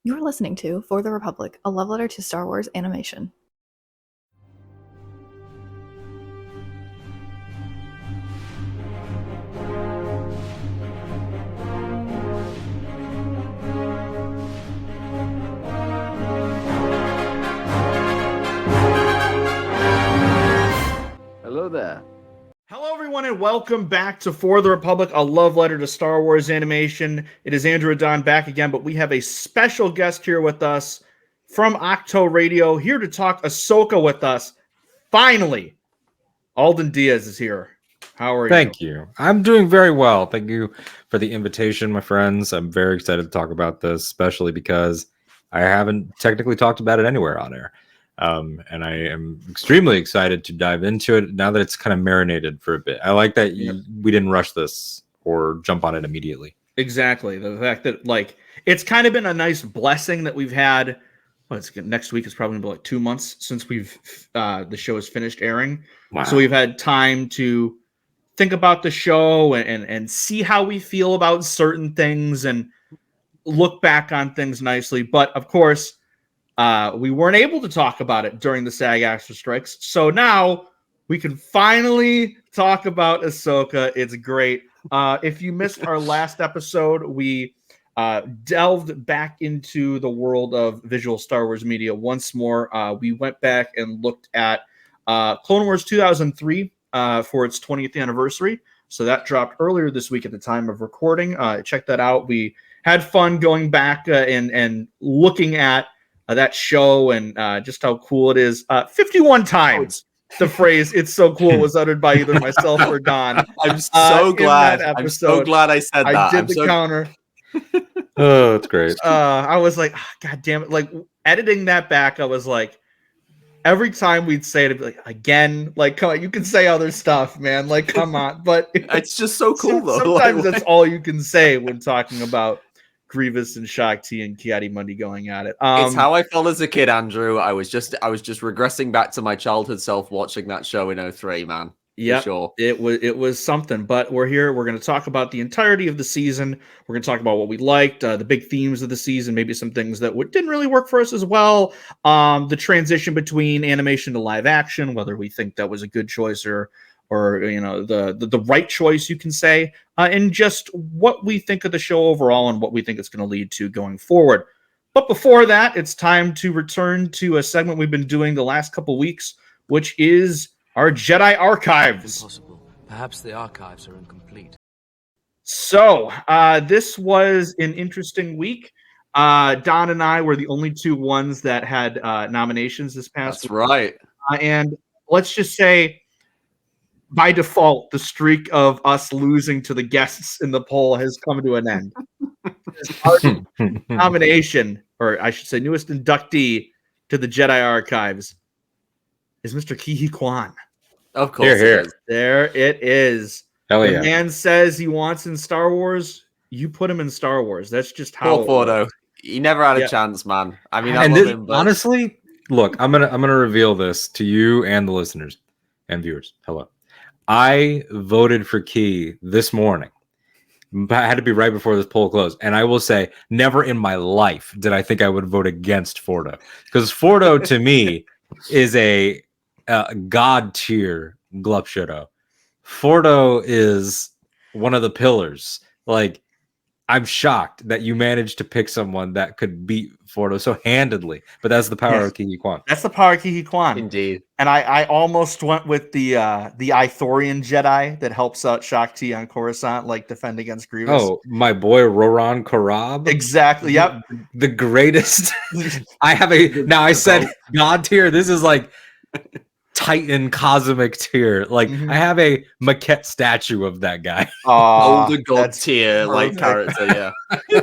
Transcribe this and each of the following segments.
You're listening to For the Republic, a love letter to Star Wars animation. Hello there. Hello, everyone, and welcome back to For the Republic, a love letter to Star Wars animation. It is Andrew Adon back again, but we have a special guest here with us from Ahch-To Radio, here to talk Ahsoka with us. Finally, Alden Diaz is here. How are you? Thank you. I'm doing very well. Thank you for the invitation, my friends. I'm very excited to talk about this, especially because I haven't technically talked about it anywhere on air. And I am extremely excited to dive into it now that it's kind of marinated for a bit. I like that we didn't rush this or jump on it immediately. Exactly. The fact that, like, it's kind of been a nice blessing that we've had. Well, next week is probably gonna be like 2 months since the show is finished airing. Wow. So we've had time to think about the show and see how we feel about certain things and look back on things nicely. But of course, we weren't able to talk about it during the SAG-AFTRA strikes. So now we can finally talk about Ahsoka. It's great. If you missed our last episode, we delved back into the world of visual Star Wars media once more. We went back and looked at Clone Wars 2003 for its 20th anniversary. So that dropped earlier this week at the time of recording. Check that out. We had fun going back and looking at that show and just how cool it is. 51 times the phrase "it's so cool" was uttered by either myself or Don. I'm so glad. I'm so glad I said that. I did the counter. Oh, that's great. I was like, oh, God damn it. Like, editing that back, I was like, every time we'd say it, it'd be like, again, like, come on, you can say other stuff, man. Like, come on. But it's just so cool, though. Sometimes that's all you can say when talking about Grievous and Shakti and Ki-Adi-Mundi going at it. It's how I felt as a kid, Andrew. I was just regressing back to my childhood self watching that show in 2003, man. Yeah, sure. It was something. But we're here. We're going to talk about the entirety of the season. We're going to talk about what we liked, the big themes of the season, maybe some things that didn't really work for us as well. The transition between animation to live action, whether we think that was a good choice or you know, the right choice, you can say, and just what we think of the show overall and what we think it's going to lead to going forward. But before that, it's time to return to a segment we've been doing the last couple weeks, which is our Jedi Archives. Impossible. Perhaps the archives are incomplete. So this was an interesting week. Don and I were the only two ones that had nominations this past week. That's right. And let's just say, by default, the streak of us losing to the guests in the poll has come to an end. Our nomination, or I should say newest inductee to the Jedi Archives, is Mr. Ke-Huy Quan. Of course. Here. There it is. Hell the yeah. man says he wants in Star Wars, you put him in Star Wars. That's just how Poor Fordo. He never had a chance, man. I mean, I and love him, but... honestly, look, I'm gonna reveal this to you and the listeners and viewers. Hello. I voted for Key this morning. I had to be right before this poll closed. And I will say, never in my life did I think I would vote against Fordo. Because Fordo, to me, is a god tier Glupshudo. Fordo is one of the pillars. Like, I'm shocked that you managed to pick someone that could beat Fordo so handedly. But that's the power of Ke-Huy Quan. That's the power of Ke-Huy Quan. Indeed. And I almost went with the Ithorian Jedi that helps out Shakti on Coruscant, like defend against Grievous. Oh, my boy Roran Korab. Exactly. Yep. The greatest. I have I said God tier. This is like Titan cosmic tier. Like I have a maquette statue of that guy. Older god tier like character. Yeah.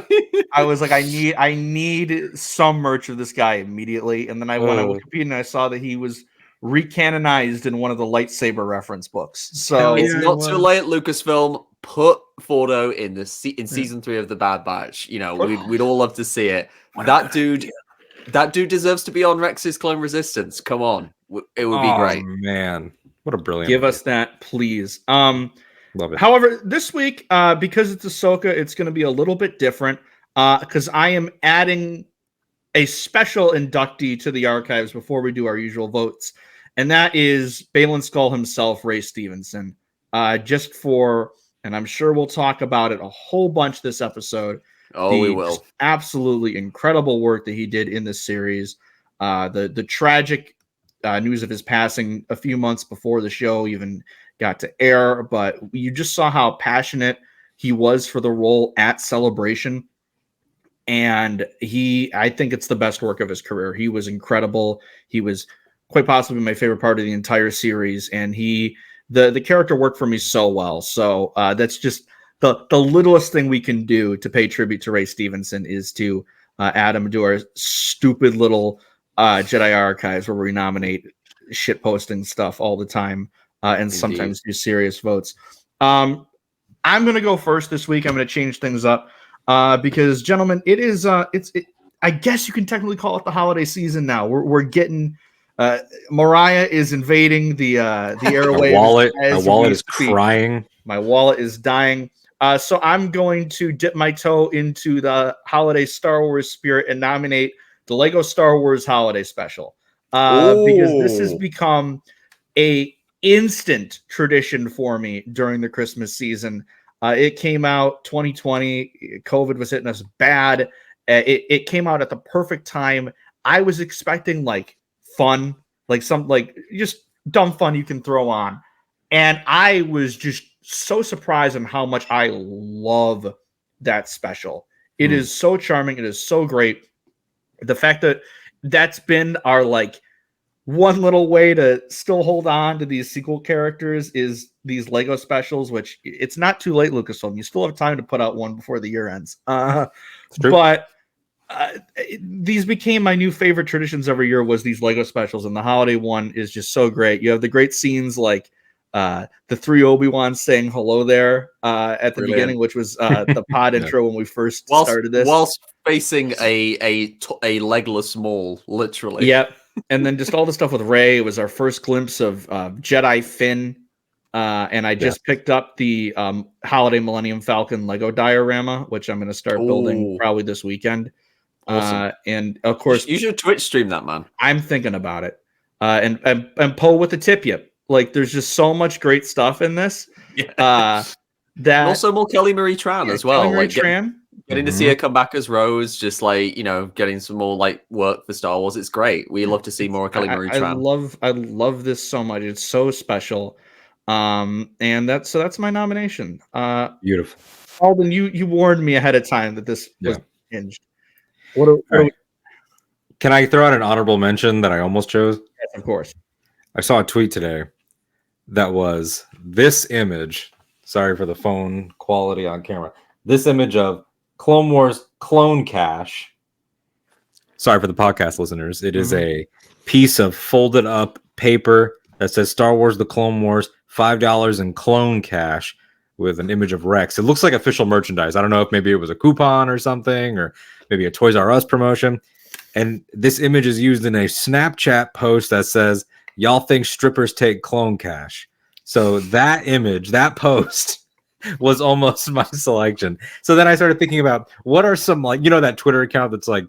I was like, I need some merch of this guy immediately. And then I went on Wikipedia and I saw that he was recanonized in one of the lightsaber reference books. So it's not too late, Lucasfilm. Put Fordo in season 3 of the Bad Batch. You know, we'd all love to see it. That dude deserves to be on Rex's Clone Resistance. Come on, it would be great. Man, what a brilliant! Give us that, please. Love it. However, this week, because it's Ahsoka, it's going to be a little bit different. Because I am adding a special inductee to the archives before we do our usual votes, and that is Baylan Skull himself, Ray Stevenson. Just for, and I'm sure we'll talk about it a whole bunch this episode. We will. Absolutely incredible work that he did in this series. The tragic news of his passing a few months before the show even got to air, but you just saw how passionate he was for the role at Celebration. And I think it's the best work of his career. He was incredible. He was quite possibly my favorite part of the entire series. And the character worked for me so well. So that's just the littlest thing we can do to pay tribute to Ray Stevenson is to add him to our stupid little Jedi archives where we nominate shit posting stuff all the time and Indeed. Sometimes do serious votes. I'm going to go first this week. I'm going to change things up. Because, gentlemen, it is. I guess you can technically call it the holiday season now. We're getting. Mariah is invading the airwaves. My wallet is crying. My wallet is dying. So I'm going to dip my toe into the holiday Star Wars spirit and nominate the Lego Star Wars Holiday Special. Because this has become a instant tradition for me during the Christmas season. It came out 2020. COVID was hitting us bad. It came out at the perfect time. I was expecting like fun, like just dumb fun you can throw on. And I was just so surprised on how much I love that special. It is so charming. It is so great. The fact that that's been our like one little way to still hold on to these sequel characters is these Lego specials, which it's not too late, Lucasfilm. You still have time to put out one before the year ends. But these became my new favorite traditions every year was these Lego specials, and the holiday one is just so great. You have the great scenes like the three Obi-Wans saying hello there at the beginning, which was the pod intro when we first started this. Whilst facing a legless Maul, literally. Yep. And then just all the stuff with Rey. It was our first glimpse of Jedi Finn. And I just picked up the Holiday Millennium Falcon Lego diorama, which I'm going to start building probably this weekend. Awesome. And of course, you should Twitch stream that, man. I'm thinking about it. And Poe with the tip yip. Like, there's just so much great stuff in this. Yeah. That also more Kelly Marie Tran as well. Kelly Marie like Tran. Getting to see her come back as Rose, just like, getting some more like work for Star Wars. It's great. We love to see more Kelly Marie Tran. I love this so much. It's so special. And that's my nomination. Beautiful. Alden, you warned me ahead of time that this was hinged. Can I throw out an honorable mention that I almost chose? Yes, of course. I saw a tweet today that was this image. Sorry for the phone quality on camera. This image of Clone Wars clone cache. Sorry for the podcast listeners. It is a piece of folded up paper that says Star Wars The Clone Wars, $5 in clone cache with an image of Rex. It looks like official merchandise. I don't know if maybe it was a coupon or something, or maybe a Toys R Us promotion. And this image is used in a Snapchat post that says, y'all think strippers take clone cache. So that image, that post was almost my selection. So then I started thinking about what are some, like, that Twitter account that's like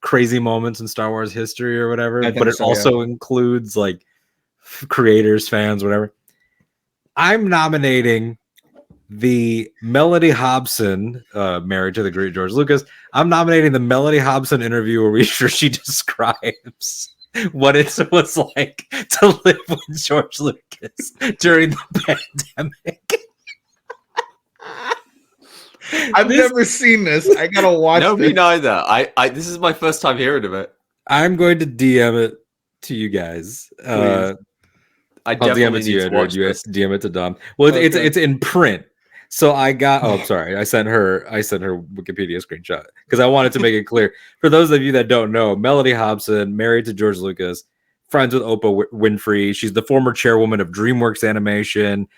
crazy moments in Star Wars history or whatever, but it also includes like creators, fans, whatever. I'm nominating the Melody Hobson, married to the great George Lucas. I'm nominating the Melody Hobson interview where she describes what it was like to live with George Lucas during the pandemic. I've never seen this. I gotta watch no, this. Me neither. I this is my first time hearing of it. I'm going to DM it to you guys. I definitely DM it to you, Edward. You DM it to Dom. Well, it's in print. So I got. Oh, sorry. I sent her Wikipedia screenshot because I wanted to make it clear for those of you that don't know. Melody Hobson, married to George Lucas, friends with Oprah Winfrey. She's the former chairwoman of DreamWorks Animation.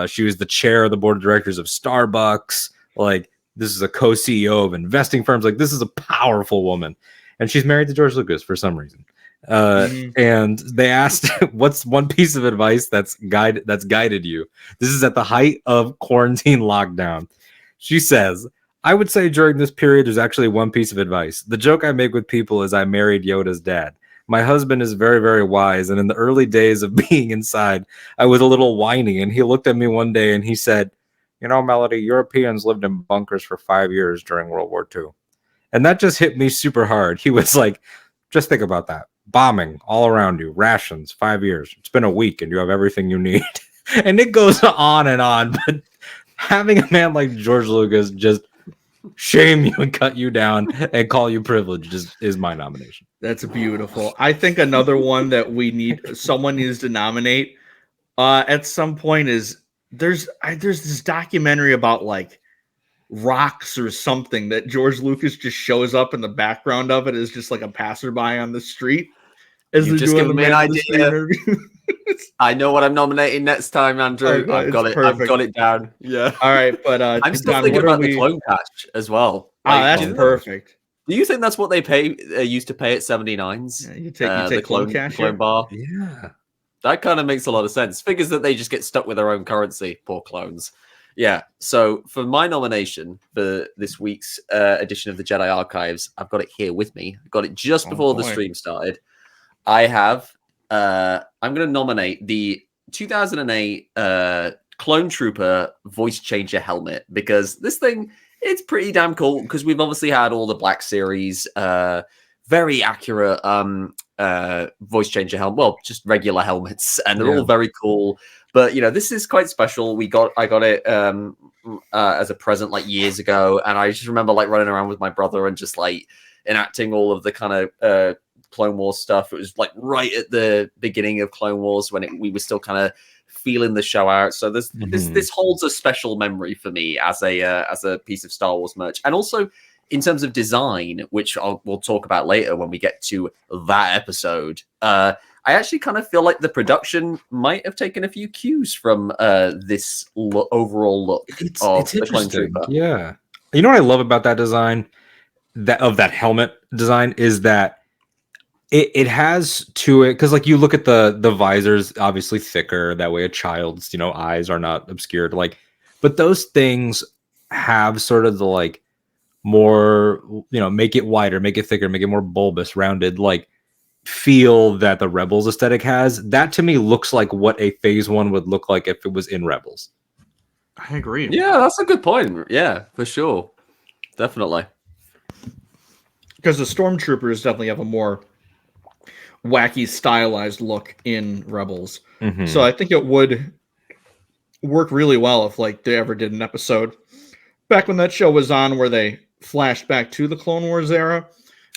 She was the chair of the board of directors of Starbucks. Like, this is a co-CEO of investing firms. Like, this is a powerful woman, and she's married to George Lucas for some reason. And they asked, what's one piece of advice that's guided you? This is at the height of quarantine lockdown. She says, I would say during this period, there's actually one piece of advice. The joke I make with people is I married Yoda's dad. My husband is very, very wise. And in the early days of being inside, I was a little whiny. And he looked at me one day and he said, you know, Melody, Europeans lived in bunkers for 5 years during World War II. And that just hit me super hard. He was like, just think about that. Bombing all around you, rations, 5 years. It's been a week and you have everything you need. And it goes on and on. But having a man like George Lucas just shame you and cut you down and call you privileged is my nomination. That's beautiful. I think another one that someone needs to nominate at some point is there's this documentary about like rocks or something that George Lucas just shows up in the background of it as just like a passerby on the street. You've just given me an idea. I know what I'm nominating next time, Andrew. I've got it down. Yeah. All right, but I'm still thinking about the clone catch as well. Like, that's perfect. Do you think that's what they used to pay at 79s? Yeah, you take the clone bar. Yeah. That kind of makes a lot of sense. Figures that they just get stuck with their own currency. Poor clones. Yeah. So for my nomination for this week's edition of the Jedi Archives, I've got it here with me. I got it just before the stream started. I have. I'm going to nominate the 2008 Clone Trooper voice changer helmet because this thing, it's pretty damn cool because we've obviously had all the Black Series, very accurate voice changer helmet. Well, just regular helmets, and they're all very cool. But this is quite special. I got it as a present like years ago, and I just remember like running around with my brother and just like enacting all of the kind of Clone Wars stuff. It was like right at the beginning of Clone Wars when we were still kind of feeling the show out. So this holds a special memory for me as a piece of Star Wars merch, and also in terms of design, which we'll talk about later when we get to that episode. I actually kind of feel like the production might have taken a few cues from this overall look of the Clone Trooper. Yeah, you know what I love about that design, that helmet design, is that it has to it, because like you look at the visors, obviously thicker, that way a child's eyes are not obscured, like, but those things have sort of the like more make it wider, make it thicker, make it more bulbous, rounded, like feel that the Rebels aesthetic has. That to me looks like what a Phase 1 would look like if it was in Rebels. I agree. Yeah, that's a good point. Yeah, for sure. Definitely. Because the Stormtroopers definitely have a more wacky, stylized look in Rebels. Mm-hmm. So I think it would work really well if like they ever did an episode back when that show was on where they flashed back to the Clone Wars era.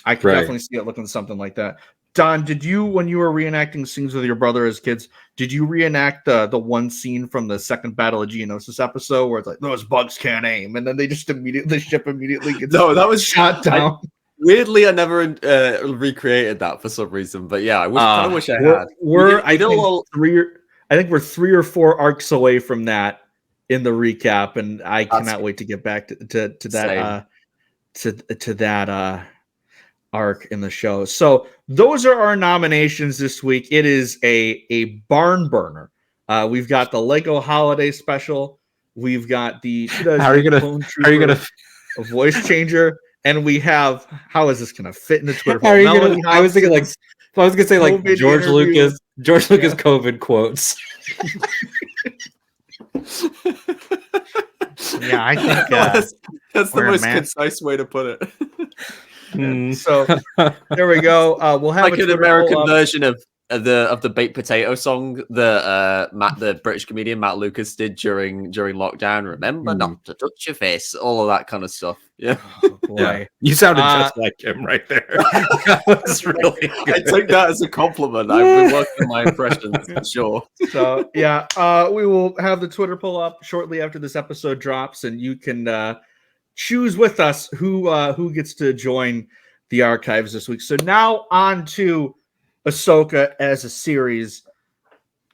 I could definitely see it looking something like that. Don, did you, when you were reenacting scenes with your brother as kids, did you reenact the one scene from the second Battle of Geonosis episode where it's like, those bugs can't aim, and then the ship immediately gets that was shot down? Weirdly, I never recreated that for some reason, but yeah, I wish I had. I think we're 3 or 4 arcs away from that in the recap, and I cannot wait to get back to that arc in the show. So those are our nominations this week. It is a barn burner. We've got the Lego Holiday Special. We've got the how are you gonna voice changer, and we have, how is this gonna fit in the Twitter? I was thinking like, I was gonna say like COVID George interview. Lucas COVID quotes. Yeah, I think that's the most concise way to put it. So there we go. We'll have like an American version of the baked potato song that the British comedian Matt Lucas did during lockdown. Remember not to touch your face, all of that kind of stuff. Yeah, yeah. You sounded just like him right there. That was really good. I took that as a compliment. I've been working on my impressions for sure. So yeah, we will have the Twitter pull up shortly after this episode drops, and you can choose with us who gets to join the archives this week. So now on to Ahsoka as a series,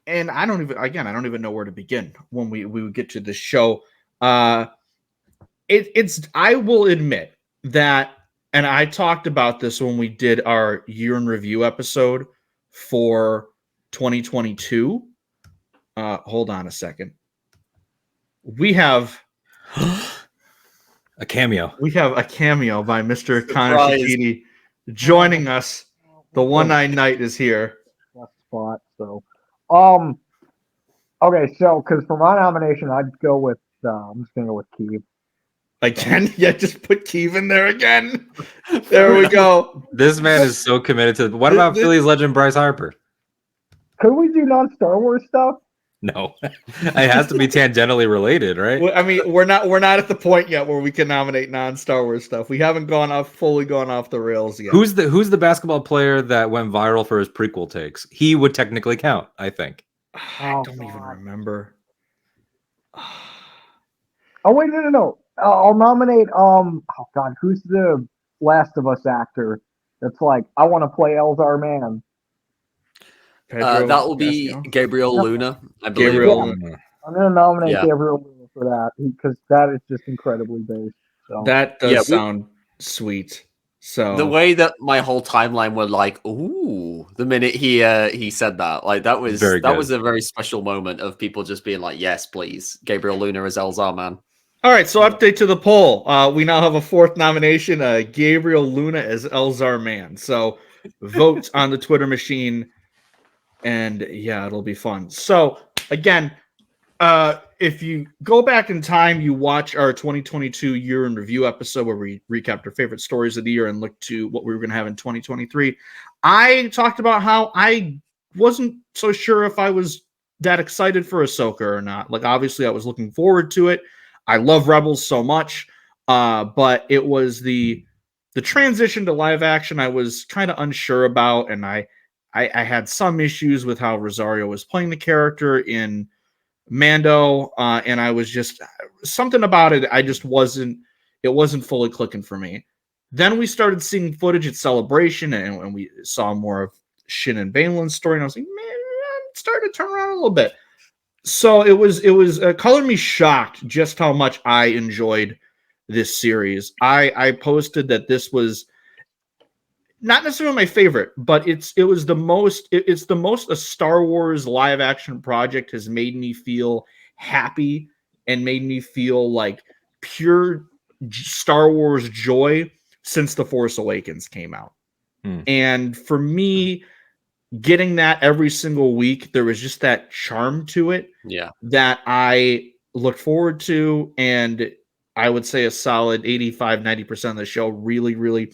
and I don't even know where to begin when we get to this show. I will admit that, and I talked about this when we did our year in review episode for 2022. Hold on a second. We have A cameo. We have a cameo by Mr. Conor Shachidi joining us. The One-Eyed Knight is here. Spot. So, okay. So, because for my nomination, I'd go with. I'm just gonna go with Keeve. Again, yeah, just put Keeve in there again. There we go. This man is so committed to. What about Philly's legend Bryce Harper? Could we do non-Star Wars stuff? No, it has to be tangentially related, right? I mean, we're not at the point yet where we can nominate non-Star Wars stuff. We haven't fully gone off the rails yet. Who's the basketball player that went viral for his prequel takes? He would technically count, I think. I don't even remember. Oh wait, no. I'll nominate. Oh God, who's the Last of Us actor? That's like, I want to play Elzar Mann. That will be Gabriel Luna, I believe. Gabriel Luna. I'm going to nominate Gabriel Luna for that because that is just incredibly based. So. That does sound sweet. So the way that my whole timeline were like, ooh, the minute he said that, like that was a very special moment of people just being like, yes, please, Gabriel Luna as Elzar Mann. All right, so update to the poll. We now have a fourth nomination, Gabriel Luna as Elzar Mann. So vote on the Twitter machine, and yeah, it'll be fun. So again, if you go back in time, you watch our 2022 year in review episode where we recapped our favorite stories of the year and looked to what we were going to have in 2023. I talked about how I wasn't so sure if I was that excited for Ahsoka or not. Like, obviously, I was looking forward to it. I love Rebels so much, but it was the transition to live action I was kind of unsure about, and I had some issues with how Rosario was playing the character in Mando, and I was just something about it. It wasn't fully clicking for me. Then we started seeing footage at Celebration, and we saw more of Shin and Baylan's story, and I was like, man, I'm starting to turn around a little bit. So it was colored me shocked just how much I enjoyed this series. I posted that this was not necessarily my favorite, but it's the most a Star Wars live action project has made me feel happy and made me feel like pure Star Wars joy since The Force Awakens came out. And for me, getting that every single week, there was just that charm to it that I look forward to. And I would say a solid 85-90% of the show really, really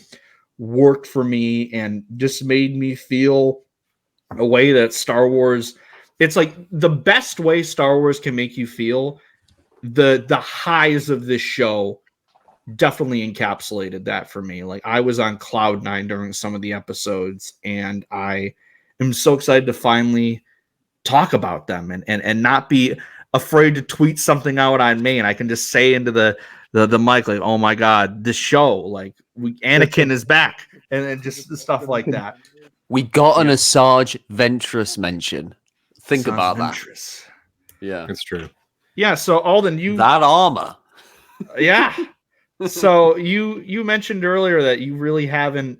worked for me and just made me feel a way that Star Wars, it's like the best way Star Wars can make you feel. The highs of this show definitely encapsulated that for me. Like, I was on cloud nine during some of the episodes, and I am so excited to finally talk about them and not be afraid to tweet something out on me. And I can just say into the mic, like, oh my God, this show, like, Anakin is back, and just stuff like that. We got an Asajj Ventress mention. Think about Ventress. That. Yeah. It's true. Yeah. So Alden, that armor. Yeah. So you mentioned earlier that you really haven't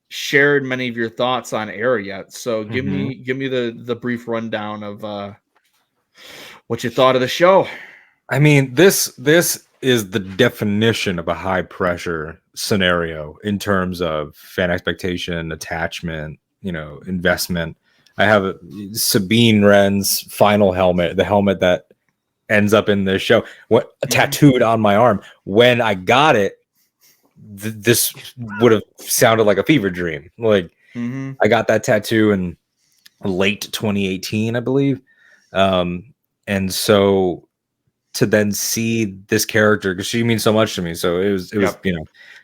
shared many of your thoughts on air yet. So give me the brief rundown of what you thought of the show. I mean, this is the definition of a high pressure scenario in terms of fan expectation, attachment, investment. I have Sabine Wren's final helmet, the helmet that ends up in the show, tattooed on my arm. When I got it, this would have sounded like a fever dream. Like, I got that tattoo in late 2018, I believe. And so to then see this character, because she means so much to me. So it was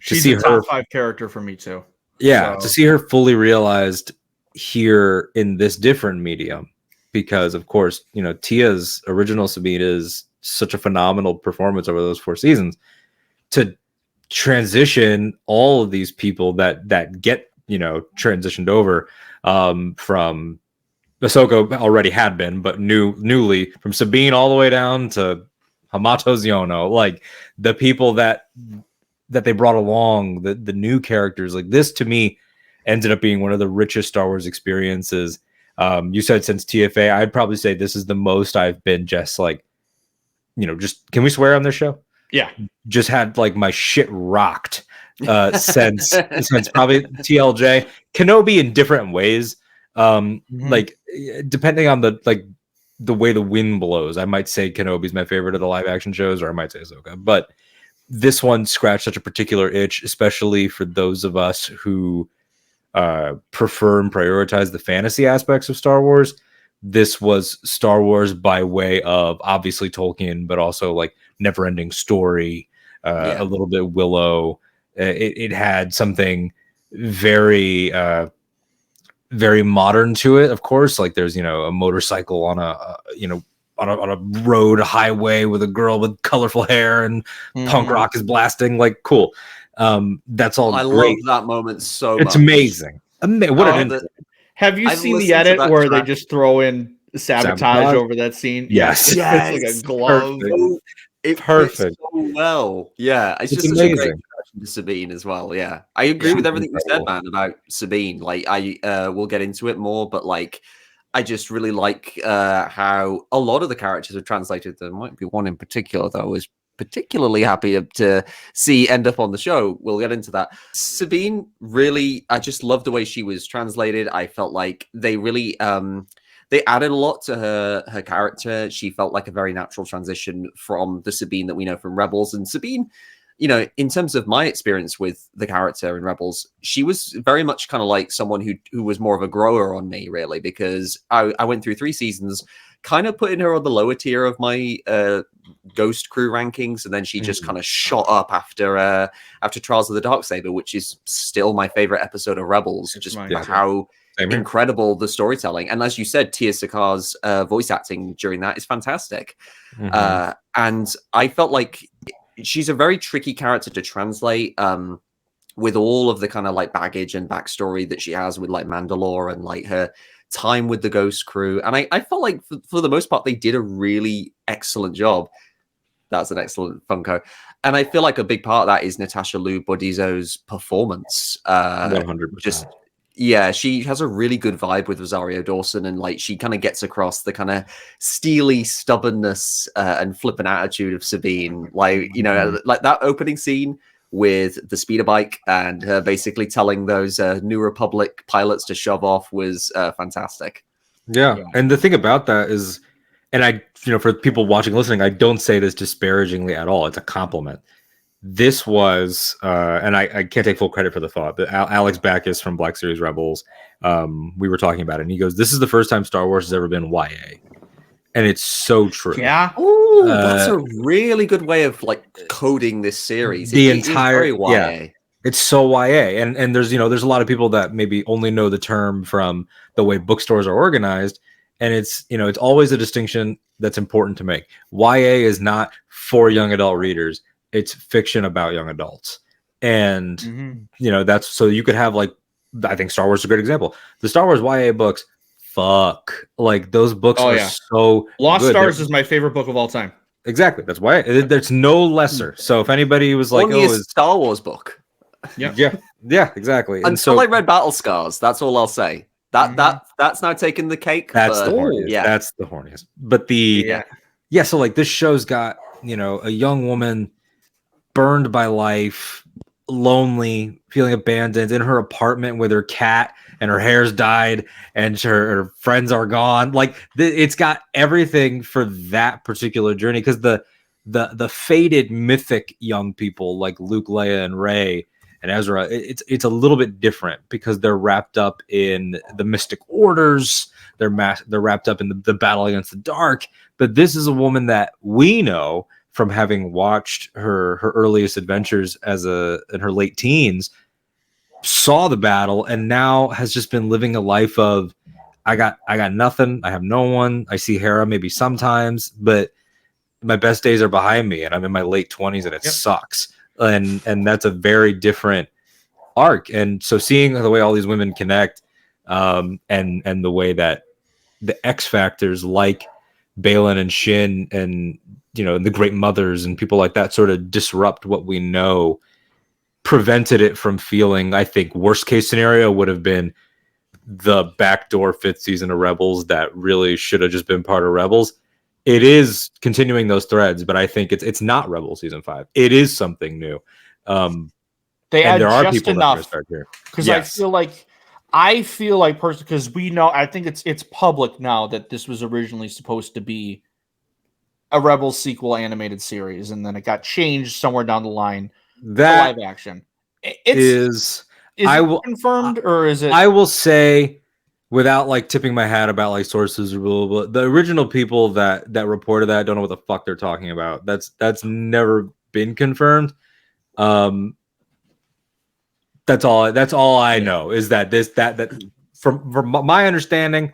she's to see a top 5 character for me too. Yeah. So. To see her fully realized here in this different medium, because of course, Tia's original Sabine is such a phenomenal performance over those 4 seasons. To transition all of these people that get transitioned over from Ahsoka already had been, but newly from Sabine all the way down to Hamato Ziono, like the people that they brought along, the new characters, like this to me ended up being one of the richest Star Wars experiences. You said since TFA, I'd probably say this is the most I've been just like, just, can we swear on this show? Yeah. just had like my shit rocked since probably TLJ. Kenobi in different ways. Like depending on the way the wind blows, I might say Kenobi's my favorite of the live action shows, or I might say Ahsoka. But this one scratched such a particular itch, especially for those of us who prefer and prioritize the fantasy aspects of Star Wars. This was Star Wars by way of obviously Tolkien, but also like never-ending story, a little bit Willow. It had something very very modern to it, of course. Like there's a motorcycle on a road highway with a girl with colorful hair and punk rock is blasting. Like cool. That's all. I great. love that moment so much. It's amazing. Have you seen the edit where they just throw in sabotage over that scene? Yes. It's like a glove. It perfect. So well. Yeah, it's just such a great introduction to Sabine as well. Yeah, I agree with everything you said, man, about Sabine. Like, I will get into it more, but like, I just really like how a lot of the characters are translated. There might be one in particular that I was particularly happy to see end up on the show. We'll get into that. Sabine, really, I just love the way she was translated. I felt like they really they added a lot to her character. She felt like a very natural transition from the Sabine that we know from Rebels. And Sabine, in terms of my experience with the character in Rebels, she was very much kind of like someone who was more of a grower on me, really, because I went through 3 seasons kind of putting her on the lower tier of my Ghost Crew rankings, and then she just kind of shot up after Trials of the Darksaber, which is still my favorite episode of Rebels. Just how incredible the storytelling, and as you said, Tia Sakar's voice acting during that is fantastic. And I felt like she's a very tricky character to translate, with all of the kind of like baggage and backstory that she has with like Mandalore and like her time with the Ghost Crew. And I felt like for the most part they did a really excellent job. That's an excellent Funko. And I feel like a big part of that is Natasha Liu Bordizzo's performance. 100%. She has a really good vibe with Rosario Dawson, and like she kind of gets across the kind of steely stubbornness and flippant attitude of Sabine. Like, like that opening scene with the speeder bike and her basically telling those New Republic pilots to shove off was fantastic. Yeah. And the thing about that is, and I, for people watching, listening, I don't say this disparagingly at all. It's a compliment. This was, and I can't take full credit for the thought, but Alex Backus from Black Series Rebels, we were talking about it, and he goes, "This is the first time Star Wars has ever been YA." And it's so true. Yeah. Oh, that's a really good way of like coding this series. The entire YA. It's so YA. And there's a lot of people that maybe only know the term from the way bookstores are organized. And it's always a distinction that's important to make. YA is not for young adult readers. It's fiction about young adults. And that's so you could have like, I think Star Wars is a great example. The Star Wars YA books, like those books are so Lost good. Stars is my favorite book of all time. Exactly. That's why there's no lesser. So if anybody was like, it's a Star Wars book. Yeah, exactly. Until I read Battle Scars, that's all I'll say. That's now taking the cake. That's the horniest. Yeah, that's the horniest. But so like this show's got a young woman burned by life, lonely, feeling abandoned in her apartment with her cat, and her hair's dyed, and her friends are gone. Like it's got everything for that particular journey, because the faded mythic young people like Luke, Leia, and Rey and Ezra, it's a little bit different because they're wrapped up in the mystic orders. They're wrapped up in the battle against the dark. But this is a woman that we know from having watched her earliest adventures in her late teens, saw the battle, and now has just been living a life of I got nothing, I have no one. I see Hera maybe sometimes, but my best days are behind me, and I'm in my late 20s, and it sucks. And that's a very different arc. And so seeing the way all these women connect, and the way that the X factors like Baylan and Shin and the Great Mothers and people like that sort of disrupt what we know, prevented it from feeling, I think, worst case scenario would have been the backdoor 5th season of Rebels that really should have just been part of Rebels. it is continuing those threads, but I think it's not Rebel season 5. It is something new. They and add there are just people that are gonna enough start here. because Yes. I feel like personally, because we know, I think it's public now that this was originally supposed to be a Rebels sequel animated series, and then it got changed somewhere down the line to That live action. is Is it confirmed or is it? I will say, without like tipping my hat about like sources or blah, blah, blah, the original people that reported that don't know what the fuck they're talking about. That's never been confirmed. That's all I know is that that from my understanding,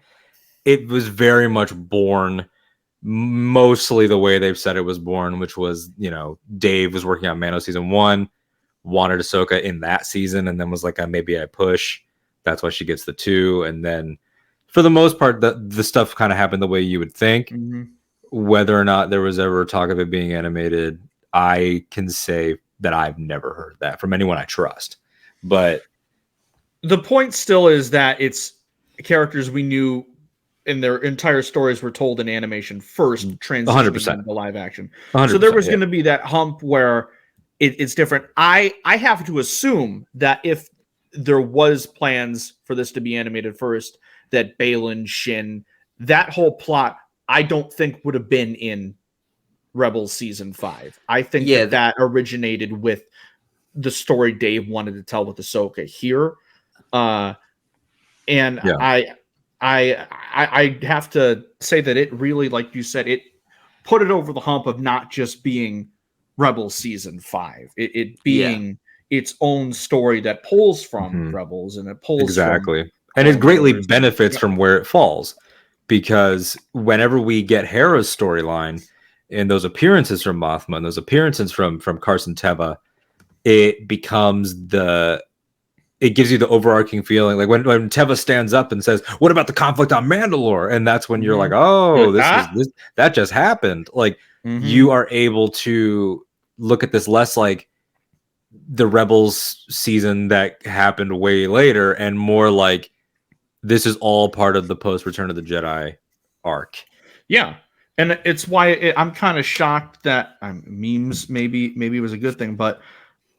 it was very much born mostly the way they've said it was born, which was, Dave was working on Mando season 1, wanted Ahsoka in that season, and then was like, maybe I push. That's why she gets the 2. And then for the most part, the stuff kind of happened the way you would think. Mm-hmm. Whether or not there was ever talk of it being animated, I can say that I've never heard that from anyone I trust. But the point still is that it's characters we knew and their entire stories were told in animation first, transitioning 100%. into live action. 100%, So there was going to be that hump where it's different. I have to assume that if there was plans for this to be animated first, that Baylan, Shin, that whole plot, I don't think would have been in Rebels season 5. I think that originated with the story Dave wanted to tell with Ahsoka here. I have to say that it really, like you said, it put it over the hump of not just being Rebels season 5, it being its own story that pulls from Rebels and it pulls exactly, and it greatly benefits from where it falls, because whenever we get Hera's storyline and those appearances from Mothma and those appearances from Carson Teva, it becomes it gives you the overarching feeling, like when Teva stands up and says, "What about the conflict on Mandalore?" And that's when you're like, "Oh, that just happened." Like you are able to look at this less like the Rebels season that happened way later, and more like this is all part of the post Return of the Jedi arc. Yeah, and it's why I'm kind of shocked that memes maybe it was a good thing, but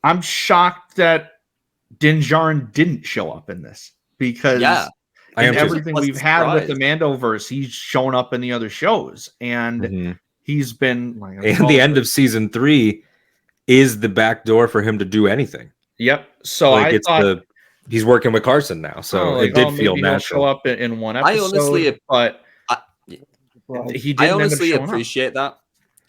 I'm shocked that Din Djarin didn't show up in this, because everything we've had with the Mandoverse, he's shown up in the other shows, and he's been like, and the end of season 3 is the back door for him to do anything. Yep. So like I thought he's working with Carson now, so it did feel natural. He'll show up in one episode. I honestly appreciate that.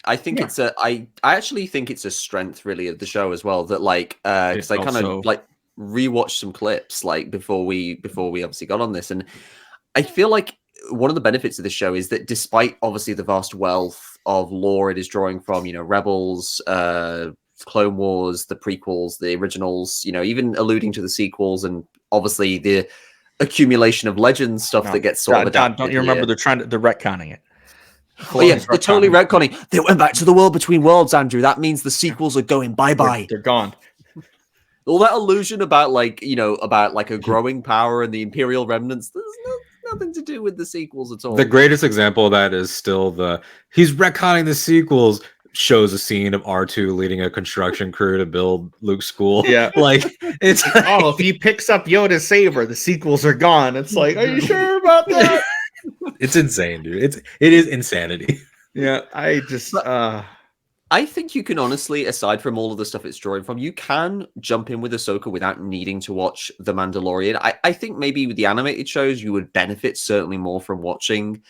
I think I actually think it's a strength really of the show as well, that like because I kind of like rewatched some clips like before we obviously got on this, and I feel like one of the benefits of the show is that despite obviously the vast wealth of lore it is drawing from, Rebels, Clone Wars, the prequels, the originals, even alluding to the sequels, and obviously the accumulation of legends stuff that gets sort of adapted. Don't you remember they're retconning it? Oh yeah, they're totally retconning. They went back to the world between worlds, Andrew. That means the sequels are going bye-bye. They're gone. All that illusion about about a growing power and the Imperial remnants, there's nothing to do with the sequels at all. The greatest example of that is still he's retconning the sequels, shows a scene of R2 leading a construction crew to build Luke's school. Yeah. Like it's if he picks up Yoda's saber, the sequels are gone. It's like, are you sure about that? It's insane, dude. It is insanity. Yeah, I think you can honestly, aside from all of the stuff it's drawing from, you can jump in with Ahsoka without needing to watch The Mandalorian. I think maybe with the animated shows, you would benefit certainly more from watching,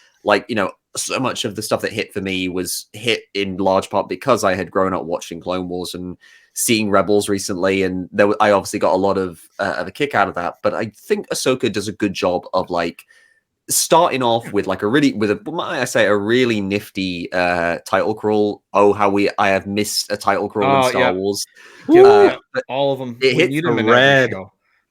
so much of the stuff that hit for me was hit in large part because I had grown up watching Clone Wars and seeing Rebels recently, and I obviously got a lot of a kick out of that. But I think Ahsoka does a good job of starting off with a really nifty title crawl. Oh, how I have missed a title crawl in Star Wars. All of them. It hits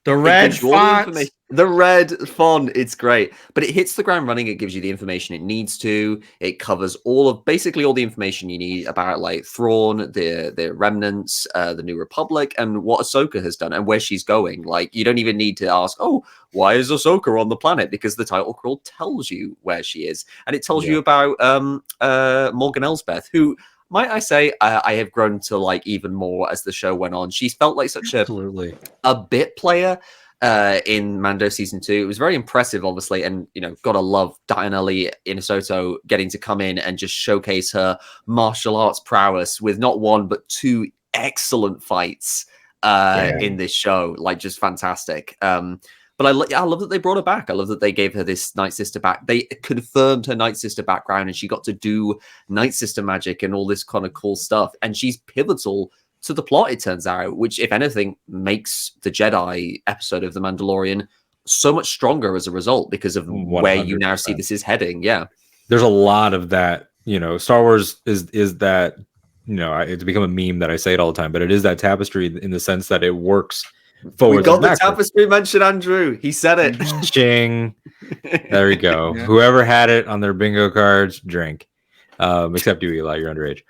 the red font. The red font, it's great, but it hits the ground running. It gives you the information it needs to. It covers basically all the information you need about like Thrawn, the remnants, the New Republic, and what Ahsoka has done and where she's going. Like, you don't even need to ask, oh, why is Ahsoka on the planet? Because the title crawl tells you where she is, and it tells you about Morgan Elsbeth, who, might I say, I have grown to like even more as the show went on. She's felt like such a bit player in Mando season 2. It was very impressive, obviously, and gotta love Diana Lee Inosoto getting to come in and just showcase her martial arts prowess with not one but 2 excellent fights in this show. Like, just fantastic. But I love that they brought her back. I love that they gave her this Night Sister back. They confirmed her Night Sister background, and she got to do Night Sister magic and all this kind of cool stuff. And she's pivotal to the plot, it turns out, which, if anything, makes the Jedi episode of The Mandalorian so much stronger as a result, because of 100%. Where you now see this is heading. Yeah. There's a lot of that, Star Wars is that, it's become a meme that I say it all the time, but it is that tapestry in the sense that it works forward. We got the tapestry mentioned, Andrew. He said it. Ching. There we go. Yeah. Whoever had it on their bingo cards, drink. Except you, Eli, you're underage.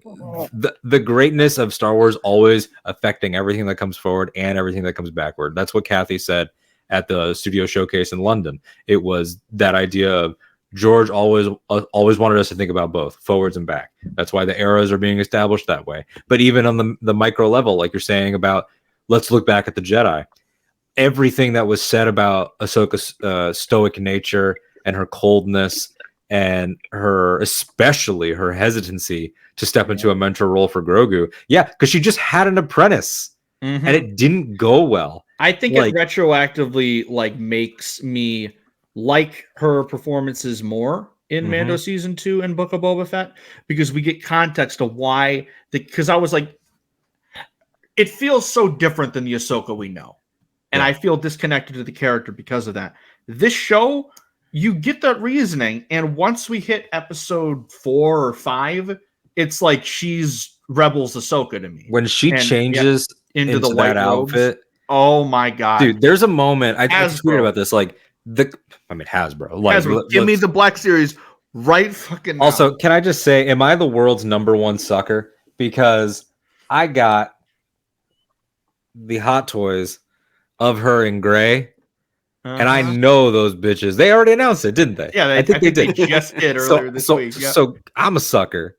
The greatness of Star Wars always affecting everything that comes forward and everything that comes backward. That's what Kathy said at the studio showcase in London. It was that idea of George always wanted us to think about both forwards and back. That's why the eras are being established that way. But even on the micro level, like you're saying about, let's look back at the Jedi. Everything that was said about Ahsoka's stoic nature and her coldness, and especially her hesitancy to step into a mentor role for Grogu. Yeah, because she just had an apprentice, and it didn't go well. I think it retroactively makes me like her performances more in Mando season 2 and Book of Boba Fett, because we get context of why. Because I was like, it feels so different than the Ahsoka we know, and I feel disconnected to the character because of that. This show, you get that reasoning, and once we hit episode 4 or 5, it's like she's Rebels Ahsoka to me. When she changes into the white outfit, oh my god, dude! There's a moment I tweeted about this. Hasbro. Give me the Black Series right fucking now. Also, can I just say, am I the world's #1 sucker? Because I got the Hot Toys of her in gray. And I know those bitches. They already announced it, didn't they? Yeah, I think they did. They just did earlier this week. Yeah. So I'm a sucker.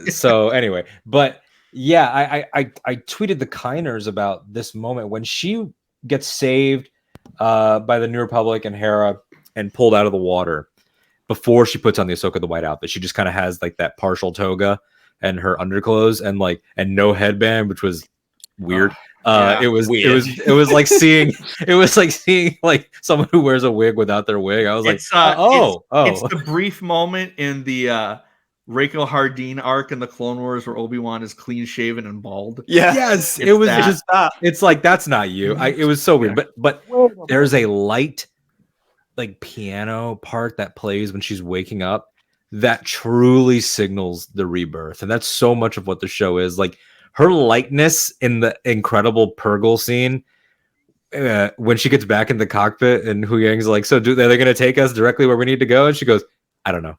So anyway, but yeah, I tweeted the Kiners about this moment when she gets saved by the New Republic and Hera and pulled out of the water before she puts on the Ahsoka the White outfit. She just kind of has like that partial toga and her underclothes and no headband, which was weird. It was like seeing like someone who wears a wig without their wig. I was it's the brief moment in the Rachel Hardeen arc in the Clone Wars where Obi-Wan is clean shaven and bald. Yes, it was just that. It's like, that's not you. It was so weird. But there's a light piano part that plays when she's waking up that truly signals the rebirth, and that's so much of what the show is. Like, her lightness in the incredible Purgle scene, when she gets back in the cockpit and Hu Yang's like, so are they going to take us directly where we need to go? And she goes, I don't know.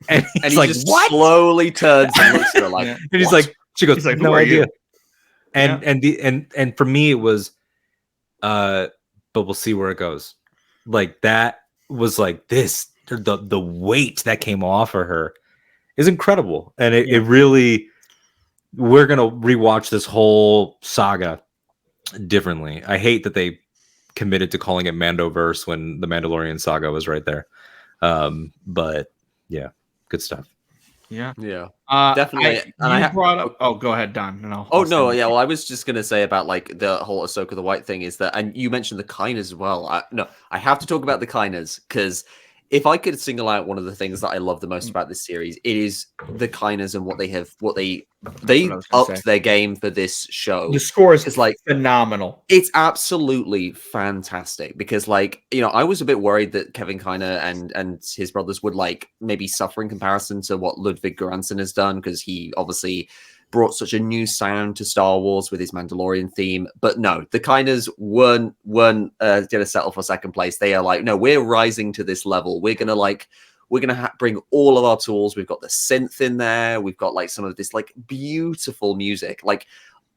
And he like, just what? Slowly turns and looks at her like, and he's like, she goes, no idea. And for me, it was, but we'll see where it goes. Like, that was like this, the weight that came off of her is incredible. And it really, we're going to rewatch this whole saga differently. I hate that they committed to calling it Mandoverse when the Mandalorian saga was right there. But yeah, good stuff. Yeah. Definitely. Brought up. Oh, go ahead, Don. Well, I was just gonna say about the whole Ahsoka the White thing is that, and you mentioned the Kainas as well. I have to talk about the Kainas, because if I could single out one of the things that I love the most about this series, it is the Kainas and what they upped their game for this show. The score is phenomenal. It's absolutely fantastic, because I was a bit worried that Kevin Kiner and his brothers would maybe suffer in comparison to what Ludwig Göransson has done, because he obviously brought such a new sound to Star Wars with his Mandalorian theme. But no, the Kiners weren't going to settle for second place. They are like, no, we're rising to this level. We're gonna bring all of our tools. We've got the synth in there. We've got like some of this like beautiful music. Like,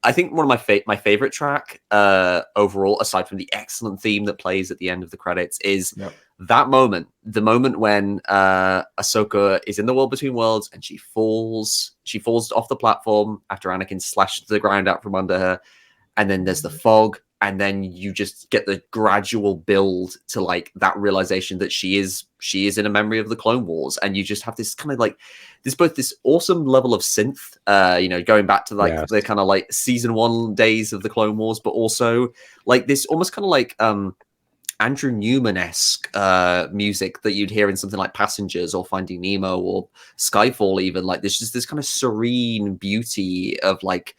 I think one of my favorite track overall, aside from the excellent theme that plays at the end of the credits, is that moment, the moment when Ahsoka is in the world between worlds and she falls off the platform after Anakin slashed the ground out from under her, and then there's the fog, and then you just get the gradual build to like that realization that she is in a memory of the Clone Wars, and you just have this kind of like this awesome level of synth, going back to like the kind of like season 1 days of the Clone Wars, but also like this almost kind of like Andrew Newman-esque music that you'd hear in something like Passengers or Finding Nemo or Skyfall even. Like there's just this kind of serene beauty of like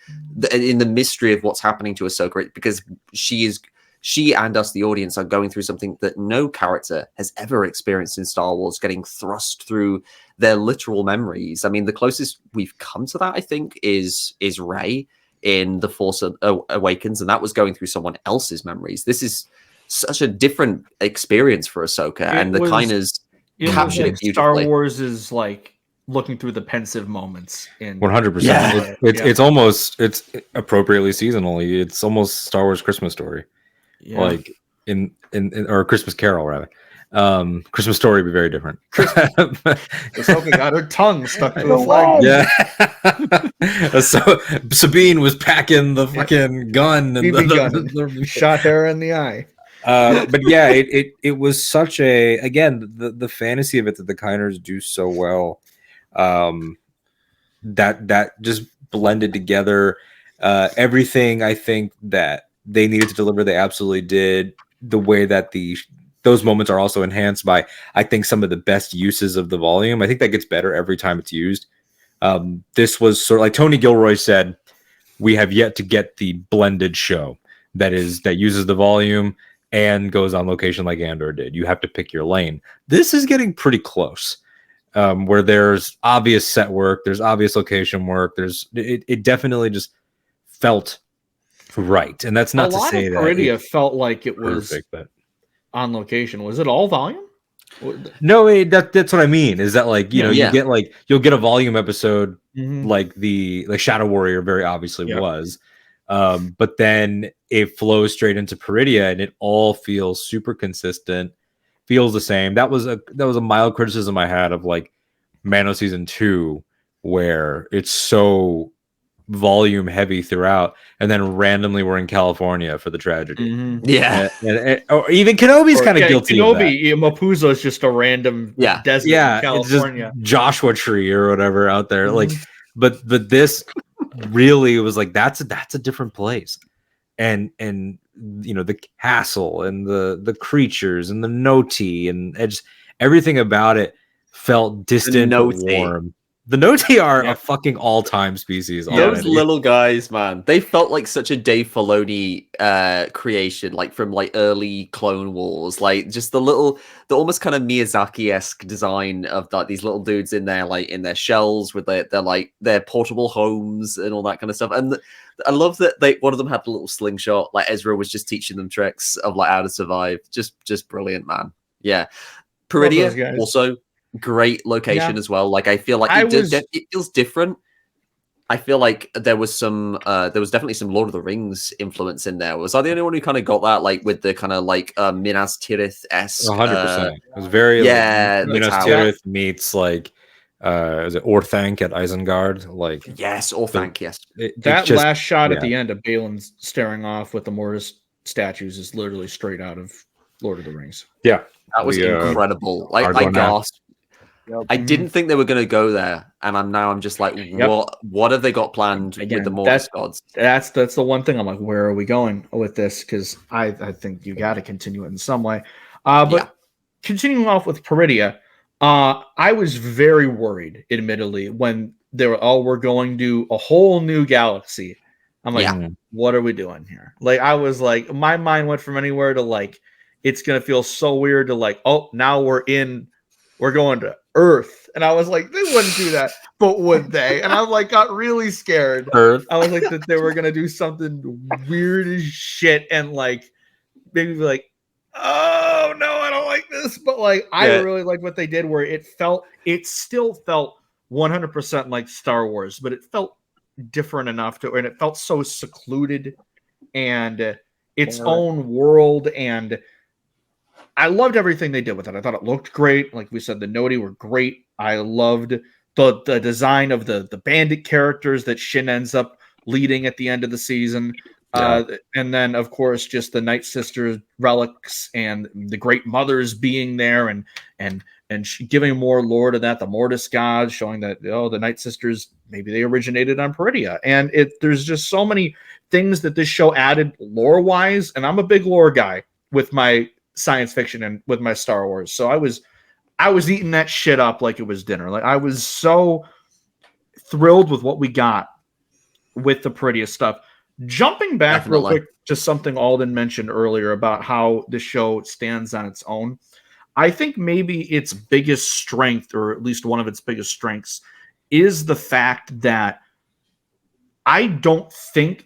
in the mystery of what's happening to Ahsoka, because she and us, the audience, are going through something that no character has ever experienced in Star Wars, getting thrust through their literal memories. I mean, the closest we've come to that, I think, is Rey in The Force Awakens, and that was going through someone else's memories. This is such a different experience for Ahsoka, and the Kiners captured it beautifully. Star Wars is like looking through the pensive moments in 100%. It's appropriately seasonally. It's almost Star Wars Christmas Story, like in or Christmas Carol rather. Christmas Story would be very different. Ahsoka got her tongue stuck to the flag. Yeah. So Sabine was packing the fucking gun and the shot her in the eye. But yeah, it was such a, again, the fantasy of it that the Kiners do so well, that just blended together. Everything I think that they needed to deliver, they absolutely did. The way that those moments are also enhanced by, I think, some of the best uses of the volume. I think that gets better every time it's used. This was sort of like Tony Gilroy said, we have yet to get the blended show that uses the volume and goes on location like Andor did. You have to pick your lane. This is getting pretty close, where there's obvious set work, there's obvious location work. It definitely just felt right, and that's not to say that Peridia felt like it was perfect, but on location. Was it all volume? No, that's what I mean. Is that like you get like you'll get a volume episode like Shadow Warrior very obviously was. But then it flows straight into Peridia, and it all feels super consistent, feels the same. That was a mild criticism I had of like Mando season 2, where it's so volume heavy throughout, and then randomly we're in California for the tragedy. Or even Kenobi's kind of guilty. Kenobi, Mapuzo is just a random desert in California, it's just Joshua Tree or whatever out there. Like, but this really was like that's a different place, and the castle and the creatures and the Noti and everything about it felt distant and warm. The Noti are a fucking all-time species. Those little guys, man, they felt like such a Dave Filoni creation, like from like early Clone Wars, like just the almost kind of Miyazaki-esque design of like these little dudes in there, like in their shells with their portable homes and all that kind of stuff. And I love that one of them had a little slingshot, like Ezra was just teaching them tricks of like how to survive. Just brilliant, man. Yeah, Peridia also. Great location as well. Like I feel like it feels different. I feel like there was definitely some Lord of the Rings influence in there. Was I the only one who kind of got that, like with the kind of like Minas Tirith-esque? 100%. It was very Minas Tirith meets like is it Orthanc at Isengard? Like yes, Orthanc. Yes, that last shot at the end of Baylan staring off with the Mortis statues is literally straight out of Lord of the Rings. Yeah, that was incredible. Like I gasped. I didn't think they were going to go there, and I'm just like, what have they got planned with the Mortis gods? That's the one thing I'm like, where are we going with this? Because I think you got to continue it in some way. But continuing off with Peridia, I was very worried, admittedly, when they were we're going to a whole new galaxy. I'm like, what are we doing here? Like, I was like, my mind went from anywhere to like, it's gonna feel so weird to like, oh, now we're going to Earth. And I was like, they wouldn't do that, but would they? And I like got really scared. Earth. I was like that they were gonna do something weird as shit and like maybe be like, oh no, I don't like this. But like I really like what they did where it still felt 100% like Star Wars, but it felt different enough and it felt so secluded and its own world, and I loved everything they did with it. I thought it looked great. Like we said, the Noti were great. I loved the design of the bandit characters that Shin ends up leading at the end of the season. And then, of course, just the Night Sisters relics and the Great Mothers being there and giving more lore to that. The Mortis gods showing that, the Night Sisters, maybe they originated on Peridia. And there's just so many things that this show added lore-wise. And I'm a big lore guy with my science fiction and with my Star Wars. So I was eating that shit up like it was dinner. Like I was so thrilled with what we got with the Peridia stuff. Jumping back real quick to something Alden mentioned earlier about how the show stands on its own. I think maybe its biggest strength, or at least one of its biggest strengths, is the fact that I don't think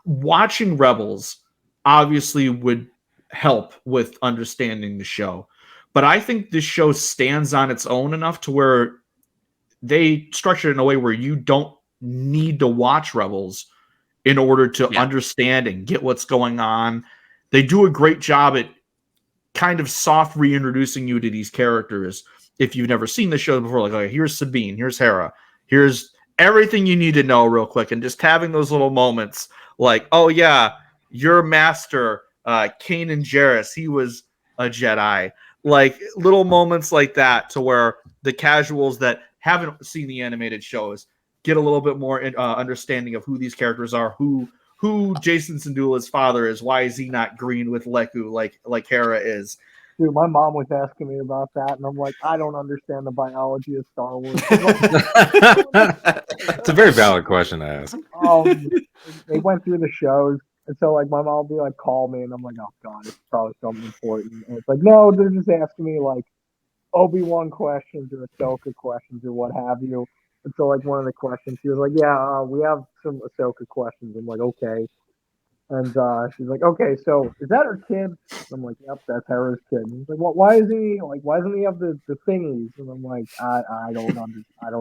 watching Rebels obviously would help with understanding the show, but I think this show stands on its own enough to where they structure it in a way where you don't need to watch Rebels in order to understand and get what's going on. They do a great job at kind of soft reintroducing you to these characters if you've never seen the show before. Like, okay, here's Sabine, here's Hera, here's everything you need to know real quick, and just having those little moments like, oh yeah, your master Kanan Jarrus, he was a Jedi. Like little moments like that to where the casuals that haven't seen the animated shows get a little bit more understanding of who these characters are, who Jason Syndulla's father is, why is he not green with Leku like Hera is. Dude, my mom was asking me about that, and I'm like, I don't understand the biology of Star Wars. It's a very valid question to ask. They went through the shows, and so like my mom will be like, call me, and I'm like, oh god, it's probably something important. And it's like, no, they're just asking me like Obi-Wan questions or Ahsoka questions or what have you. And so like one of the questions, she was like, yeah, we have some Ahsoka questions. I'm like, okay. And she's like, okay, so is that her kid? I'm like, yep, that's Hera's kid. And he's like, well, why doesn't he have the thingies? And I'm like, I don't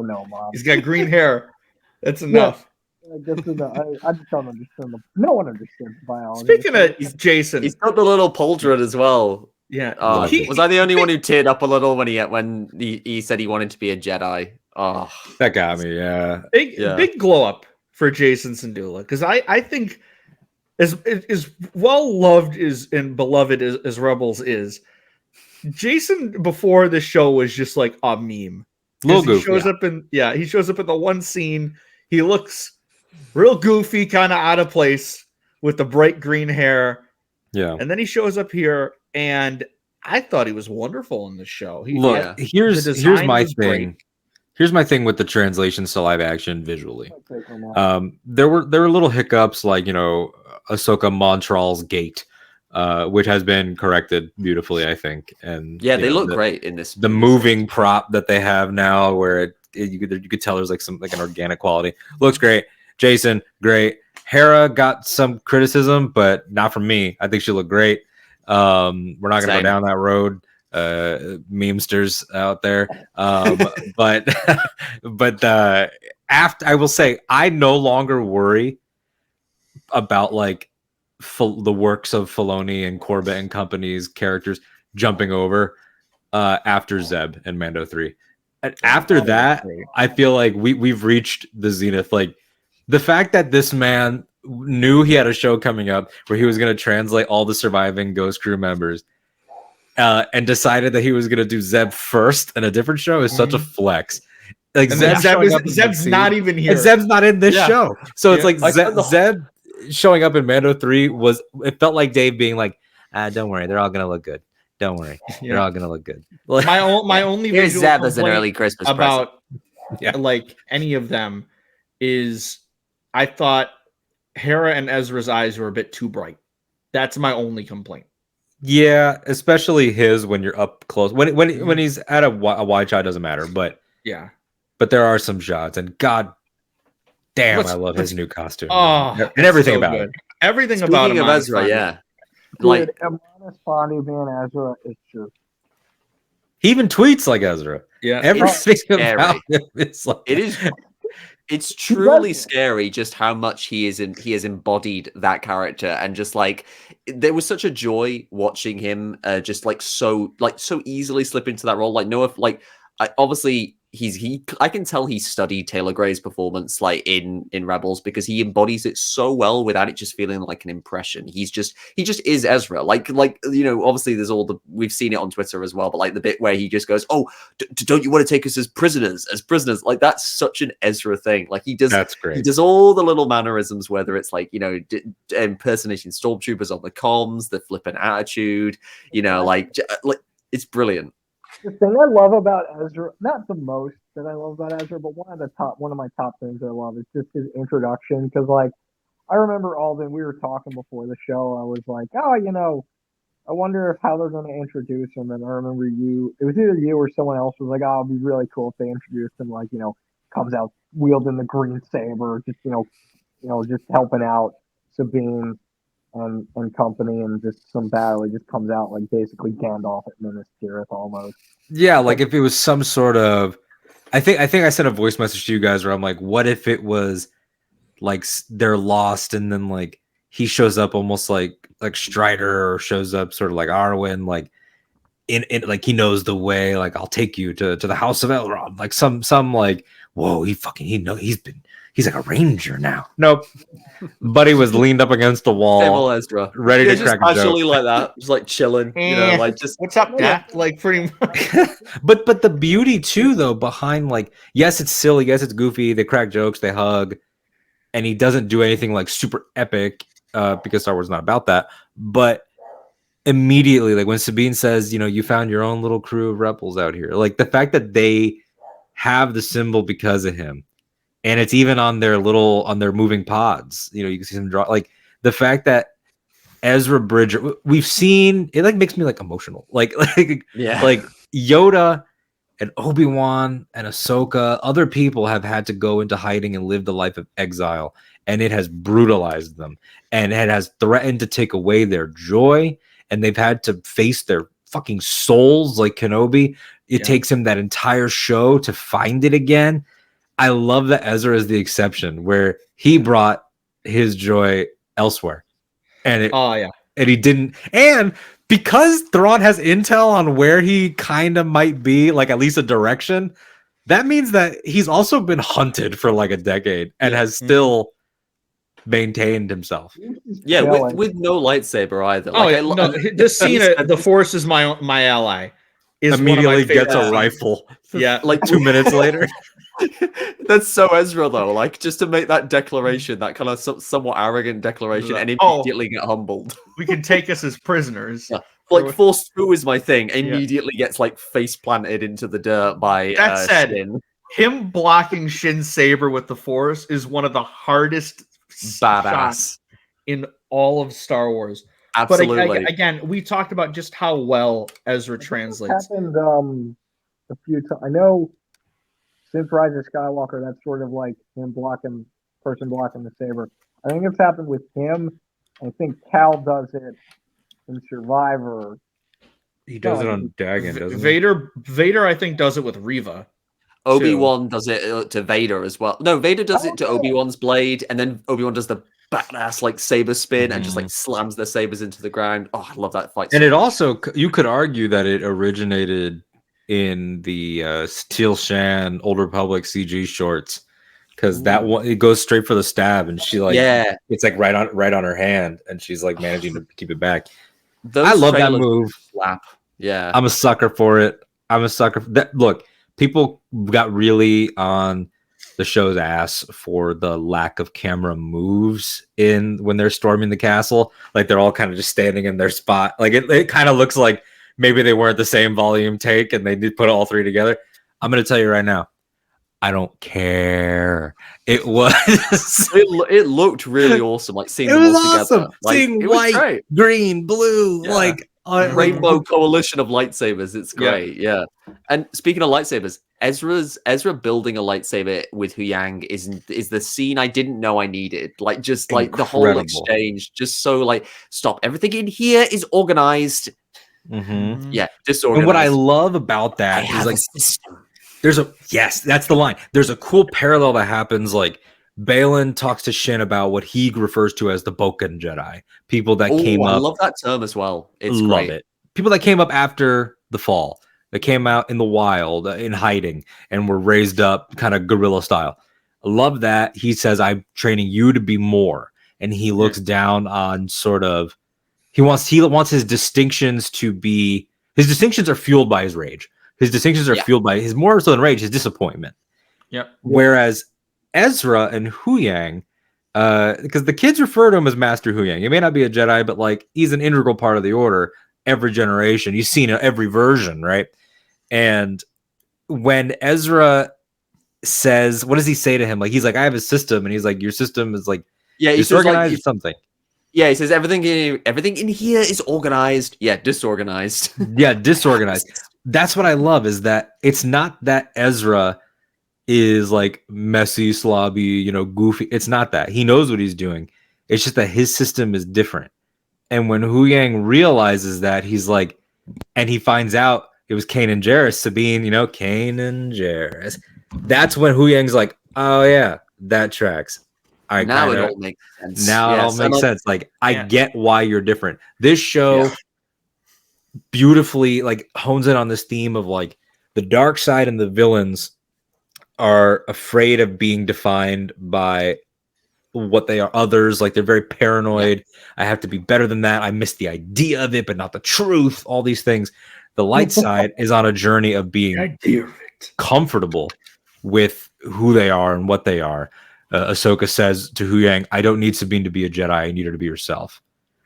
know, Mom. He's got green hair. That's enough. Yeah, I just don't understand no one understands biology. Speaking of Jason, he's got the little pauldron as well. Yeah. Was I the only one who teared up a little when he said he wanted to be a Jedi? Oh, that got me. Yeah. Big glow up for Jason Syndulla, because I think as well loved and beloved as Rebels is, Jason before the show was just like a meme. He shows up in the one scene. He looks real goofy, kind of out of place with the bright green hair. Yeah. And then he shows up here, and I thought he was wonderful in the show. Here's my thing. Great. Here's my thing with the translations to live action visually. There were little hiccups, like Ahsoka Montral's gait, which has been corrected beautifully, I think. And they look great in this. The moving prop that they have now, where you could tell there's like an organic quality. Looks great. Jason, great. Hera got some criticism, but not from me. I think she looked great. We're not going to go down that road. Memesters out there. But after, I will say, I no longer worry about like the works of Filoni and Corbett and company's characters jumping over after Zeb and Mando 3. And after that, I feel like we've reached the zenith. Like the fact that this man knew he had a show coming up where he was going to translate all the surviving Ghost crew members and decided that he was going to do Zeb first in a different show is such a flex. Like Zeb's not even here. And Zeb's not in this show. So it's like Zeb showing up in Mando 3 it felt like Dave being like, don't worry, they're all going to look good. Don't worry, they're all going to look good. My only here's Zeb as an early Christmas about like any of them is I thought Hera and Ezra's eyes were a bit too bright. That's my only complaint. Yeah, especially his when you're up close. When he's at a wide shot doesn't matter, but there are some shots, and god damn, I love his new costume. Oh, and everything so about good. it. Everything Speaking about him. of Ezra, yeah. Dude, Amana Spani being Ezra is just. He even tweets like Ezra. Yeah, everything about him is like it is. It's truly scary just how much he has embodied that character, and just like there was such a joy watching him just so easily slip into that role. Like obviously I can tell he studied Taylor Gray's performance like in Rebels, because he embodies it so well without it just feeling like an impression. He just is Ezra. Like obviously there's we've seen it on Twitter as well, but like the bit where he just goes, "Oh, don't you want to take us as prisoners?" Like that's such an Ezra thing. Like that's great. He does all the little mannerisms, whether it's like impersonating stormtroopers on the comms, the flippant attitude, like it's brilliant. The thing I love about Ezra, not the most that I love about Ezra, but one of my top things I love is just his introduction. Because like, I remember Alden, we were talking before the show. I was like, I wonder how they're going to introduce him. And I remember it was either you or someone else was like, oh, it'd be really cool if they introduced him, like, comes out wielding the green saber, just just helping out Sabine and company, and just some battle. He just comes out like basically Gandalf at Minas Tirith almost. Yeah, like if it was some sort of, I think I sent a voice message to you guys where I'm like, what if it was like they're lost and then like he shows up almost like Strider, or shows up sort of like Arwen, like in like he knows the way, like I'll take you to the House of Elrond, like some like whoa, he's like a ranger now. Nope. Buddy was leaned up against the wall, Ezra, ready to crack a joke. Like that, just like chilling, like just what's up, Dad? Like pretty much. but the beauty too, though, behind like, yes, it's silly, yes, it's goofy. They crack jokes, they hug, and he doesn't do anything like super epic, because Star Wars is not about that. But immediately, like when Sabine says, you found your own little crew of rebels out here, like the fact that they have the symbol because of him. And it's even on their moving pods. You can see them draw, like the fact that Ezra Bridger, we've seen it, like makes me like emotional. Like Yoda and Obi-Wan and Ahsoka, other people have had to go into hiding and live the life of exile, and it has brutalized them, and it has threatened to take away their joy, and they've had to face their fucking souls like Kenobi. It takes him that entire show to find it again. I love that Ezra is the exception, where he brought his joy elsewhere, and he didn't. And because Thrawn has intel on where he kind of might be, like at least a direction, that means that he's also been hunted for like a decade and has still maintained himself. Yeah, with no lightsaber either. This scene, the Force is my ally. Immediately gets a rifle. Yeah, like 2 minutes later. That's so Ezra though, like just to make that declaration, that kind of somewhat arrogant declaration, and immediately get humbled. We can take us as prisoners. Yeah. Like Force 2 is my thing. Immediately gets like face planted into the dirt by that said, Shin. Him blocking Shin's saber with the Force is one of the hardest shots in all of Star Wars. Absolutely. But again, we talked about just how well Ezra translates. It's happened a few times. I know since Rise of Skywalker, that's sort of like him blocking the saber. I think it's happened with him. I think Cal does it in Survivor. He does it on Dagon, doesn't he? Vader, I think, does it with Reva. Obi-Wan does it to Vader as well. No, Vader does it to Obi-Wan's blade, and then Obi-Wan does the badass like saber spin and just like slams their sabers into the ground. Oh, I love that fight. And it also, you could argue that it originated in the Steel Shan Old Republic CG shorts, because that one, it goes straight for the stab, and she like, it's like right on her hand, and she's like managing to keep it back. I love that move. Slap. Yeah, I'm a sucker for it. I'm a sucker for that. Look, people got really on the show's ass for the lack of camera moves when they're storming the castle. Like they're all kind of just standing in their spot. Like it kind of looks like maybe they weren't the same volume take and they did put all three together. I'm going to tell you right now, I don't care. It was. it looked really awesome. Like seeing it them was all awesome. together. Like, seeing white, green, blue, like rainbow coalition of lightsabers. It's great. Yeah. And speaking of lightsabers, Ezra building a lightsaber with Huyang is the scene I didn't know I needed. Like, just like the whole exchange, just so like, stop. Everything in here is organized. Yeah, disorganized. And what I love about that is like, that's the line. There's a cool parallel that happens. Like, Baylan talks to Shin about what he refers to as the Boken Jedi, people that came up. I love that term as well. It's love great. it. People that came up after the fall, that came out in the wild, in hiding, and were raised up kind of guerrilla style. I love that. He says, I'm training you to be more. And he looks down on sort of, he wants his distinctions to be, his distinctions are fueled by his rage. His distinctions are fueled by his, more so than rage, his disappointment. Yep. Whereas Ezra and Huyang, because the kids refer to him as Master Huyang. He may not be a Jedi, but like, he's an integral part of the Order. Every generation, you've seen every version, right? And when Ezra says, what does he say to him? Like, he's like, I have a system, and he's like, your system is like, disorganized or something. Yeah, he says everything in here is organized. Yeah, disorganized. Yeah, disorganized. That's what I love, is that it's not that Ezra is like messy, slobby, goofy. It's not that. He knows what he's doing. It's just that his system is different. And when Huyang realizes that, he's like, and he finds out it was Kanan and Jarrus, Sabine, Kanan and Jarrus. That's when Huyang's like, oh yeah, that tracks. Now it all makes sense. Now it all makes sense. Like, I get why you're different. This show beautifully like hones in on this theme of like the dark side and the villains are afraid of being defined by what they are, others. Like, they're very paranoid. I have to be better than that. I miss the idea of it, but not the truth. All these things. The light side is on a journey of being comfortable with who they are and what they are. Ahsoka says to Huyang, I don't need Sabine to be a Jedi. I need her to be herself.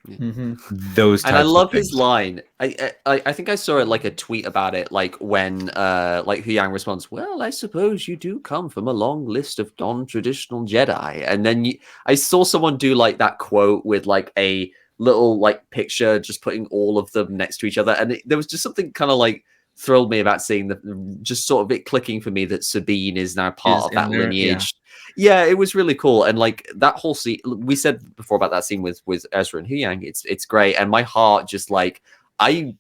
Those types and I love of things. his line. I think I saw it like a tweet about it, like when like Huyang responds, well, I suppose you do come from a long list of non-traditional Jedi. And then I saw someone do like that quote with like a little like picture, just putting all of them next to each other. And there was just something kind of like thrilled me about seeing the just sort of it clicking for me that Sabine is now part of that lineage. Yeah, it was really cool. And like that whole scene, we said before about that scene with Ezra and Huyang, it's great. And my heart just like, I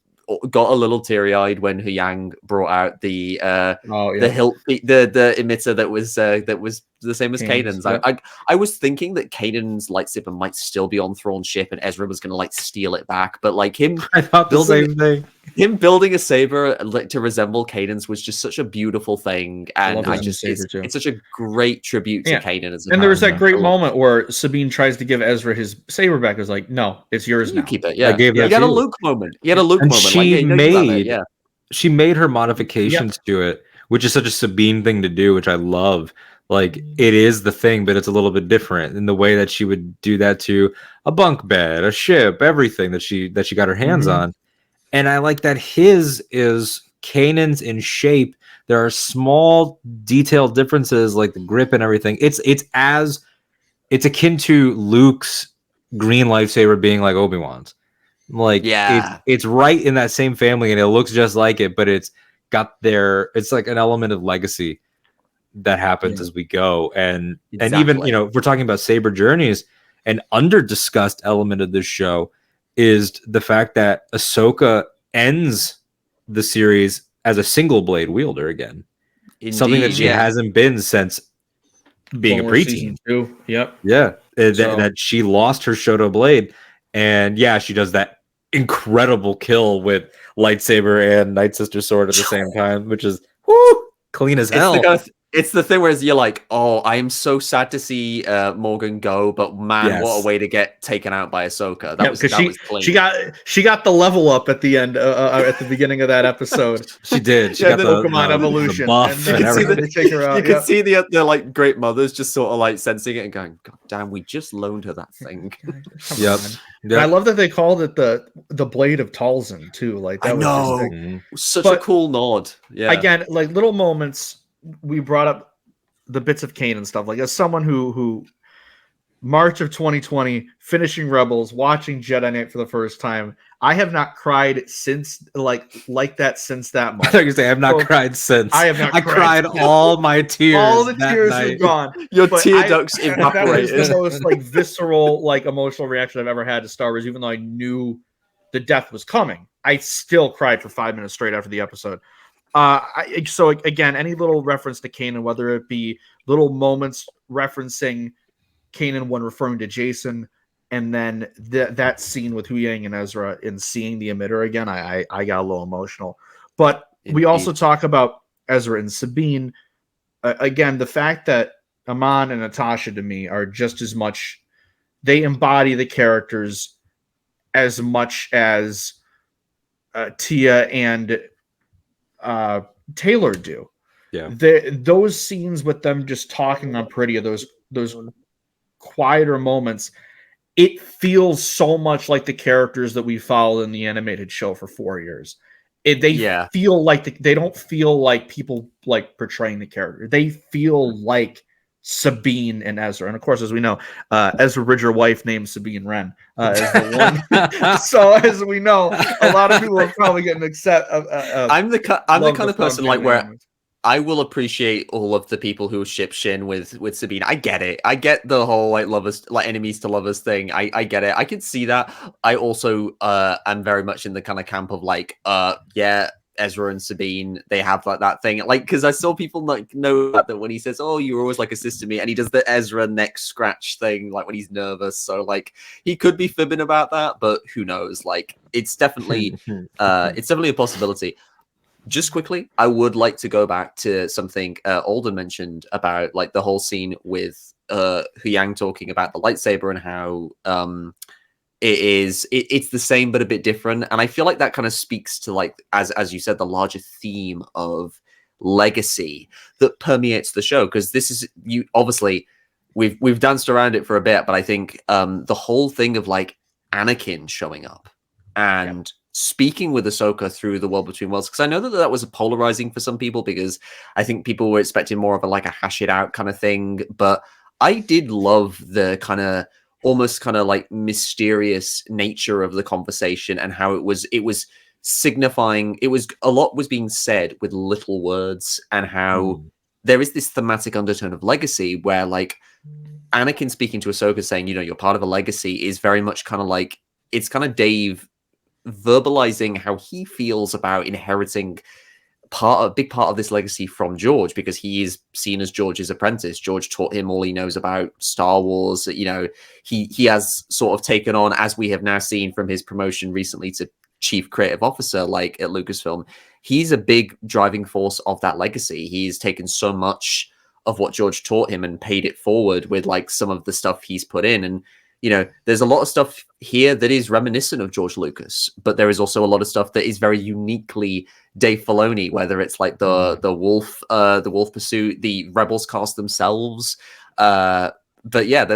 got a little teary-eyed when Huyang brought out the hilt, the emitter that was the same as Kanan's. I was thinking that Kanan's lightsaber might still be on Thrawn's ship and Ezra was gonna like steal it back, but like I thought the same thing. Him building a saber to resemble Kanan's was just such a beautiful thing, and it's such a great tribute to Kanan as a and there was that great moment where Sabine tries to give Ezra his saber back. It was like, no, it's yours now. You keep it. Yeah, you got a Luke moment. You had a Luke moment. She made her modifications to it, which is such a Sabine thing to do, which I love. Like, it is the thing, but it's a little bit different in the way that she would do that to a bunk bed, a ship, everything that she got her hands on. And I like that his is Kanan's in shape. There are small detailed differences, like the grip and everything. It's akin to Luke's green lightsaber being like Obi-Wan's. Like, it's right in that same family, and it looks just like it, but it's got it's like an element of legacy that happens as we go. And even, if we're talking about saber journeys, an under discussed element of this show is the fact that Ahsoka ends the series as a single blade wielder again. Indeed, something that she hasn't been since being a preteen. That she lost her Shoto blade, and she does that incredible kill with lightsaber and Night Sister sword at the same time, which is clean as hell. It's the thing where you're like, oh, I am so sad to see Morgan go, but man, what a way to get taken out by Ahsoka. That was clean. She got the level up at the end, at the beginning of that episode. She did. She got the Pokemon evolution. The buff and they take her out. You can see the like great mothers just sort of like sensing it and going, God damn, we just loaned her that thing. Yep. I love that they called it the blade of Talzin too. Like that was such a cool nod. Yeah. Again, like little moments. We brought up the bits of Kanan and stuff. Like, as someone who March of 2020, finishing Rebels, watching Jedi Knight for the first time. I have not cried since like that since that I moment. thought you say I have not cried since. I have not I cried all my tears. All the that tears night. have gone. Your But tear ducts that was evaporated. the most like visceral, like emotional reaction I've ever had to Star Wars, even though I knew the death was coming. I still cried for 5 minutes straight after the episode. So again, any little reference to Kanan, whether it be little moments referencing Kanan when referring to Jason, and then that scene with Huyang and Ezra in seeing the emitter again, I got a little emotional. But we also talk about Ezra and Sabine. Again, the fact that Amon and Natasha to me are just as much, they embody the characters as much as Tia and Taylor do. Yeah. Those scenes with them just talking on Pretty, those quieter moments, it feels so much like the characters that we followed in the animated show for 4 years. They feel like they don't feel like people like portraying the character. They feel like Sabine and Ezra. And of course, as we know, Ezra Bridger wife named Sabine Wren is the one. So as we know, a lot of people are probably getting upset. I'm the kind of person like where I will appreciate all of the people who ship Shin with Sabine. I get it. I get the whole like lovers, like enemies to lovers thing. I get it. I can see that. I also am very much in the kind of camp of like, yeah, Ezra and Sabine, they have like that thing. Like, because I saw people like know that when he says, "Oh, you're always like a sister to me," and he does the Ezra neck scratch thing, like when he's nervous. So like he could be fibbing about that, but who knows? Like it's definitely a possibility. Just quickly, I would like to go back to something Alden mentioned about like the whole scene with Huyang talking about the lightsaber and how it's the same but a bit different. And I feel like that kind of speaks to like as you said, the larger theme of legacy that permeates the show. Because this is obviously we've danced around it for a bit, but I think the whole thing of like Anakin showing up and speaking with Ahsoka through the World Between Worlds, because I know that was polarizing for some people, because I think people were expecting more of a hash it out kind of thing. But I did love the kind of almost kind of like mysterious nature of the conversation and how it was signifying, a lot was being said with little words, and how there is this thematic undertone of legacy where like Anakin speaking to Ahsoka saying, you're part of a legacy, is very much kind of like, it's kind of Dave verbalizing how he feels about inheriting a big part of this legacy from George, because he is seen as George's apprentice. George taught him all he knows about Star Wars. He has sort of taken on, as we have now seen from his promotion recently to chief creative officer, like at Lucasfilm, he's a big driving force of that legacy. He's taken so much of what George taught him and paid it forward with like some of the stuff he's put in. And there's a lot of stuff here that is reminiscent of George Lucas, but there is also a lot of stuff that is very uniquely Dave Filoni, whether it's like the Wolf Pursuit, the Rebels cast themselves. But yeah,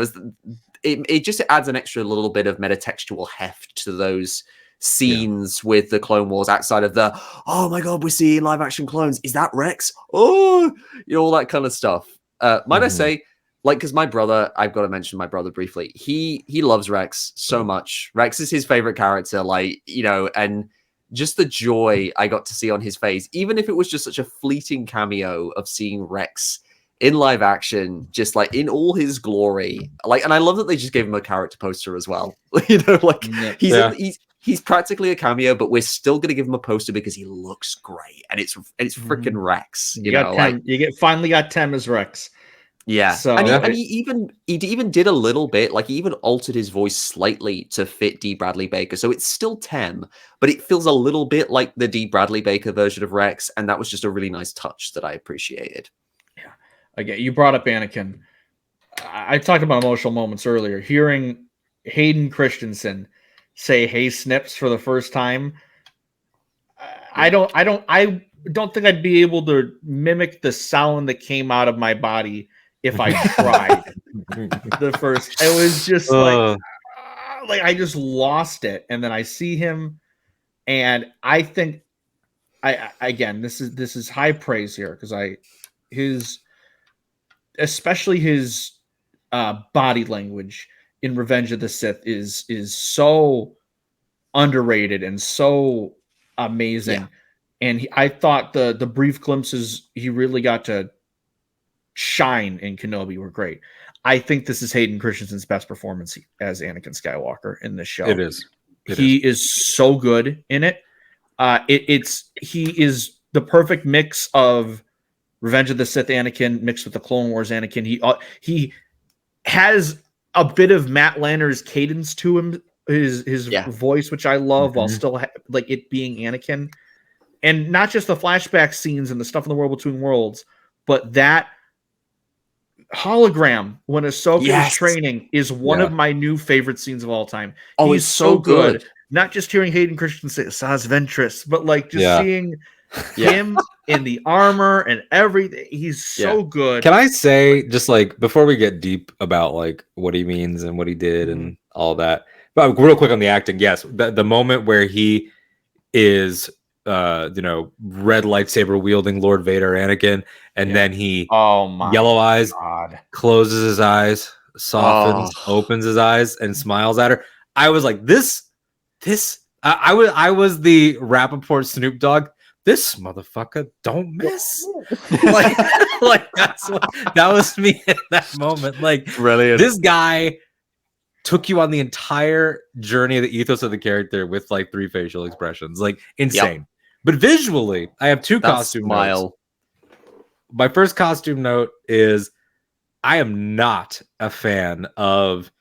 it just adds an extra little bit of metatextual heft to those scenes with the Clone Wars, outside of the, oh my God, we're seeing live action clones. Is that Rex? Oh, all that kind of stuff. Might I say, like, because my brother, I've got to mention my brother briefly. He loves Rex so much. Rex is his favorite character, like, and just the joy I got to see on his face, even if it was just such a fleeting cameo of seeing Rex in live action, just like in all his glory. Like, and I love that they just gave him a character poster as well. He's practically a cameo, but we're still going to give him a poster because he looks great, and it's freaking Rex. You finally got Tem as Rex. Yeah, so, and he even did a little bit, like he even altered his voice slightly to fit D. Bradley Baker, so it's still Tem, but it feels a little bit like the D. Bradley Baker version of Rex, and that was just a really nice touch that I appreciated. Yeah, again, you brought up Anakin. I talked about emotional moments earlier. Hearing Hayden Christensen say "Hey Snips" for the first time, I don't think I'd be able to mimic the sound that came out of my body if I tried. The first, it was just like I just lost it. And then I see him, and I think again, this is high praise here, because especially his body language in Revenge of the Sith is so underrated and so amazing. Yeah. And I thought the brief glimpses he really got to shine in Kenobi were great. I think this is Hayden Christensen's best performance as Anakin Skywalker in this show. It is. He is so good in it. He is the perfect mix of Revenge of the Sith Anakin mixed with the Clone Wars Anakin. He has a bit of Matt Lanner's cadence to him, his voice, which I love, while still like it being Anakin, and not just the flashback scenes and the stuff in the World Between Worlds, but that hologram when Ahsoka is training is one of my new favorite scenes of all time. Oh, he's it's so good. Not just hearing Hayden Christensen say Saz Ventress, but like just seeing him in the armor and everything. He's so good. Can I say, just like before we get deep about like what he means and what he did and all that, but real quick on the acting, yes, the moment where he is red lightsaber wielding Lord Vader Anakin, and then he yellow eyes, closes his eyes, softens, opens his eyes, and smiles at her. I was like, I was the Rappaport Snoop Dogg. This motherfucker don't miss. like that was me at that moment. Like, brilliant. This guy took you on the entire journey of the ethos of the character with like 3 facial expressions. Like, insane. Yep. But visually, I have 2 costume notes. My first costume note is I am not a fan of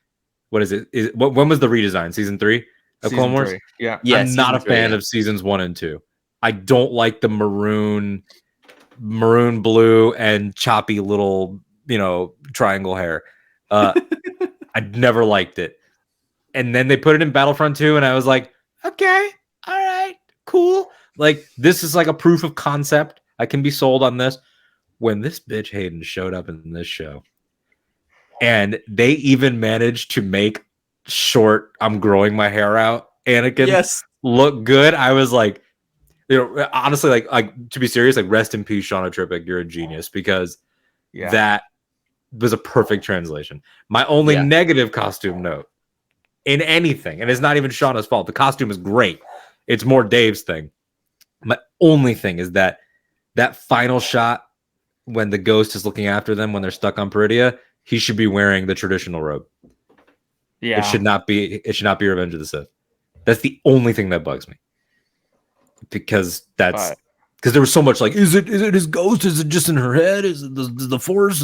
what is it? When was the redesign? Season 3 of Clone Wars? Yeah. I'm not a fan of seasons 1 and 2. I don't like the maroon, blue, and choppy little, triangle hair. I never liked it. And then they put it in Battlefront 2, and I was like, okay, all right, cool. Like, this is like a proof of concept. I can be sold on this. When this bitch Hayden showed up in this show, and they even managed to make short, I'm growing my hair out, Anakin look good. I was like, honestly, like to be serious, like rest in peace, Shauna Trippick. You're a genius, because that was a perfect translation. My only negative costume note in anything, and it's not even Shauna's fault. The costume is great. It's more Dave's thing. My only thing is that final shot when the ghost is looking after them when they're stuck on Peridia, he should be wearing the traditional robe. Yeah. It should not be Revenge of the Sith. That's the only thing that bugs me. Because there was so much like, is it his ghost? Is it just in her head? Is it the Force?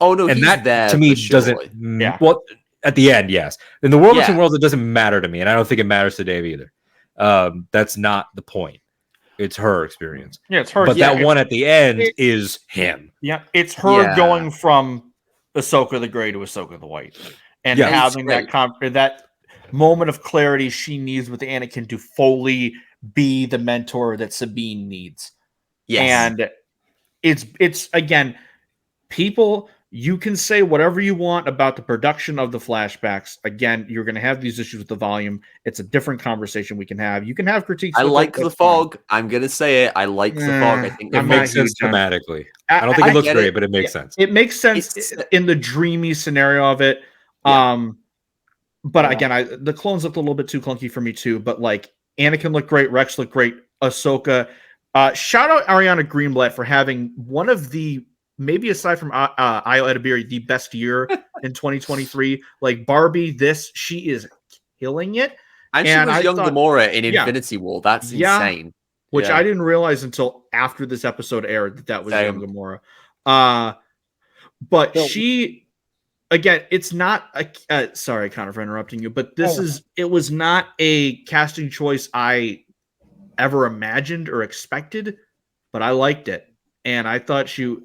Oh no, and that to me doesn't. Well, at the end, yes. In the World Between Worlds, it doesn't matter to me, and I don't think it matters to Dave either. That's not the point. It's her experience. Yeah, it's her. But that one at the end is him. Yeah, it's her going from Ahsoka the Grey to Ahsoka the White, and having that moment of clarity she needs with Anakin to fully be the mentor that Sabine needs. Yes. And it's again, people, you can say whatever you want about the production of the flashbacks. Again, you're going to have these issues with the volume. It's a different conversation we can have. You can have critiques. I like the fog. I'm going to say it. I like the fog. I think it makes sense thematically. I don't think it looks great, but it makes sense. It makes sense in the dreamy scenario of it. But again, the clones looked a little bit too clunky for me too. But like, Anakin looked great. Rex looked great. Ahsoka. Shout out Ariana Greenblatt for having one of the, maybe aside from Ayo Edebiri, the best year in 2023. Like Barbie, she is killing it. And she was young Gamora in Infinity War. That's insane. Which I didn't realize until after this episode aired that was young Gamora. But she, again, it's not a sorry, Conor, for interrupting you, but it was not a casting choice I ever imagined or expected, but I liked it. And I thought she,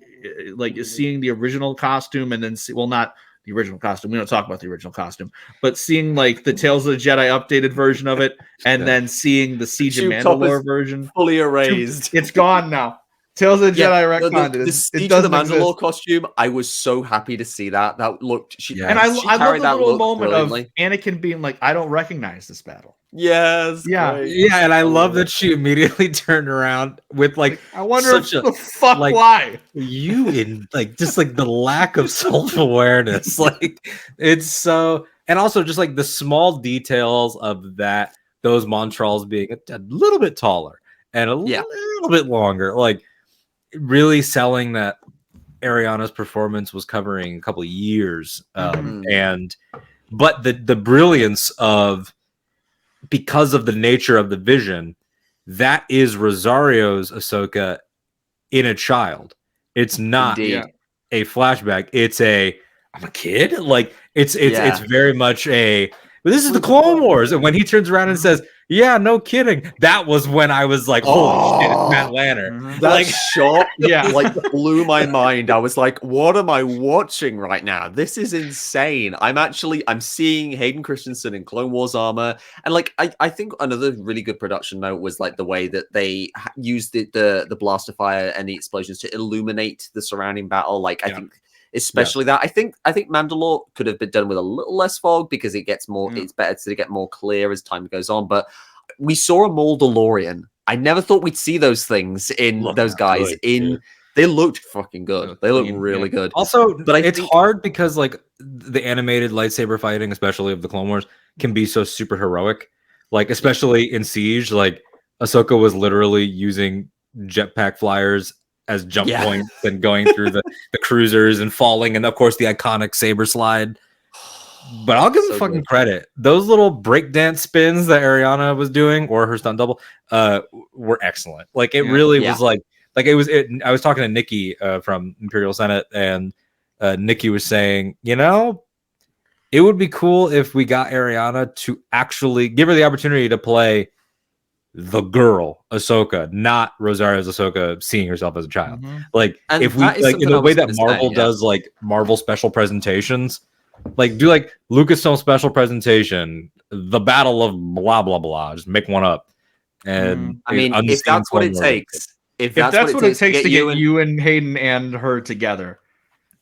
like, seeing the original costume and then not the original costume. We don't talk about the original costume, but seeing like the Tales of the Jedi updated version of it, and then seeing the Siege of Mandalore version fully erased. It's gone now. Tales of the Jedi retconned. The Siege of the Mandalore costume. I was so happy to see that. That looked. And I love the little moment of Anakin being like, "I don't recognize this battle." Yes. Yeah. Great. Yeah, and I love that she immediately turned around with like I wonder such the fuck like, why. you in like just like the lack of self-awareness. Like it's so, and also just like the small details of that, those Montrals being a little bit taller and a little bit longer, like really selling that Ariana's performance was covering a couple of years. And but the brilliance of, because of the nature of the vision, that is Rosario's Ahsoka in a child. It's not Indeed. a flashback. It's I'm a kid. Like it's very much this is the Clone Wars. And when he turns around and says, "Yeah, no kidding," that was when I was like, "Holy shit, it's Matt Lanner." That Like, shot like blew my mind. I was like, what am I watching right now? This is insane. I'm seeing Hayden Christensen in Clone Wars armor. And like I think another really good production note was like the way that they used the blaster fire and the explosions to illuminate the surrounding battle. Like I think especially that. I think Mandalore could have been done with a little less fog because it gets more it's better to get more clear as time goes on. But we saw a Mandalorian. I never thought we'd see those things in those guys. They looked fucking good. They look really good. Also, but it's hard because like the animated lightsaber fighting, especially of the Clone Wars, can be so super heroic. Like especially in Siege, like Ahsoka was literally using jetpack flyers as jump points and going through the cruisers and falling, and of course the iconic saber slide. But I'll give them fucking credit. Those little breakdance spins that Ariana was doing, or her stunt double, were excellent. Like it really was like it was. I was talking to Nikki from Imperial Senate, and Nikki was saying, it would be cool if we got Ariana to actually give her the opportunity to play the girl Ahsoka, not Rosario's Ahsoka seeing herself as a child. Like and if we like in the way that Marvel does like Marvel special presentations. Like do like Lucasfilm special presentation, the Battle of blah blah blah. Just make one up, and I mean, if that's what it takes, if that's what it takes to get you and Hayden and her together,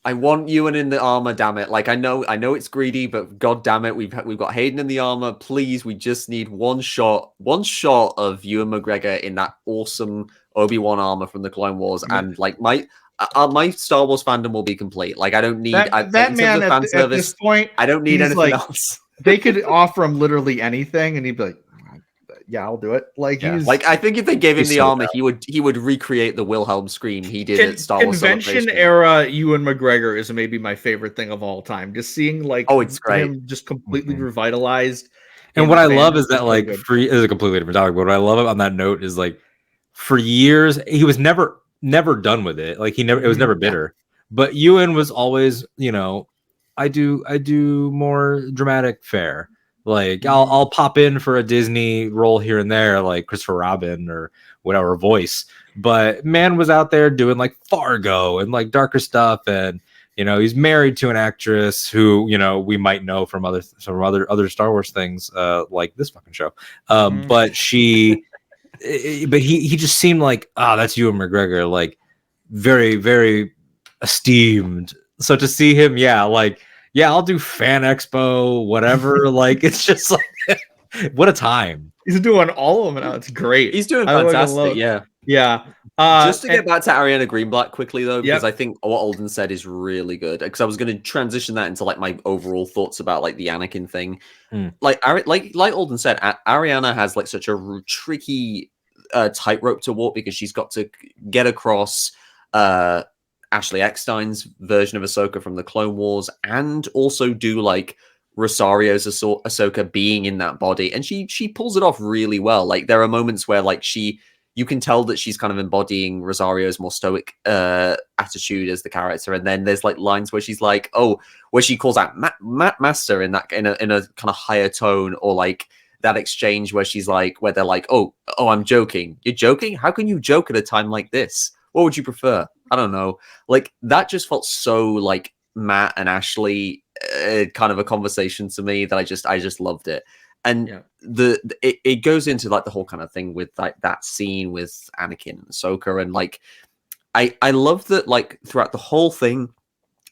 I want Ewan in the armor. Damn it! Like I know it's greedy, but god damn it, we've got Hayden in the armor. Please, we just need one shot of Ewan McGregor in that awesome Obi-Wan armor from the Clone Wars, and like my Star Wars fandom will be complete. Like I don't need that man at this point. I don't need anything else. They could offer him literally anything, and he'd be like, "Yeah, I'll do it." Like like I think if they gave him the armor, he would recreate the Wilhelm scream he did at Star Wars Convention era. Ewan McGregor is maybe my favorite thing of all time. Just seeing like it's great. Him just completely revitalized. And what I love is that like is a completely different topic. But what I love on that note is like for years he was never done with it. Like it was never bitter. But Ewan was always, I do more dramatic fare. Like I'll pop in for a Disney role here and there, like Christopher Robin or whatever voice. But man was out there doing like Fargo and like darker stuff, and he's married to an actress who we might know from other Star Wars things, like this fucking show. But he just seemed like, that's Ewan McGregor, like very, very esteemed. So to see him, I'll do Fan Expo, whatever. Like it's just like, what a time. He's doing all of them now. It's great. He's doing fantastic. Yeah. Just to get back to Ariana Greenblatt quickly though, because I think what Alden said is really good. Because I was going to transition that into like my overall thoughts about like the Anakin thing. Like Alden said, Ariana has like such a tricky tightrope to walk because she's got to get across Ashley Eckstein's version of Ahsoka from the Clone Wars and also do like Rosario's Ahsoka being in that body, and she pulls it off really well. Like there are moments where like you can tell that she's kind of embodying Rosario's more stoic attitude as the character, and then there's like lines where she's like, where she calls out Master in a kind of higher tone, or like that exchange where she's like, where they're like, oh, I'm joking. You're joking? How can you joke at a time like this? What would you prefer? I don't know. Like that just felt so like Matt and Ashley kind of a conversation to me that I just loved it. And it goes into like the whole kind of thing with like that scene with Anakin and Ahsoka, and like I love that like throughout the whole thing,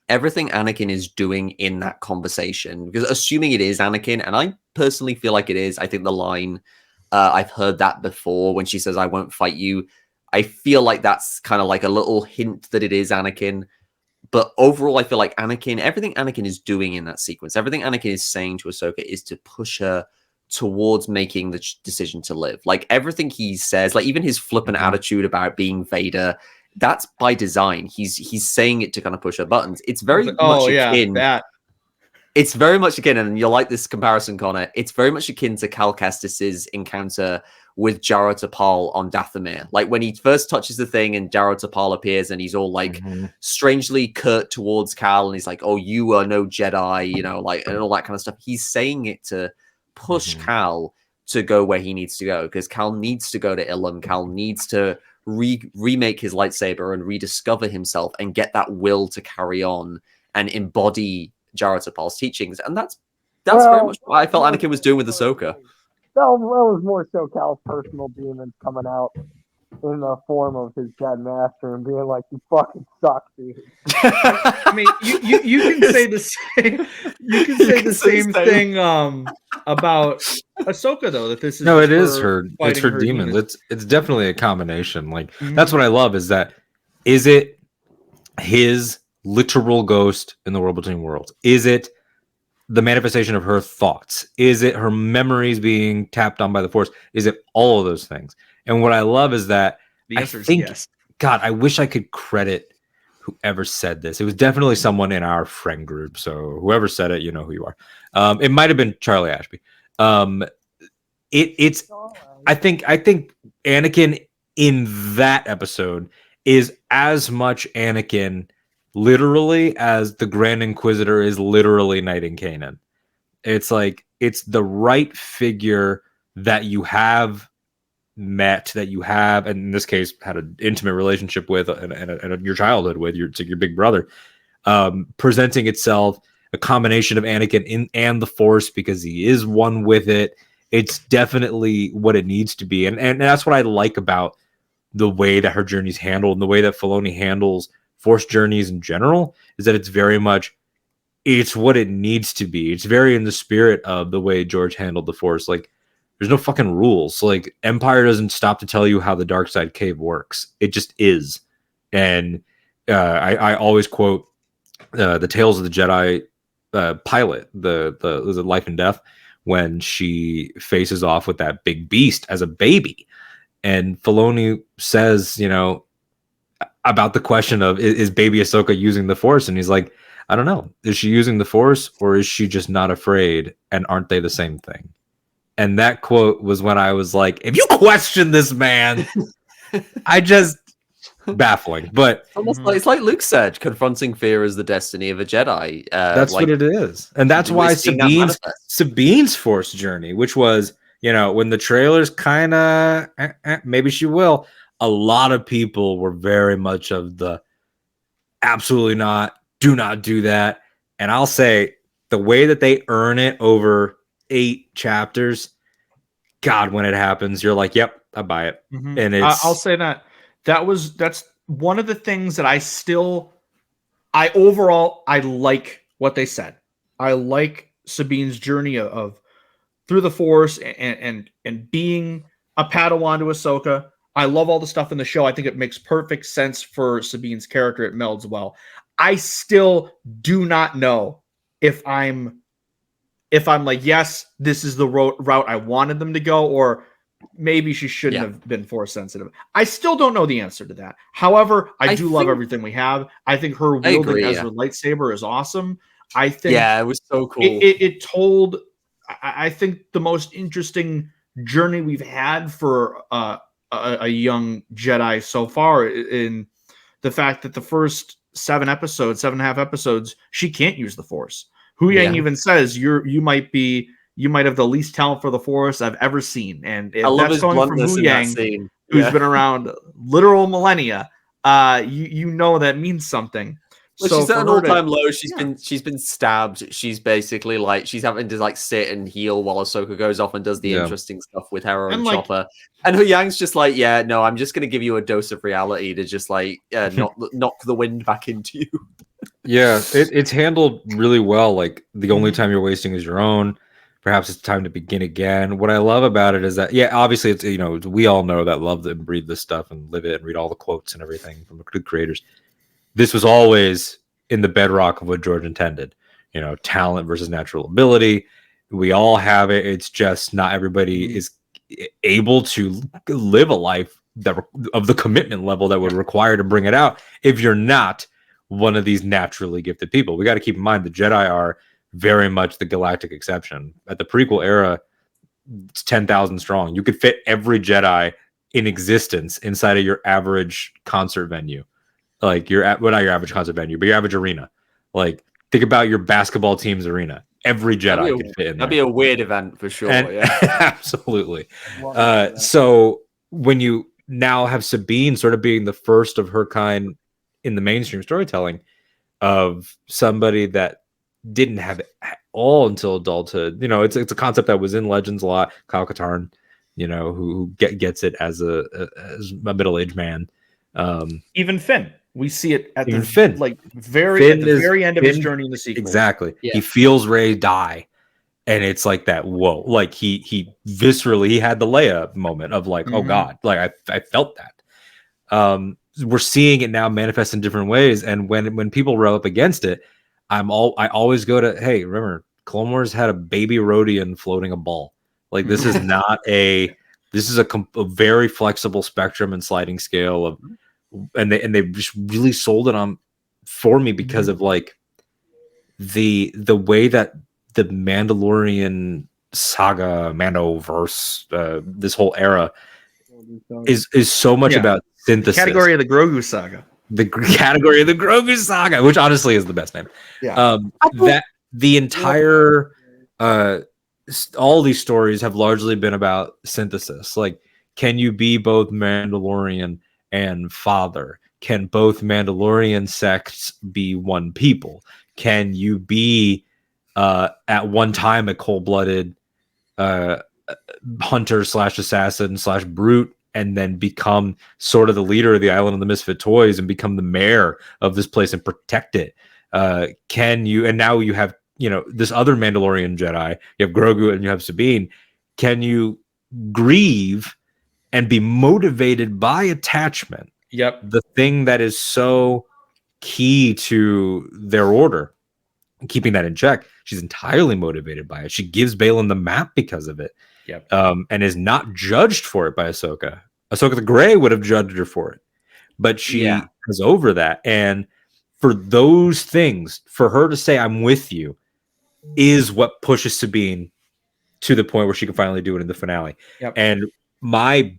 everything Anakin is doing in that conversation, because assuming it is Anakin, and I personally feel like it is. I think the line, I've heard that before when she says, "I won't fight you." I feel like that's kind of like a little hint that it is Anakin. But overall, I feel like everything Anakin is doing in that sequence, everything Anakin is saying to Ahsoka is to push her towards making the decision to live. Like everything he says, like even his flippant attitude about being Vader, that's by design. He's saying it to kind of push her buttons. It's very much akin. It's very much akin, and you'll like this comparison, Connor. It's very much akin to Cal Kestis's encounter with Jaro Tapal on Dathomir. Like when he first touches the thing and Jaro Tapal appears and he's all like strangely curt towards Cal and he's like, "Oh, you are no Jedi," you know, like, and all that kind of stuff. He's saying it to push Cal to go where he needs to go, because Cal needs to go to Ilum. Cal needs to remake his lightsaber and rediscover himself and get that will to carry on and embody Jaro Tapal's teachings. And that's very much what I felt Anakin was doing with Ahsoka. That was more so Cal's personal demons coming out in the form of his dead master and being like, "You fucking suck, dude." I mean, you can say the same. You can say the same thing about Ahsoka, though. That this is no, it is her. It's her demons. It's definitely a combination. Like that's what I love. Is it his literal ghost in the world between worlds? Is it the manifestation of her thoughts? Is it her memories being tapped on by the Force? Is it all of those things? And what I love is that the answer is yes. God, I wish I could credit whoever said this. It was definitely someone in our friend group. So whoever said it, you know who you are. It might have been Charlie Ashby. It's I think Anakin in that episode is as much Anakin literally as the Grand Inquisitor is literally Knight in Kanan. It's like it's the right figure that you have met, that you have, and in this case had an intimate relationship with and your childhood with your big brother, presenting itself, a combination of Anakin and the Force, because he is one with it. It's definitely what it needs to be, and that's what I like about the way that her journey's handled and the way that Filoni handles Force journeys in general, is that it's very much, it's what it needs to be. It's very in the spirit of the way George handled the Force. Like, there's no fucking rules. Like, Empire doesn't stop to tell you how the dark side cave works. It just is. And I always quote the Tales of the Jedi pilot, the Life and Death, when she faces off with that big beast as a baby. And Filoni says, you know, about the question of, is baby Ahsoka using the Force? And he's like, I don't know. Is she using the Force, or is she just not afraid? And aren't they the same thing? And that quote was when I was like, if you question this man, I just baffling. But almost like, it's like Luke said, confronting fear as the destiny of a Jedi. That's like, what it is. And that's why Sabine's Force journey, which was, you know, when the trailers kind of maybe she will, a lot of people were very much of the absolutely not, do not do that. And I'll say the way that they earn it over 8 chapters, God, when it happens, you're like, yep, I buy it. Mm-hmm. And I'll say that's one of the things that I overall like what they said. I like Sabine's journey of through the Force and being a Padawan to Ahsoka. I love all the stuff in the show. I think it makes perfect sense for Sabine's character. It melds well. I still do not know if I'm like, yes, this is the route I wanted them to go, or maybe she shouldn't have been Force sensitive. I still don't know the answer to that. However, I do love everything we have. I think her wielding Ezra lightsaber is awesome. I think it was so cool. It told, I think, the most interesting journey we've had for a young Jedi so far, in the fact that the first 7.5 episodes, she can't use the Force. Hu Yang even says you might have the least talent for the Force I've ever seen. And if that's coming from Hu Yang, who's been around literal millennia, you know that means something. Well, so she's at an all-time low. She's been stabbed. She's basically like, she's having to like sit and heal while Ahsoka goes off and does the interesting stuff with Hera and Chopper. And Hu Yang's just like, yeah, no, I'm just going to give you a dose of reality to just like knock the wind back into you. Yeah, it's handled really well. Like, the only time you're wasting is your own. Perhaps it's time to begin again. What I love about it is that, yeah, obviously it's, you know, we all know that love and breathe this stuff and live it and read all the quotes and everything from the good creators. This was always in the bedrock of what George intended. You know, talent versus natural ability. We all have it. It's just not everybody is able to live a life that of the commitment level that would require to bring it out if you're not one of these naturally gifted people. We got to keep in mind the Jedi are very much the galactic exception. At the prequel era, it's 10,000 strong. You could fit every Jedi in existence inside of your average concert venue. Like not your average concert venue, but your average arena. Like, think about your basketball team's arena. Every Jedi could fit in there. That'd be a weird event for sure. Yeah. Absolutely. So when you now have Sabine sort of being the first of her kind in the mainstream storytelling of somebody that didn't have it at all until adulthood, you know, it's a concept that was in Legends a lot. Kyle Katarn, you know, who gets it as a middle-aged man. Even Finn. We see it at Finn. Like very end of his journey in the sequel. Exactly. Yeah. He feels Rey die, and it's like that. Whoa! Like he viscerally he had the Leia moment of like, oh God! Like I felt that. We're seeing it now manifest in different ways, and when people row up against it, I always go to, hey, remember Clone Wars had a baby Rodian floating a ball. Like this is not a very flexible spectrum and sliding scale of. And they just really sold it on for me because of like the way that the Mandalorian saga, Mandoverse, this whole era is so much about synthesis. The category of the Grogu saga. The category of the Grogu saga, which honestly is the best name. Yeah. That the entire all these stories have largely been about synthesis. Like, can you be both Mandalorian and father? Can both Mandalorian sects be one people? Can you be at one time a cold-blooded hunter / assassin / brute and then become sort of the leader of the Island of the Misfit Toys and become the mayor of this place and protect it? Can you, and now you have, you know, this other Mandalorian Jedi, you have Grogu and you have Sabine. Can you grieve and be motivated by attachment? Yep. The thing that is so key to their order, keeping that in check. She's entirely motivated by it. She gives Baylan the map because of it. Yep. And is not judged for it by Ahsoka. Ahsoka the Grey would have judged her for it, but she is over that. And for those things, for her to say, I'm with you, is what pushes Sabine to the point where she can finally do it in the finale. Yep. And my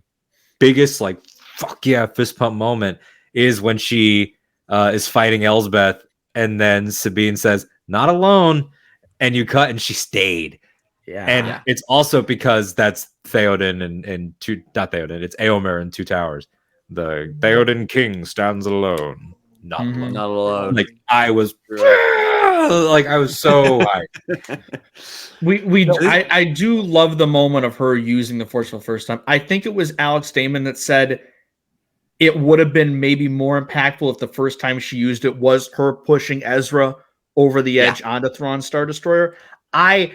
biggest like fuck yeah fist pump moment is when she is fighting Elsbeth and then Sabine says not alone and you cut and she stayed. It's also because that's Theoden and two, not Theoden, it's Éomer in Two Towers. The Theoden king stands alone, not alone. Like I was so hyped. I do love the moment of her using the Force for the first time. I think it was Alex Damon that said it would have been maybe more impactful if the first time she used it was her pushing Ezra over the edge onto Thrawn's Star Destroyer. I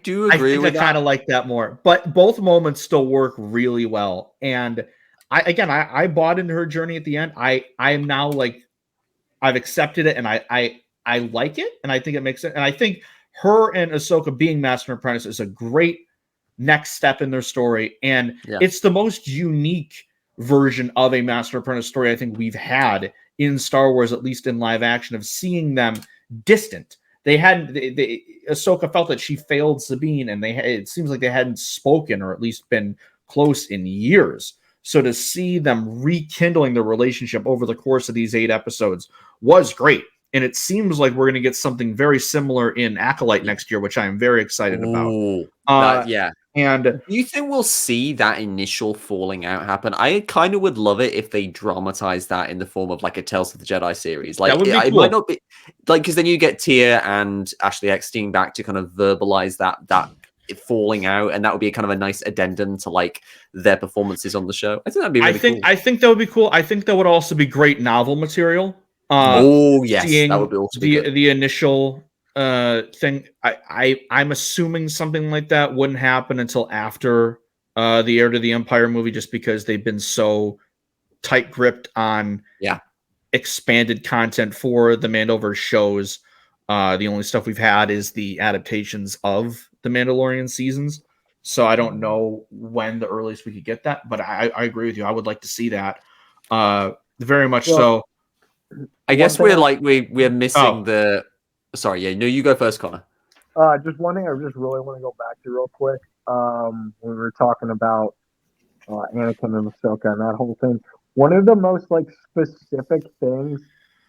do agree with that. I kind of like that more, but both moments still work really well. And I bought into her journey at the end. I am now like, I've accepted it and I like it, and I think it makes sense. And I think her and Ahsoka being Master and Apprentice is a great next step in their story. And it's the most unique version of a Master and Apprentice story I think we've had in Star Wars, at least in live action, of seeing them distant. Ahsoka felt that she failed Sabine, and it seems like they hadn't spoken or at least been close in years. So to see them rekindling the relationship over the course of these 8 episodes was great. And it seems like we're going to get something very similar in Acolyte next year, which I am very excited about. And do you think we'll see that initial falling out happen? I kind of would love it if they dramatize that in the form of like a Tales of the Jedi series. Like, that would be cool. It might not be like, because then you get Tia and Ashley Eckstein back to kind of verbalize that falling out, and that would be kind of a nice addendum to like their performances on the show. I think that'd be really cool. I think that would be cool. I think that would also be great novel material. That would be also the initial thing. I'm assuming something like that wouldn't happen until after the Heir to the Empire movie, just because they've been so tight gripped on expanded content for the Mandoverse shows. The only stuff we've had is the adaptations of the Mandalorian seasons. So I don't know when the earliest we could get that, but I agree with you. I would like to see that. Very much so. I guess we're missing the. Sorry, yeah. No, you go first, Connor. Just one thing I just really want to go back to real quick. When we were talking about Anakin and Ahsoka and that whole thing. One of the most like specific things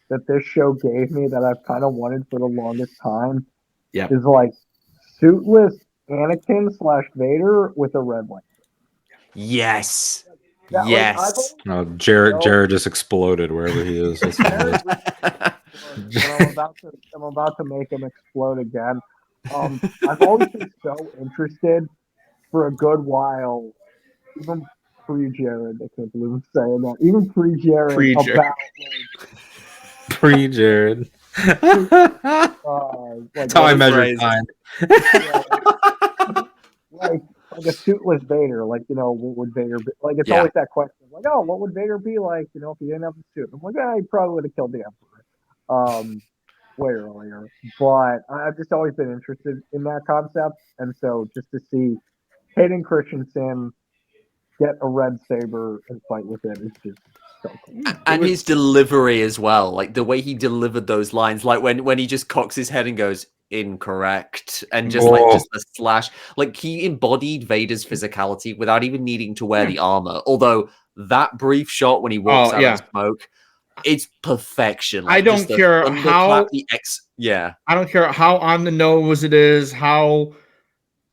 that this show gave me that I've kind of wanted for the longest time is like suitless Anakin / Vader with a red light. Yes. That, yes. Like, Jared just exploded wherever he is. I'm about to make him explode again. I've always been so interested for a good while, even pre-Jared. I can't believe I'm saying that. Even pre-Jared. About pre-Jared. That's how I measure time. Like a suitless Vader. Like, what would Vader be? Like, it's always that question. Like, oh, what would Vader be like, if he didn't have the suit? I'm like, he probably would have killed the Emperor. Way earlier. But I've just always been interested in that concept. And so just to see Hayden Christensen get a red saber and fight with it is just so cool. And his delivery as well, like the way he delivered those lines, like when he just cocks his head and goes incorrect, and just just a slash, like he embodied Vader's physicality without even needing to wear the armor. Although that brief shot when he walks out of smoke, it's perfection. Like, I don't care how I don't care how on the nose it is. How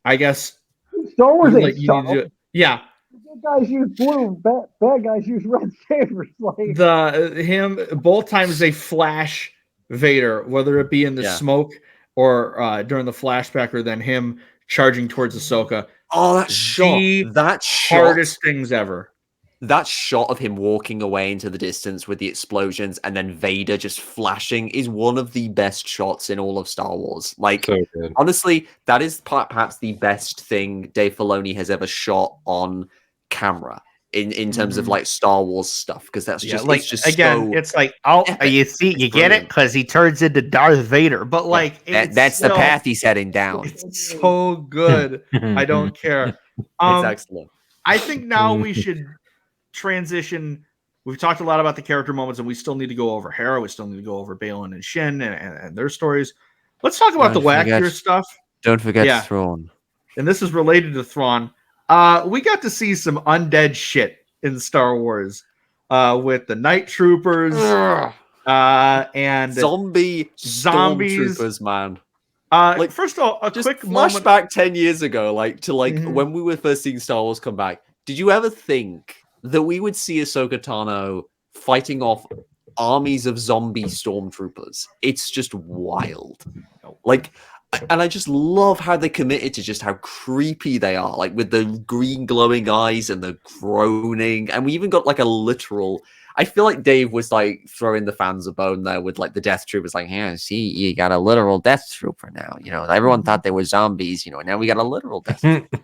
I guess Star Wars ain't subtle. Yeah. Good guys use blue, bad guys use red sabers. Like both times they flash Vader, whether it be in the smoke or during the flashback, or then him charging towards Ahsoka. Oh, that shot! Hardest things ever. That shot of him walking away into the distance with the explosions and then Vader just flashing is one of the best shots in all of Star Wars. Like, honestly, that is perhaps the best thing Dave Filoni has ever shot on camera in terms of like Star Wars stuff, because that's just like, it's just again, so it's like, you see, you get it, because he turns into Darth Vader, but like that's the path he's heading down. It's so good. I don't care. It's excellent. I think now we should transition. We've talked a lot about the character moments, and we still need to go over Hera. We still need to go over Baylan and Shin and their stories. Let's talk about the wackier stuff. Don't forget Thrawn. And this is related to Thrawn. We got to see some undead shit in Star Wars with the Night Troopers and zombies, stormtroopers, man. First of all, a just quick flashback 10 years ago, when we were first seeing Star Wars come back. Did you ever think that we would see Ahsoka Tano fighting off armies of zombie stormtroopers? It's just wild. And I just love how they committed to just how creepy they are, like with the green glowing eyes and the groaning. And we even got like a literal. I feel like Dave was like throwing the fans a bone there with like the Death Troopers, like, yeah, see, you got a literal Death Trooper now. Everyone thought they were zombies, now we got a literal Death Trooper.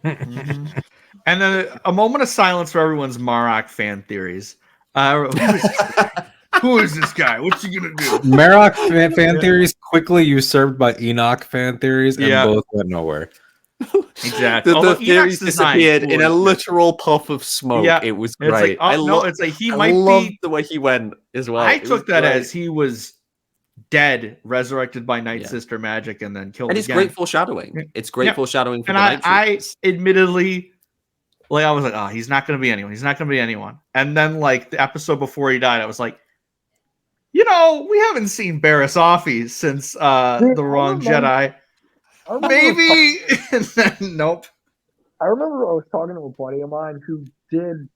And then a moment of silence for everyone's Marok fan theories. Who is this guy? What's he gonna do? Marok fan theories quickly usurped by Enoch fan theories, and both went nowhere. Exactly. The theories disappeared in a literal puff of smoke. Yeah. It was great. It's like, he might be the way he went as well. I took that as he was dead, resurrected by Night Sister magic, and then killed. And it's great foreshadowing. It's great foreshadowing for and the Night Troopers. I admittedly, I was like, oh, he's not going to be anyone. He's not going to be anyone. And then, like, the episode before he died, I was like, we haven't seen Barriss Offee since The Wrong Jedi. Maybe. And then, nope. I remember I was talking to a buddy of mine who did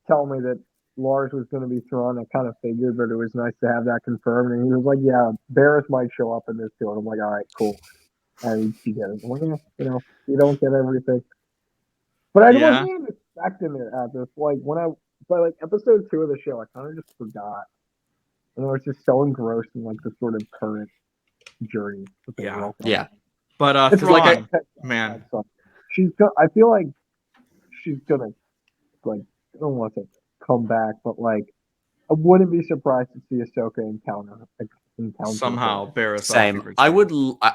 tell me that Lars was going to be Thrawn. I kind of figured, but it was nice to have that confirmed. And he was like, yeah, Barriss might show up in this too. And I'm like, all right, cool. And you get it. I'm like, you don't get everything. But I wasn't even expecting it at this. Like, by episode 2 of the show, I kind of just forgot. And I was just so engrossed in like the sort of current journey. That they Yeah. were all Yeah. But It's Thrawn, like man, I feel like she's gonna like I don't want to say come back, but like I wouldn't be surprised to see Ahsoka encounter somehow her. Barriss Same. Offenberg's I name. would.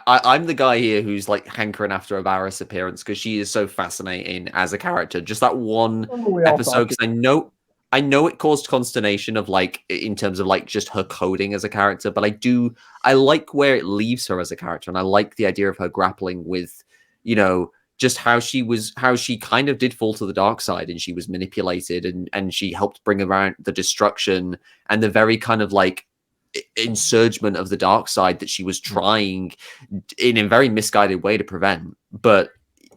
I'm the guy here who's like hankering after a Barriss appearance because she is so fascinating as a character. Just that one We all episode, thought because I know it caused consternation of like in terms of like just her coding as a character, but I like where it leaves her as a character, and I like the idea of her grappling with, you know, just how she kind of did fall to the dark side, and she was manipulated, and she helped bring around the destruction and the very kind of like insurgement of the dark side that she was trying in a very misguided way to prevent. But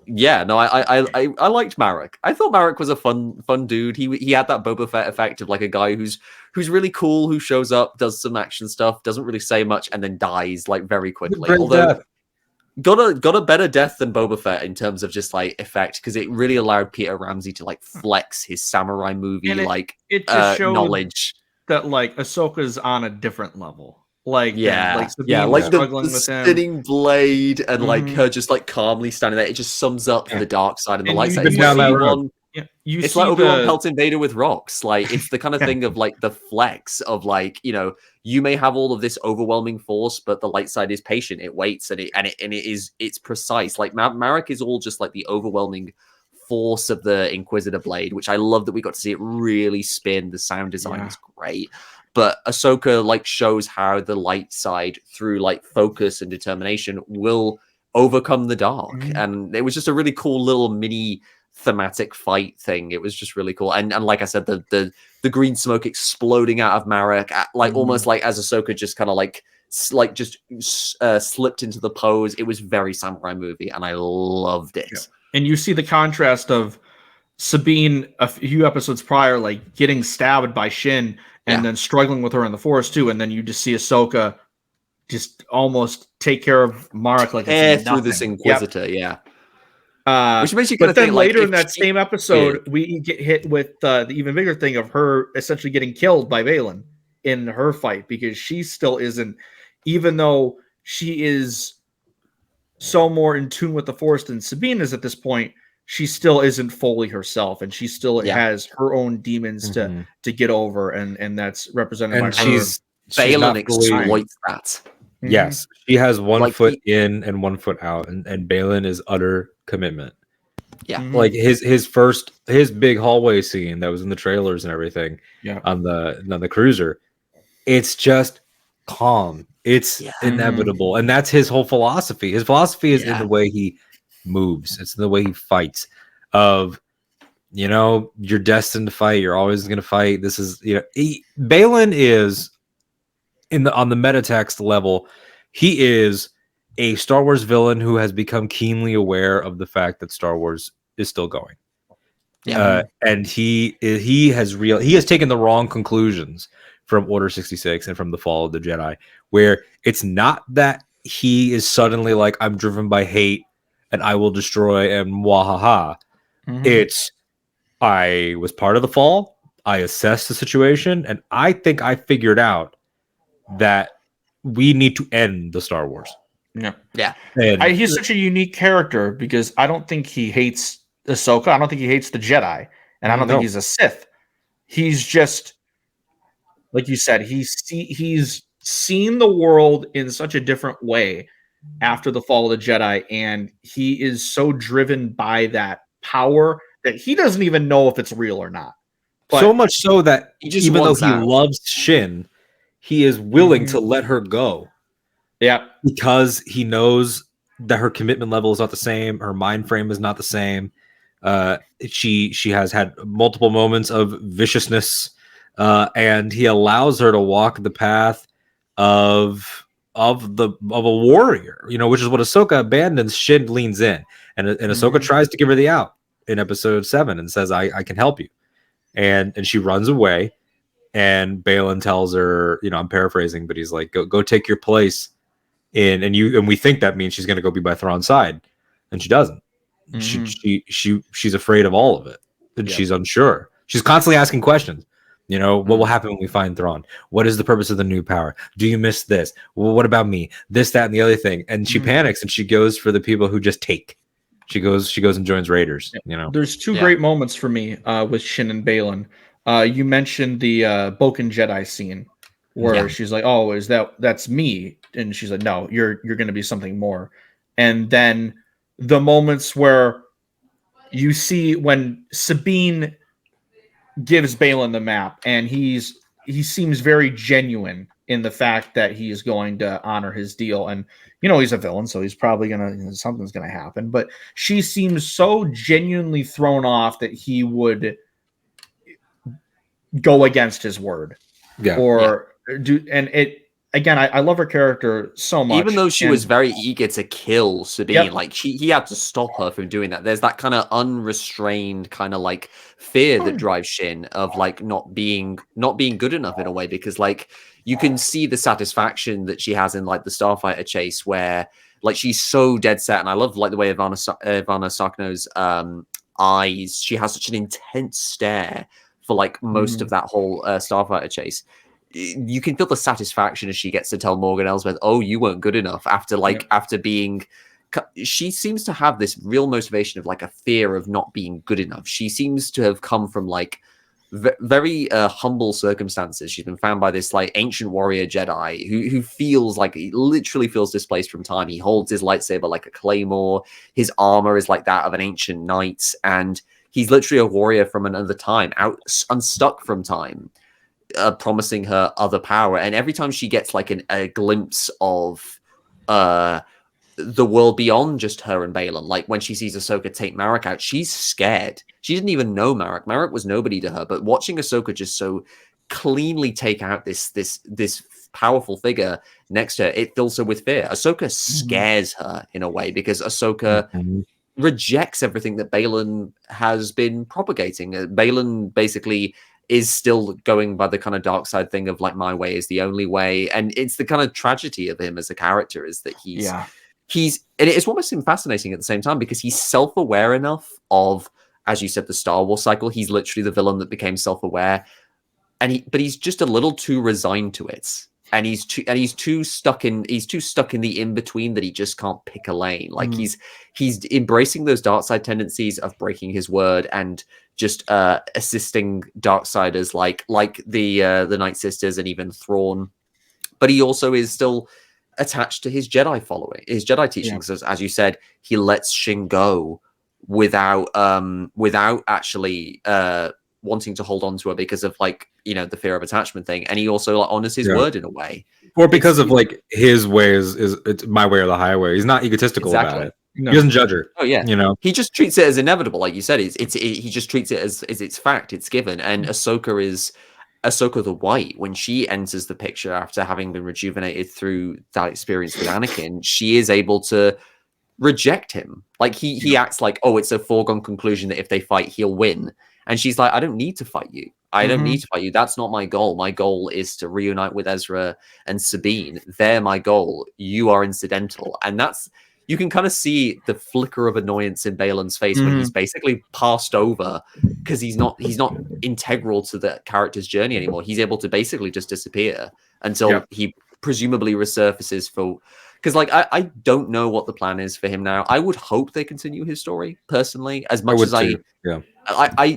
yeah, no, I liked Marek. I thought Marek was a fun dude. He had that Boba Fett effect of like a guy who's really cool, who shows up, does some action stuff, doesn't really say much, and then dies like very quickly. Great Although death. got a better death than Boba Fett in terms of just like effect, because it really allowed Peter Ramsey to like flex his samurai movie it just showed knowledge. that like Ahsoka's on a different level. Like Sabine like struggling the with him. spinning blade and like Mhm. her just like calmly standing there. It just sums up the dark side and the And light you- side. you It's like down that Obi-Wan. road. Yeah, It's like Obi-Wan pelting Vader with rocks. Like it's the kind of thing of like the flex of like, you know, you may have all of this overwhelming force, but the light side is patient. It waits and it's precise. Like Marek is all just like the overwhelming force of the Inquisitor blade, which I love that we got to see it really spin. The sound design is great. But Ahsoka like shows how the light side through like focus and determination will overcome the dark. Mhm. And it was just a really cool little mini thematic fight thing. It was just really cool. And like I said, the green smoke exploding out of Marek, like almost like as Ahsoka just kind of like just slipped into the pose. It was very samurai movie, and I loved it. Yeah. And you see the contrast of Sabine a few episodes prior, like getting stabbed by Shin and then struggling with her in the forest too. And then you just see Ahsoka just almost take care of Marek like it's through this Inquisitor, which makes you but then think, later like, in that same episode, we get hit with the even bigger thing of her essentially getting killed by Baylan in her fight, because she still isn't, even though she is so more in tune with the Force than Sabine is at this point, she still isn't fully herself, and she still has her own demons to get over, and that's represented by her. Baylan exploits that. Yes, she has one Like, foot in and 1 foot out, and Baylan is utter commitment. Yeah, like his big hallway scene that was in the trailers and everything. On the cruiser, it's just calm. It's inevitable, and that's his whole philosophy. His philosophy is in the way he moves. It's in the way he fights. Of, you know, you're destined to fight. You're always going to fight. This is, you know, Baylan is on the metatext level. He is a Star Wars villain who has become keenly aware of the fact that Star Wars is still going. And he has taken the wrong conclusions from Order 66 and from the Fall of the Jedi, where it's not that he is suddenly like, I'm driven by hate and I will destroy and wahaha. It's, I was part of the Fall. I assessed the situation, and I think I figured out that we need to end the Star Wars. Yeah. And He's such a unique character because I don't think he hates Ahsoka. I don't think he hates the Jedi, and I don't think he's a Sith. He's just, like you said, he's seen the world in such a different way after the fall of the Jedi, and he is so driven by that power that he doesn't even know if it's real or not. But so much so that even though he loves Shin, he is willing to let her go. Yeah. Because he knows that her commitment level is not the same. Her mind frame is not the same. She has had multiple moments of viciousness, and he allows her to walk the path of a warrior, you know, which is what Ahsoka abandons. Shin leans in, and Ahsoka tries to give her the out in episode 7 and says, I can help you. And she runs away, and Baylan tells her, you know, I'm paraphrasing, but he's like, go take your place and we think that means she's going to go be by Thrawn's side, and she doesn't. She's afraid of all of it, and she's unsure. She's constantly asking questions. You know, what will happen when we find Thrawn? What is the purpose of the new power? Do you miss this? Well, what about me? This, that, and the other thing. And she panics and she goes for the people who just take. She goes and joins Raiders. You know, there's two great moments for me with Shin and Baylan. You mentioned the Boken Jedi scene where she's like, "Oh, that's me?" And she's like, "No, you're going to be something more." And then the moments where you see when Sabine gives Baylan the map, and he seems very genuine in the fact that he is going to honor his deal, and he's a villain, so he's probably something's gonna happen. But she seems so genuinely thrown off that he would go against his word, do. And it again, I love her character so much, even though she was very eager to kill Sabine. Like he had to stop her from doing that. There's that kind of unrestrained kind of like fear that drives Shin of like not being good enough in a way, because like you can see the satisfaction that she has in like the starfighter chase where like she's so dead set. And I love like the way Ivana Sarkno's eyes, she has such an intense stare for like most of that whole starfighter chase. You can feel the satisfaction as she gets to tell Morgan Elsbeth, "Oh, you weren't good enough." After being, she seems to have this real motivation of like a fear of not being good enough. She seems to have come from like very humble circumstances. She's been found by this like ancient warrior Jedi who feels like he literally feels displaced from time. He holds his lightsaber like a claymore. His armor is like that of an ancient knight, and he's literally a warrior from another time, unstuck from time. Promising her other power, and every time she gets like a glimpse of the world beyond just her and Baylan, like when she sees Ahsoka take Marek out, she's scared. She didn't even know Marek. Marek was nobody to her, but watching Ahsoka just so cleanly take out this powerful figure next to her, it fills her with fear. Ahsoka scares her in a way, because Ahsoka rejects everything that Baylan has been propagating. Baylan basically is still going by the kind of dark side thing of like, my way is the only way. And it's the kind of tragedy of him as a character is that he's, and it's what makes him fascinating at the same time, because he's self-aware enough of, as you said, the Star Wars cycle. He's literally the villain that became self-aware, but he's just a little too resigned to it. And he's too stuck in the in-between that he just can't pick a lane. Like he's embracing those dark side tendencies of breaking his word and just assisting Darksiders like the Night Sisters and even Thrawn. But he also is still attached to his Jedi following, his Jedi teachings. As you said, he lets Shin go without actually wanting to hold on to her because of like, the fear of attachment thing. And he also like honors his word in a way. Or because of like his way is it's my way or the highway. He's not egotistical about it. No. He doesn't judge her. Oh yeah, he just treats it as inevitable, like you said. He just treats it as it's fact, it's given. And Ahsoka the White, when she enters the picture after having been rejuvenated through that experience with Anakin, she is able to reject him. Like he acts like, oh, it's a foregone conclusion that if they fight, he'll win. And she's like, I don't need to fight you. I don't need to fight you. That's not my goal. My goal is to reunite with Ezra and Sabine. They're my goal. You are incidental. And you can kind of see the flicker of annoyance in Baylan's face when he's basically passed over because he's not integral to the character's journey anymore. He's able to basically just disappear until he presumably resurfaces because like I don't know what the plan is for him now. I would hope they continue his story personally, as much as I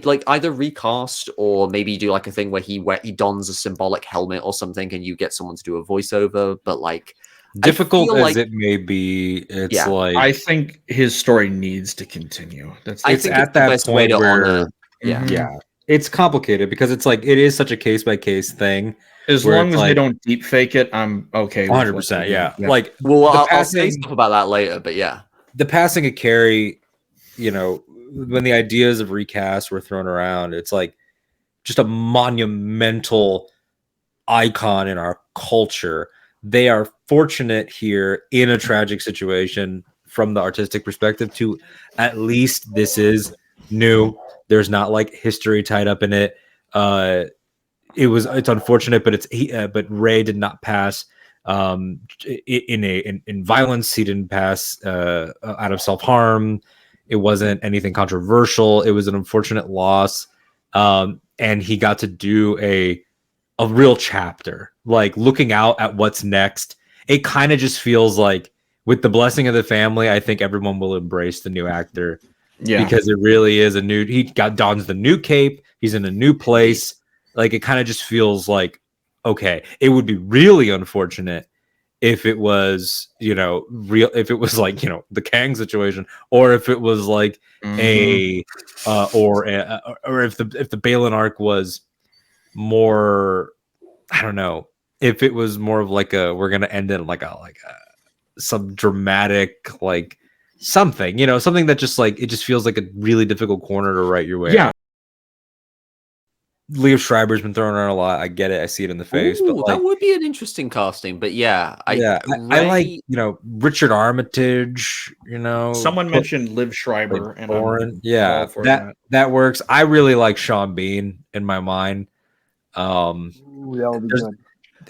like either recast or maybe do like a thing where he dons a symbolic helmet or something and you get someone to do a voiceover. But like, difficult as it may be, it's like I think his story needs to continue. It's at that point where it's complicated because it's like it is such a case by case thing. As long as they don't deep fake it, I'm okay. 100%. Yeah. Like, I'll say stuff about that later, but yeah, the passing of Carrie, when the ideas of recast were thrown around, it's like just a monumental icon in our culture. They are fortunate here in a tragic situation from the artistic perspective to at least this is new. There's not like history tied up in it. It's unfortunate, but but Rey did not pass in violence. He didn't pass out of self-harm. It wasn't anything controversial. It was an unfortunate loss. and he got to do a real chapter, like looking out at what's next. It kind of just feels like, with the blessing of the family, I think everyone will embrace the new actor. Yeah, because it really is he dons the new cape. He's in a new place. Like, it kind of just feels like, okay, it would be really unfortunate if it was, if it was like, the Kang situation, or if it was like or if the Baylan arc was more, I don't know, if it was more of like we're gonna end it like some dramatic, like something, something that just like, it just feels like a really difficult corner to write your way. Yeah. Liev Schreiber's been thrown around a lot. I get it. I see it in the face. Ooh, but like, that would be an interesting casting. But I like, Richard Armitage. Someone mentioned Liev Schreiber, and that works. I really like Sean Bean in my mind.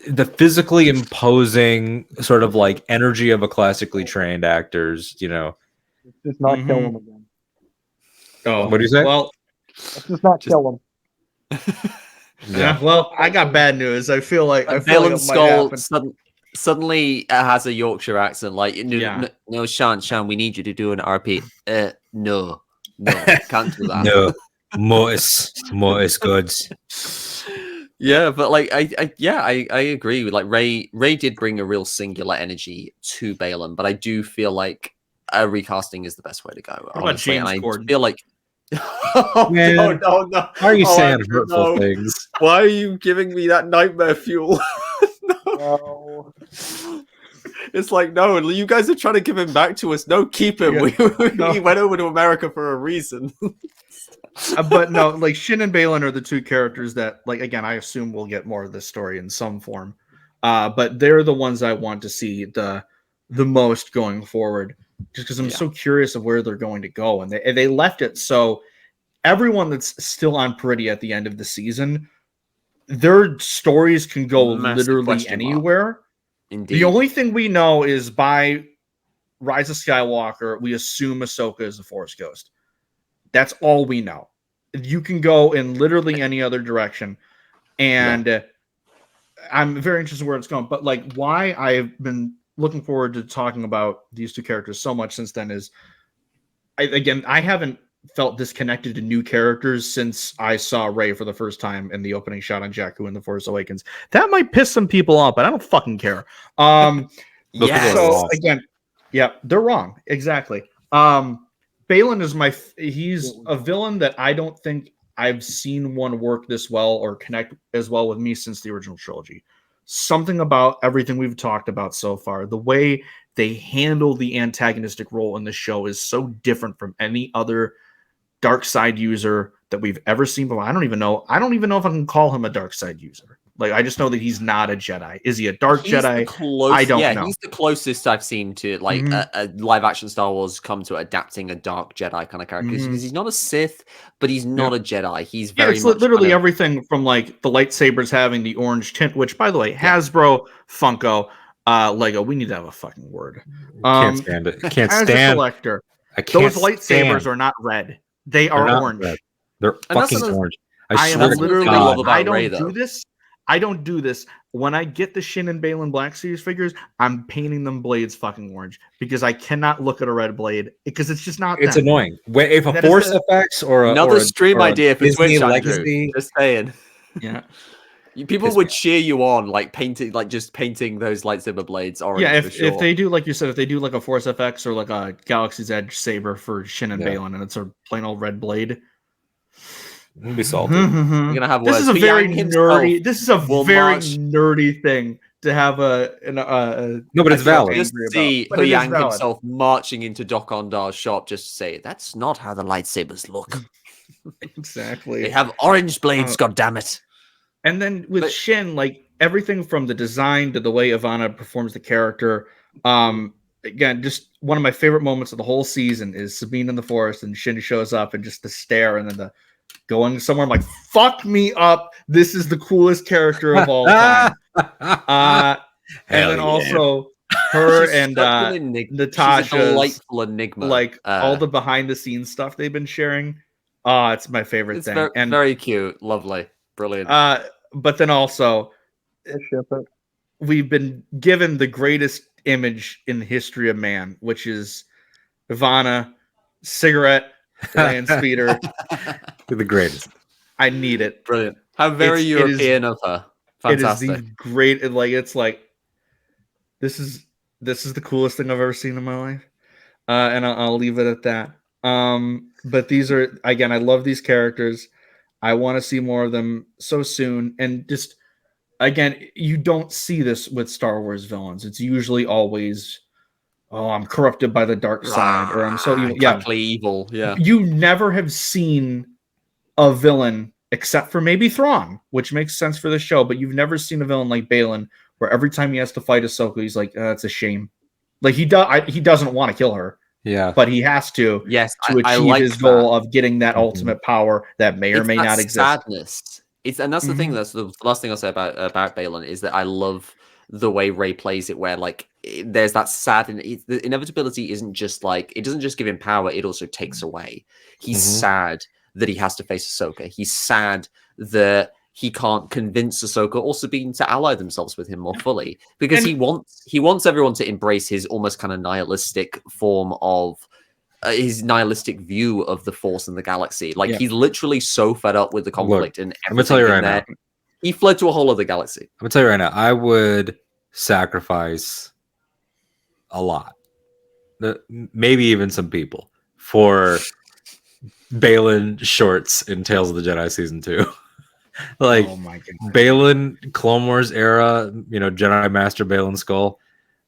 The physically imposing sort of like energy of a classically trained actors. Just not kill him again. Oh, what do you say? Well, let's just not kill him. Yeah. Well, I got bad news. I feel like Baylan Skull suddenly has a Yorkshire accent. Like, no, Sean, we need you to do an RP. No, can't do that. No, more is good. Yeah, but like, I agree. Like, Ray did bring a real singular energy to Baylan, but I do feel like a recasting is the best way to go. What about James Corden? I feel like. No. Why are you saying hurtful things? Why are you giving me that nightmare fuel? No. It's like, no, you guys are trying to give him back to us. No, keep him. Yeah. He went over to America for a reason. But no, like, Shin and Baylan are the two characters that, like, again, I assume we'll get more of this story in some form. But they're the ones I want to see the most going forward, just because I'm so curious of where they're going to go. And they left it so everyone that's still on Peridea at the end of the season, their stories can go literally anywhere. Indeed. The only thing we know is by Rise of Skywalker, we assume Ahsoka is the Force Ghost. That's all we know. You can go in literally any other direction. And I'm very interested where it's going. But like, why I've been looking forward to talking about these two characters so much since then is, I haven't felt disconnected to new characters since I saw Rey for the first time in the opening shot on Jakku in The Force Awakens. That might piss some people off, but I don't fucking care. So again, they're wrong. Exactly. Baylan is he's a villain that I don't think I've seen one work this well or connect as well with me since the original trilogy. Something about everything we've talked about so far, the way they handle the antagonistic role in the show is so different from any other dark side user that we've ever seen. But I don't even know if I can call him a dark side user. Like, I just know that he's not a Jedi. Is he a dark Jedi? I don't know. He's the closest I've seen to like a live action Star Wars come to adapting a dark Jedi kind of character. Because he's not a Sith, but he's not a Jedi. He's very much literally everything from like the lightsabers having the orange tint, which, by the way, Hasbro, Funko, Lego, we need to have a fucking word. Can't stand it. Can't as stand. A collector, those lightsabers are not red. They are orange. Red. They're fucking orange. I don't do this. When I get the Shin and Baylan Black Series figures, I'm painting them blades fucking orange because I cannot look at a red blade because it's just not. It's annoying. If a Force FX or another stream idea for Twitch, Legacy, just saying. Yeah. People would cheer you on, like painting those lightsaber blades orange. Yeah, if they do, like you said, if they do like a Force FX or like a Galaxy's Edge saber for Shin and Baylan, and it's a plain old red blade, be salty. You're gonna have this is a very nerdy. This is a very nerdy thing to have no, but it's valid. Just see Yang himself marching into Doc Ondar's shop, just to say that's not how the lightsabers look. Exactly. They have orange blades. God damn it. And then with Shin, like everything from the design to the way Ivana performs the character. Again, just one of my favorite moments of the whole season is Sabine in the forest and Shin shows up and just the stare and then the going somewhere. I'm like, fuck me up. This is the coolest character of all time. And then also her and Natasha, delightful enigma. Like all the behind the scenes stuff they've been sharing. Oh, it's my favorite It's thing. very, And very cute, lovely, brilliant. but then also, I ship it. we've been given the greatest image in the history of man, which is Ivana, cigarette, land speeder. The greatest. I need it. Brilliant. How very European of her. Fantastic. It is the great. It's like this is the coolest thing I've ever seen in my life, and I'll leave it at that. But these are, again, I love these characters. I want to see more of them so soon, and just again, you don't see this with Star Wars villains. It's usually always, oh, I'm corrupted by the dark side, or I'm so evil. Yeah, evil. Yeah. you never have seen a villain except for maybe Thrawn, which makes sense for the show, but you've never seen a villain like Baylan, where every time he has to fight Ahsoka, he's like, it's a shame. Like he doesn't want to kill her. Yeah, but he has to. Yes, to achieve like his goal of getting that ultimate power that may or it's may that not exist. Sadness. And that's the thing. That's the last thing I'll say about Baylan is that I love the way Rey plays it, where like there's that sad, and the inevitability isn't just like, it doesn't just give him power, it also takes away. He's sad that he has to face Ahsoka. He's sad that he can't convince Ahsoka or Sabine to ally themselves with him more fully, because he wants everyone to embrace his almost kind of nihilistic form of his nihilistic view of the Force and the galaxy. Like he's literally so fed up with the conflict. And I'm gonna tell you right now, he fled to a whole other galaxy. I'm gonna tell you right now, I would sacrifice a lot, maybe even some people, for Baylan shorts in Tales of the Jedi Season 2. Like, oh my God. Baylan, Clone Wars era, Jedi Master Baylan Skull.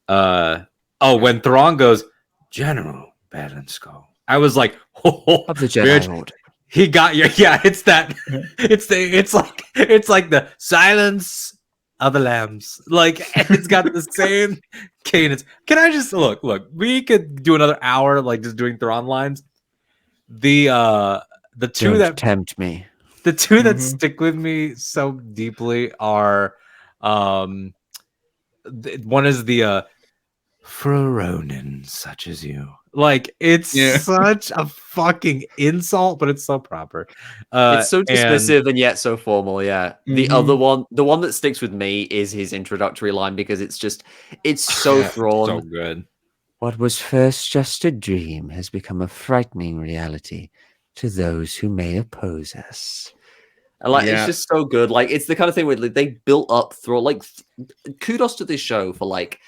When Thrawn goes, General Baylan Skull, I was like, Of the Jedi Order. He got you. Yeah, it's that. It's like the silence of the lambs. Like, it's got the same cadence. Can I just look? We could do another hour, like just doing Thrawn lines. The two Don't that tempt me. The two that stick with me so deeply are, one is the for a Ronin such as you. Like, it's such a fucking insult, but it's so proper. It's so dismissive and yet so formal. Yeah. The other one, the one that sticks with me, is his introductory line, because it's so Thrawn. So good. What was first just a dream has become a frightening reality to those who may oppose us. And it's just so good. Like, it's the kind of thing where they built up Thrawn. Like, kudos to this show for like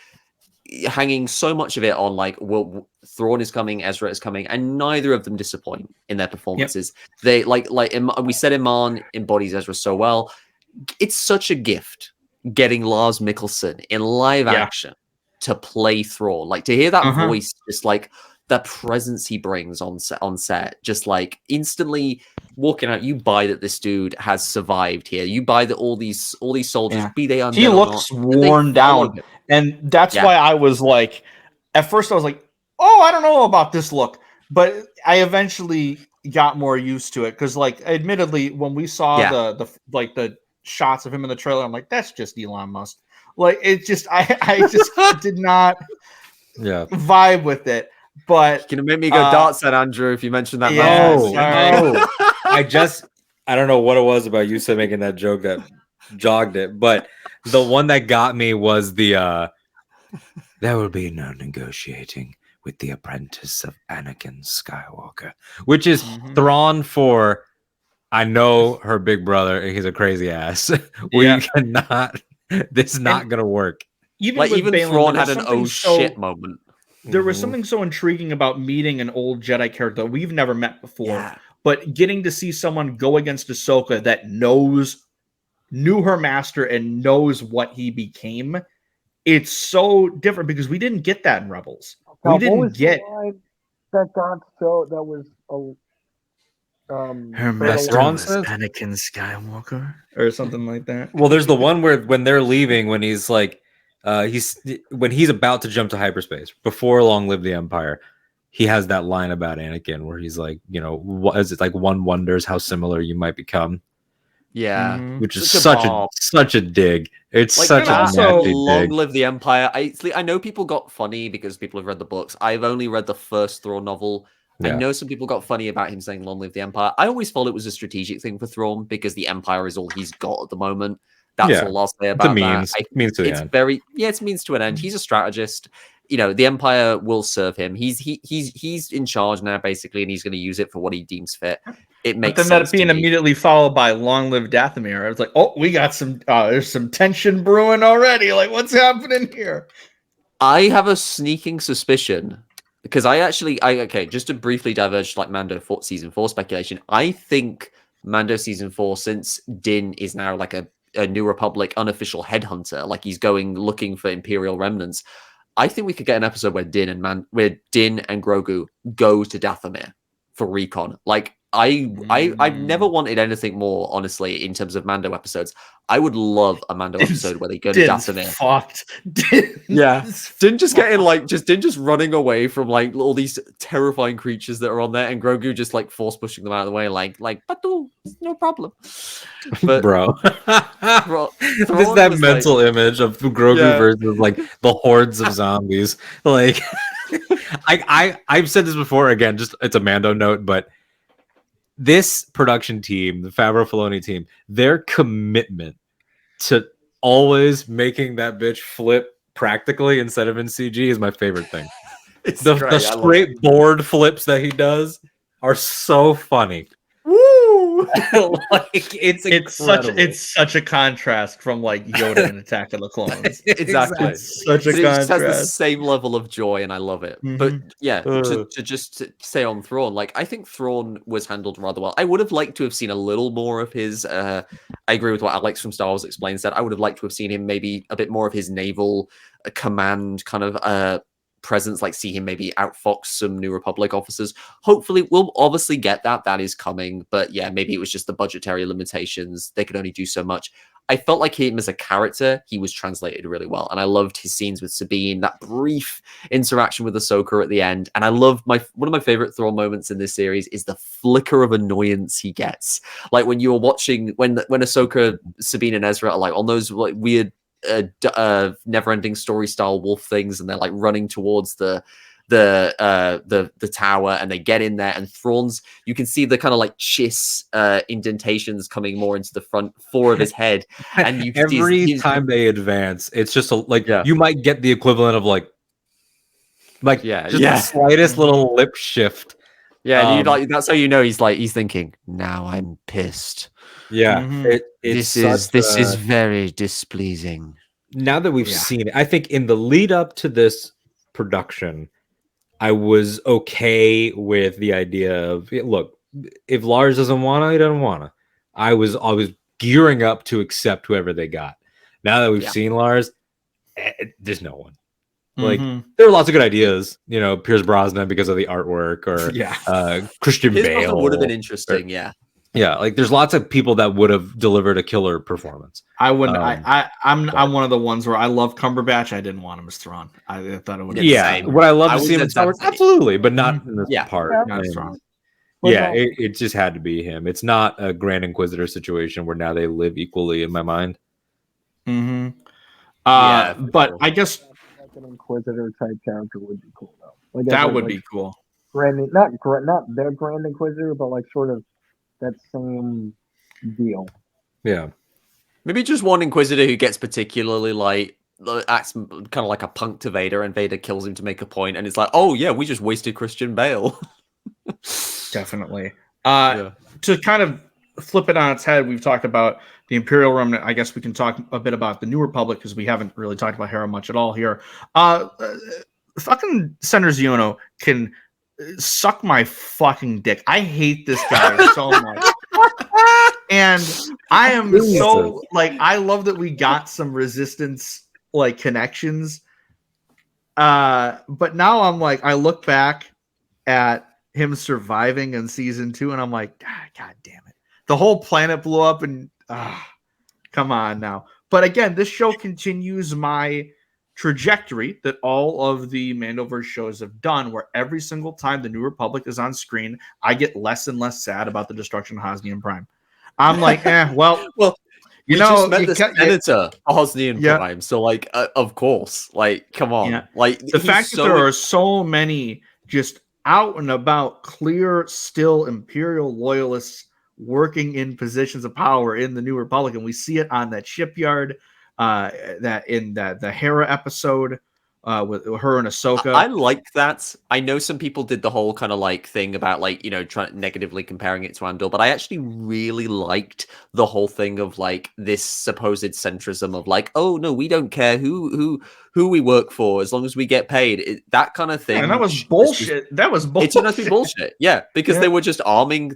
hanging so much of it on like, well, Thrawn is coming, Ezra is coming, and neither of them disappoint in their performances. They we said Iman embodies Ezra so well. It's such a gift getting Lars Mikkelsen in live action to play Thrawn. Like, to hear that voice, just like the presence he brings on set, just like instantly walking out, you buy that this dude has survived here. You buy that all these soldiers, be they undead, he looks worn down, and that's why I was like, at first I was like, oh, I don't know about this look, but I eventually got more used to it, because like, admittedly, when we saw the shots of him in the trailer, I'm like, that's just Elon Musk. Like, it just I just did not vibe with it. But you're gonna make me go dark side, Andrew, if you mention that. I don't know what it was about you making that joke that jogged it, but the one that got me was the there will be no negotiating with the apprentice of Anakin Skywalker, which is Thrawn for, I know her big brother, he's a crazy ass. We cannot, this is not gonna work. Even Baylan, Thrawn had an oh shit moment. There was something so intriguing about meeting an old Jedi character that we've never met before, but getting to see someone go against Ahsoka that knew her master and knows what he became. It's so different, because we didn't get that in Rebels. Now, we didn't get that got so that was her master was Anakin Skywalker or something like that. Well, there's the one where when they're leaving, when he's like, when he's about to jump to hyperspace, before Long Live the Empire, he has that line about Anakin where he's like, what is it, like, one wonders how similar you might become. Yeah, which is such a dig. It's like, such a nasty Long dig. Live the Empire. I know people got funny because people have read the books. I've only read the first Thrawn novel. I know some people got funny about him saying "Long live the Empire." I always thought it was a strategic thing for Thrawn because the Empire is all he's got at the moment. That's all I'll say about that. Means to the end. It's means to an end. He's a strategist. You know, the Empire will serve him. He's in charge now, basically, and he's going to use it for what he deems fit. It makes but then sense that being immediately followed by "Long live Dathomir." I was like, oh, we got some. There's some tension brewing already. Like, what's happening here? I have a sneaking suspicion because just to briefly diverge like Mando season 4 speculation. I think Mando season 4, since Din is now like a New Republic unofficial headhunter, like he's going looking for Imperial remnants. I think we could get an episode where Din and Grogu go to Dathomir for recon. Like I've never wanted anything more, honestly, in terms of Mando episodes. I would love a Mando episode where they go to Dathomir. Fucked. Din just getting like Din just running away from like all these terrifying creatures that are on there, and Grogu just like force pushing them out of the way, like Batu, no problem. But bro, this is that mental image of Grogu versus like the hordes of zombies. Like, I've said this before. Again, just it's a Mando note, but this production team, the Favreau Filoni team, their commitment to always making that bitch flip practically instead of in CG is my favorite thing. The straight board flips that he does are so funny. Woo! Like it's such a contrast from like Yoda in Attack of the Clones. Exactly. It's such a it contrast. just has the same level of joy, and I love it. But yeah, to say on Thrawn, like I think Thrawn was handled rather well. I would have liked to have seen a little more of his. I agree with what Alex from Star Wars Explains said. I would have liked to have seen him maybe a bit more of his naval command kind of presence, like see him maybe outfox some New Republic officers. Hopefully we'll obviously get that is coming, but yeah, maybe it was just the budgetary limitations. They could only do so much. I felt like him as a character, he was translated really well, and I loved his scenes with Sabine, that brief interaction with Ahsoka at the end. And I love one of my favorite Thrawn moments in this series is the flicker of annoyance he gets, like when you're watching when Ahsoka, Sabine, and Ezra are like on those like weird never-ending story style wolf things, and they're like running towards the tower, and they get in there, and Thrawn's, you can see the kind of like chiss indentations coming more into the front four of his head, and you every time they advance, it's just you might get the equivalent of like the slightest little lip shift. And that's how you know he's thinking, now I'm pissed. Yeah, this is very displeasing. Now that we've seen it, I think in the lead up to this production, I was okay with the idea of, look, if Lars doesn't want to, he doesn't want to. I was gearing up to accept whoever they got. Now that we've seen Lars, there's no one. Like there are lots of good ideas, Pierce Brosnan because of the artwork, or Christian Bale would have been interesting. Yeah, like there's lots of people that would have delivered a killer performance. I wouldn't. I'm one of the ones where I love Cumberbatch. I didn't want him as Thrawn. I thought it would. Yeah, would I love to see him in Star Wars? Absolutely, but not in this part. Not as Thrawn. Yeah, it just had to be him. It's not a Grand Inquisitor situation where now they live equally in my mind. But I guess like an Inquisitor type character would be cool though. Like that would be cool. Not their Grand Inquisitor, but like sort of that same deal. Yeah. Maybe just one Inquisitor who gets particularly acts kind of like a punk to Vader, and Vader kills him to make a point, and it's like, oh yeah, we just wasted Christian Bale. Definitely. To kind of flip it on its head, we've talked about the Imperial Remnant. I guess we can talk a bit about the New Republic because we haven't really talked about Hera much at all here. Fucking Senator Ziono can suck my fucking dick. I hate this guy so much. And I am so I love that we got some Resistance connections. But now I'm I look back at him surviving in season 2, and I'm like, God damn it. The whole planet blew up, and come on now. But again, this show continues my trajectory that all of the Mandoverse shows have done, where every single time the New Republic is on screen, I get less and less sad about the destruction of Hosnian Prime. I'm like, well, you just met the Senator Hosnian Prime, so of course, come on, the fact that there are so many just out and about, clear, still Imperial loyalists working in positions of power in the New Republic, and we see it on that shipyard, that in the Hera episode, with her and Ahsoka. I like that. I know some people did the whole kind of like thing about like, you know, trying negatively comparing it to Andor, but I actually really liked the whole thing of like this supposed centrism of like, oh no, we don't care who we work for as long as we get paid. That kind of thing. And that was bullshit. That was bullshit. It turned out to be bullshit. Yeah, because they were just arming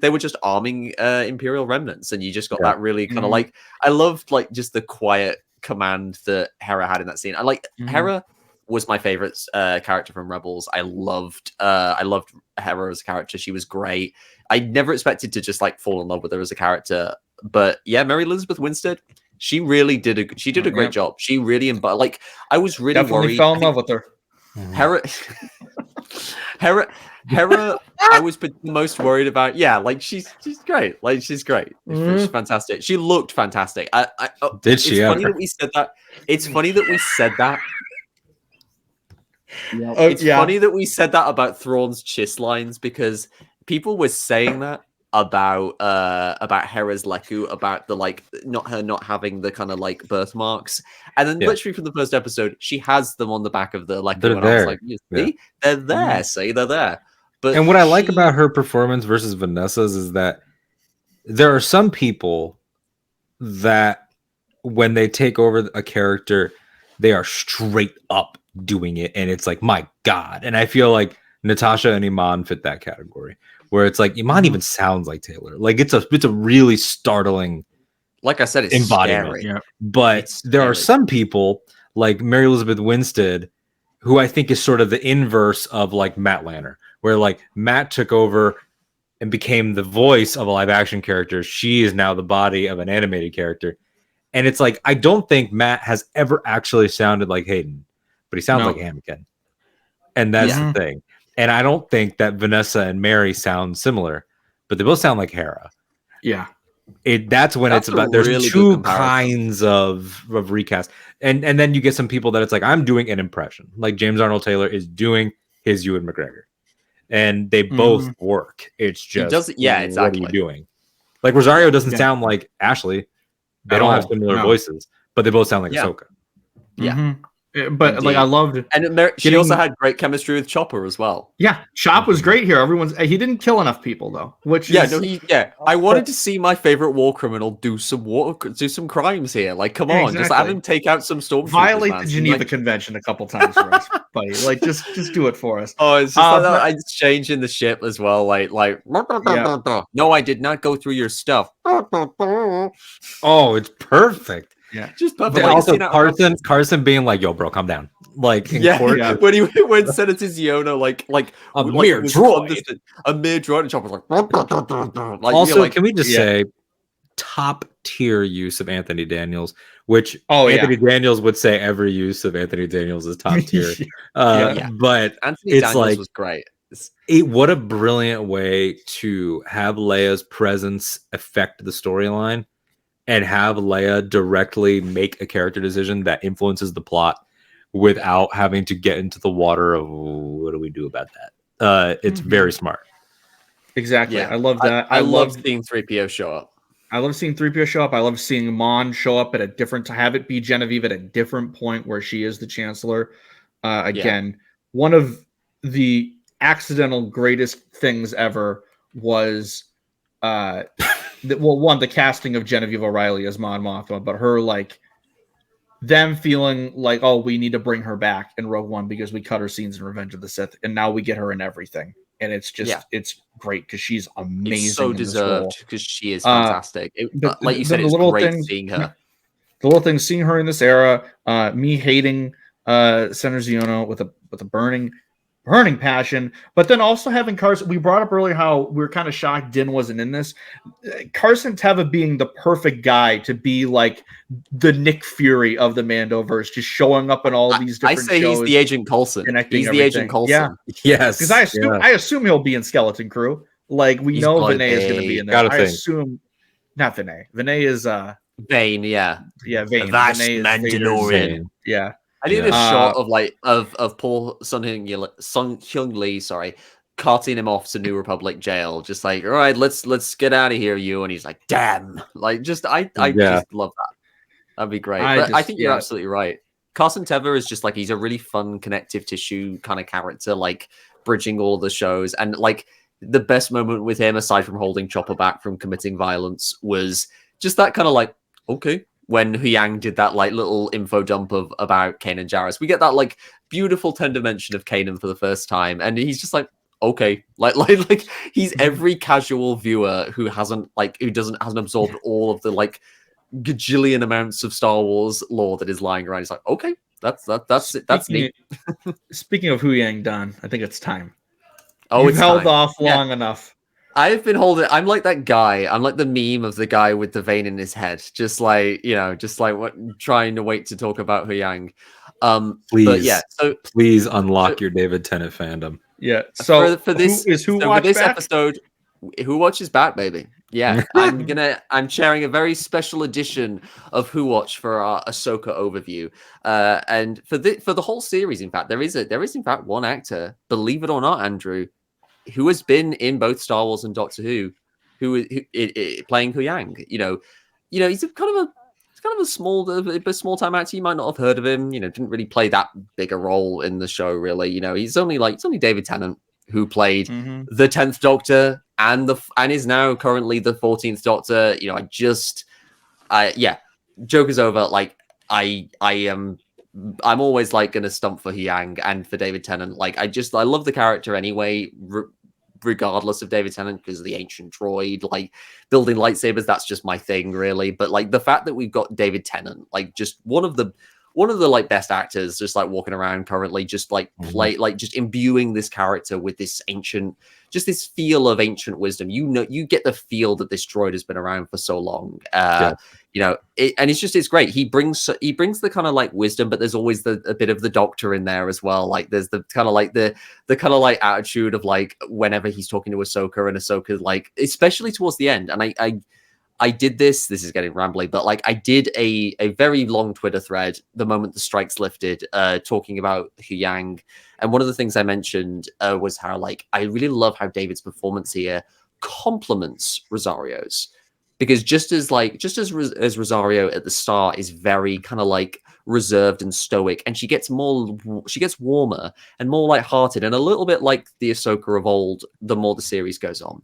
Imperial remnants, and you just got that really kind of like, I loved like just the quiet command that Hera had in that scene. I like Hera was my favorite character from Rebels. I loved Hera as a character. She was great. I never expected to just like fall in love with her as a character, but yeah, Mary Elizabeth Winstead, she really did a great job. She really like, I was really definitely worried. fell in love with her. Hera, I was most worried about. Yeah, like she's great. Like she's great. She's fantastic. She looked fantastic. Did she? It's funny that we said that. It's funny that we said that. Yep. It's funny that we said that about Thrawn's chiss lines, because people were saying that about Hera's Leku, about the like not having the kind of like birthmarks, and then literally from the first episode she has them on the back of the Leku. They're there. I was like, you see? They're there. See, they're there. But and what I like about her performance versus Vanessa's is that there are some people that when they take over a character, they are straight up doing it, and it's like, my God. And I feel like Natasha and Iman fit that category, where it's like Iman even sounds like Taylor. Like it's a really startling, like I said, it's embodiment. scary. But there are some people like Mary Elizabeth Winstead, who I think is sort of the inverse of like Matt Lanner, where like Matt took over and became the voice of a live action character. She is now the body of an animated character. And it's like, I don't think Matt has ever actually sounded like Hayden, but he sounds like Anakin. And that's the thing. And I don't think that Vanessa and Mary sound similar, but they both sound like Hera. Yeah. That's when it's about, there's really two kinds of recast. And then you get some people that it's like, I'm doing an impression. Like James Arnold Taylor is doing his Ewan McGregor. And they both work. It's just, exactly. What are you doing? Like Rosario doesn't sound like Ashley. They don't have similar voices, but they both sound like Ahsoka. Yeah. But like, I loved it. And she also had great chemistry with Chopper as well. Yeah, Chop was great here. He didn't kill enough people though, which I wanted to see my favorite war criminal do some crimes here. Like, come on, just have him take out some stormtroopers. Violate the Geneva Convention a couple times for us, buddy. Like, just do it for us. Oh, it's just like that exchange in the ship as well. Like, no, I did not go through your stuff. Oh, it's perfect. Yeah, just perfect. Also, Carson being like, "Yo, bro, calm down." Like, in court, when Senator Ziono like a mere droid, and Chopper's like. Also, can we just say, top tier use of Anthony Daniels, which Anthony Daniels would say every use of Anthony Daniels is top tier. But Anthony Daniels was great. What a brilliant way to have Leia's presence affect the storyline. And have Leia directly make a character decision that influences the plot without having to get into the water of what do we do about that? It's very smart. Exactly. Yeah. I love that. I love seeing 3PO show up. I love seeing 3PO show up. I love seeing Mon show up at a different, to have it be Genevieve at a different point where she is the Chancellor. One of the accidental greatest things ever was the casting of Genevieve O'Reilly as Mon Mothma, but her like them feeling like, oh, we need to bring her back in Rogue One because we cut her scenes in Revenge of the Sith, and now we get her in everything, and it's just it's great because she's amazing. It's so deserved because she is fantastic. Like you said, it's great seeing her. The little things, seeing her in this era, me hating Senator Ziono with a burning passion, but then also having Carson. We brought up earlier how we were kind of shocked Din wasn't in this. Carson Teva being the perfect guy to be like the Nick Fury of the Mandoverse, just showing up in all these different shows. He's the Agent Coulson. He's the Agent Coulson. Yeah. Yes. Because I assume he'll be in Skeleton Crew. Like we know Vinay is going to be in there. I assume not Vinay. Vinay is Vane. Yeah. Vane. Vast Mandalorian. Yeah. I need a shot of Paul Sun Hyung Lee, carting him off to New Republic jail, just like, all right, let's get out of here, you. And he's like, damn, like, just I just love that. That'd be great. I think you're absolutely right. Carson Teva is just like, he's a really fun connective tissue kind of character, like bridging all the shows. And like the best moment with him, aside from holding Chopper back from committing violence, was just that kind of like, okay, when Huyang did that like little info dump about Kanan Jarrus. We get that like beautiful tender mention of Kanan for the first time, and he's just like, okay, like he's every casual viewer who hasn't absorbed all of the like gajillion amounts of Star Wars lore that is lying around. He's like, okay, that's neat. Speaking of Huyang Dan, I think it's time. Oh, You've held off long enough. I've been holding. I'm like that guy. I'm like the meme of the guy with the vein in his head, just like trying to wait to talk about Huyang. Please, but yeah. So please unlock your David Tennant fandom. Yeah. So for this episode, Who Watches back, baby? Yeah, I'm sharing a very special edition of Who Watch for our Ahsoka overview. And for the whole series, in fact, there is in fact one actor, believe it or not, Andrew, who has been in both Star Wars and Doctor Who playing Huyang. You know, he's kind of a small time actor. You might not have heard of him. You know, didn't really play that big a role in the show, really. You know, it's only David Tennant who played the 10th Doctor and is now currently the 14th Doctor. You know, joke is over. Like I'm always like gonna stump for Huyang and for David Tennant. Like I love the character anyway, regardless of David Tennant, because of the ancient droid, like building lightsabers, that's just my thing, really. But like the fact that we've got David Tennant, like just one of the like best actors, just like walking around currently, just like just imbuing this character with this this feel of ancient wisdom. You know, you get the feel that this droid has been around for so long. You know, and it's great. He brings the kind of like wisdom, but there's always a bit of the Doctor in there as well. Like there's the kind of like the kind of like attitude of like whenever he's talking to Ahsoka, and Ahsoka, like especially towards the end. And I did this is getting rambly, but like I did a very long Twitter thread the moment the strikes lifted, talking about Huyang. And one of the things I mentioned was how like I really love how David's performance here complements Rosario's. Because just as Rosario at the start is very kind of like reserved and stoic, and she gets warmer and more lighthearted and a little bit like the Ahsoka of old, the more the series goes on.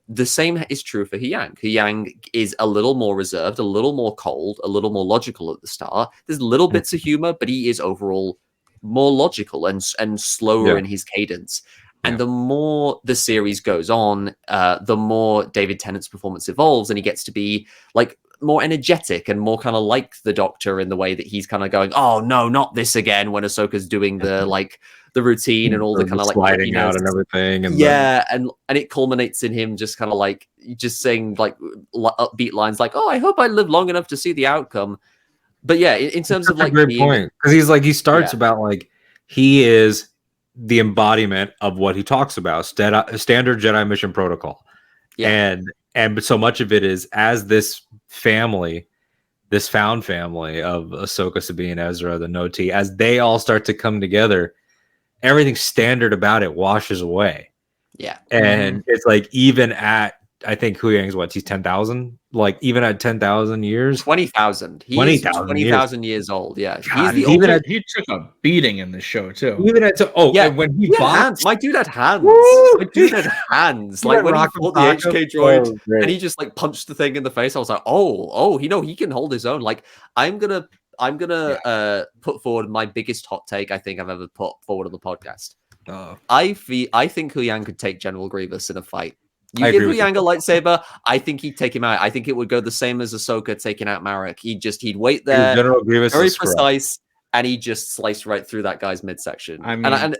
The same is true for Huyang. Huyang is a little more reserved, a little more cold, a little more logical at the start. There's little bits of humor, but he is overall more logical and slower in his cadence. And the more the series goes on, the more David Tennant's performance evolves, and he gets to be like more energetic and more kind of like the Doctor in the way that he's kind of going, "Oh no, not this again!" When Ahsoka's doing the routine and all the kind of like sliding out and everything, and and it culminates in him just kind of like just saying like upbeat lines like, "Oh, I hope I live long enough to see the outcome." But yeah, in terms of like a great point, because he starts about like he is the embodiment of what he talks about, standard Jedi mission protocol. And so much of it is as this family, this found family of Ahsoka, Sabine, Ezra, the Noti, as they all start to come together, everything standard about it washes away. And it's like, even at, I think Huyang's he's 10,000. Like even at 10,000 years, 20,000. He 20,000 years old. Yeah, God, he took a beating in this show too. Even at when he boxed, my dude had hands. Woo! My dude had hands. Like when he fought the HK droid and he just like punched the thing in the face. I was like, oh, he can hold his own. Like I'm gonna put forward my biggest hot take I think I've ever put forward on the podcast. I think Huyang could take General Grievous in a fight. You give Huyang a lightsaber, I think he'd take him out. I think it would go the same as Ahsoka taking out Marek. He'd wait there, General Grievous very precise, and he just sliced right through that guy's midsection. I mean, and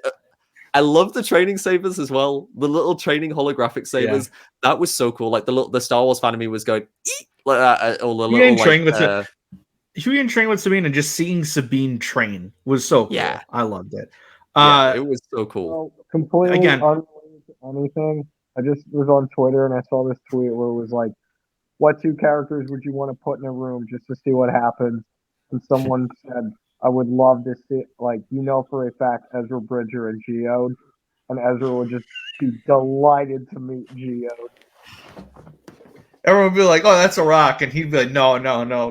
I love the training sabers as well. The little training holographic sabers. That was so cool. Like the Star Wars fan of me was going like that. Or the little Huyang trained with Sabine, and just seeing Sabine train was so cool. Yeah, I loved it. It was so cool. Well, completely unrelated to anything. I just was on Twitter and I saw this tweet where it was like, what two characters would you want to put in a room just to see what happens? And someone said, I would love to see, like, for a fact, Ezra Bridger and Geode. and Ezra would just be delighted to meet Geode. Everyone would be like, "Oh, that's a rock," and he'd be like, "No,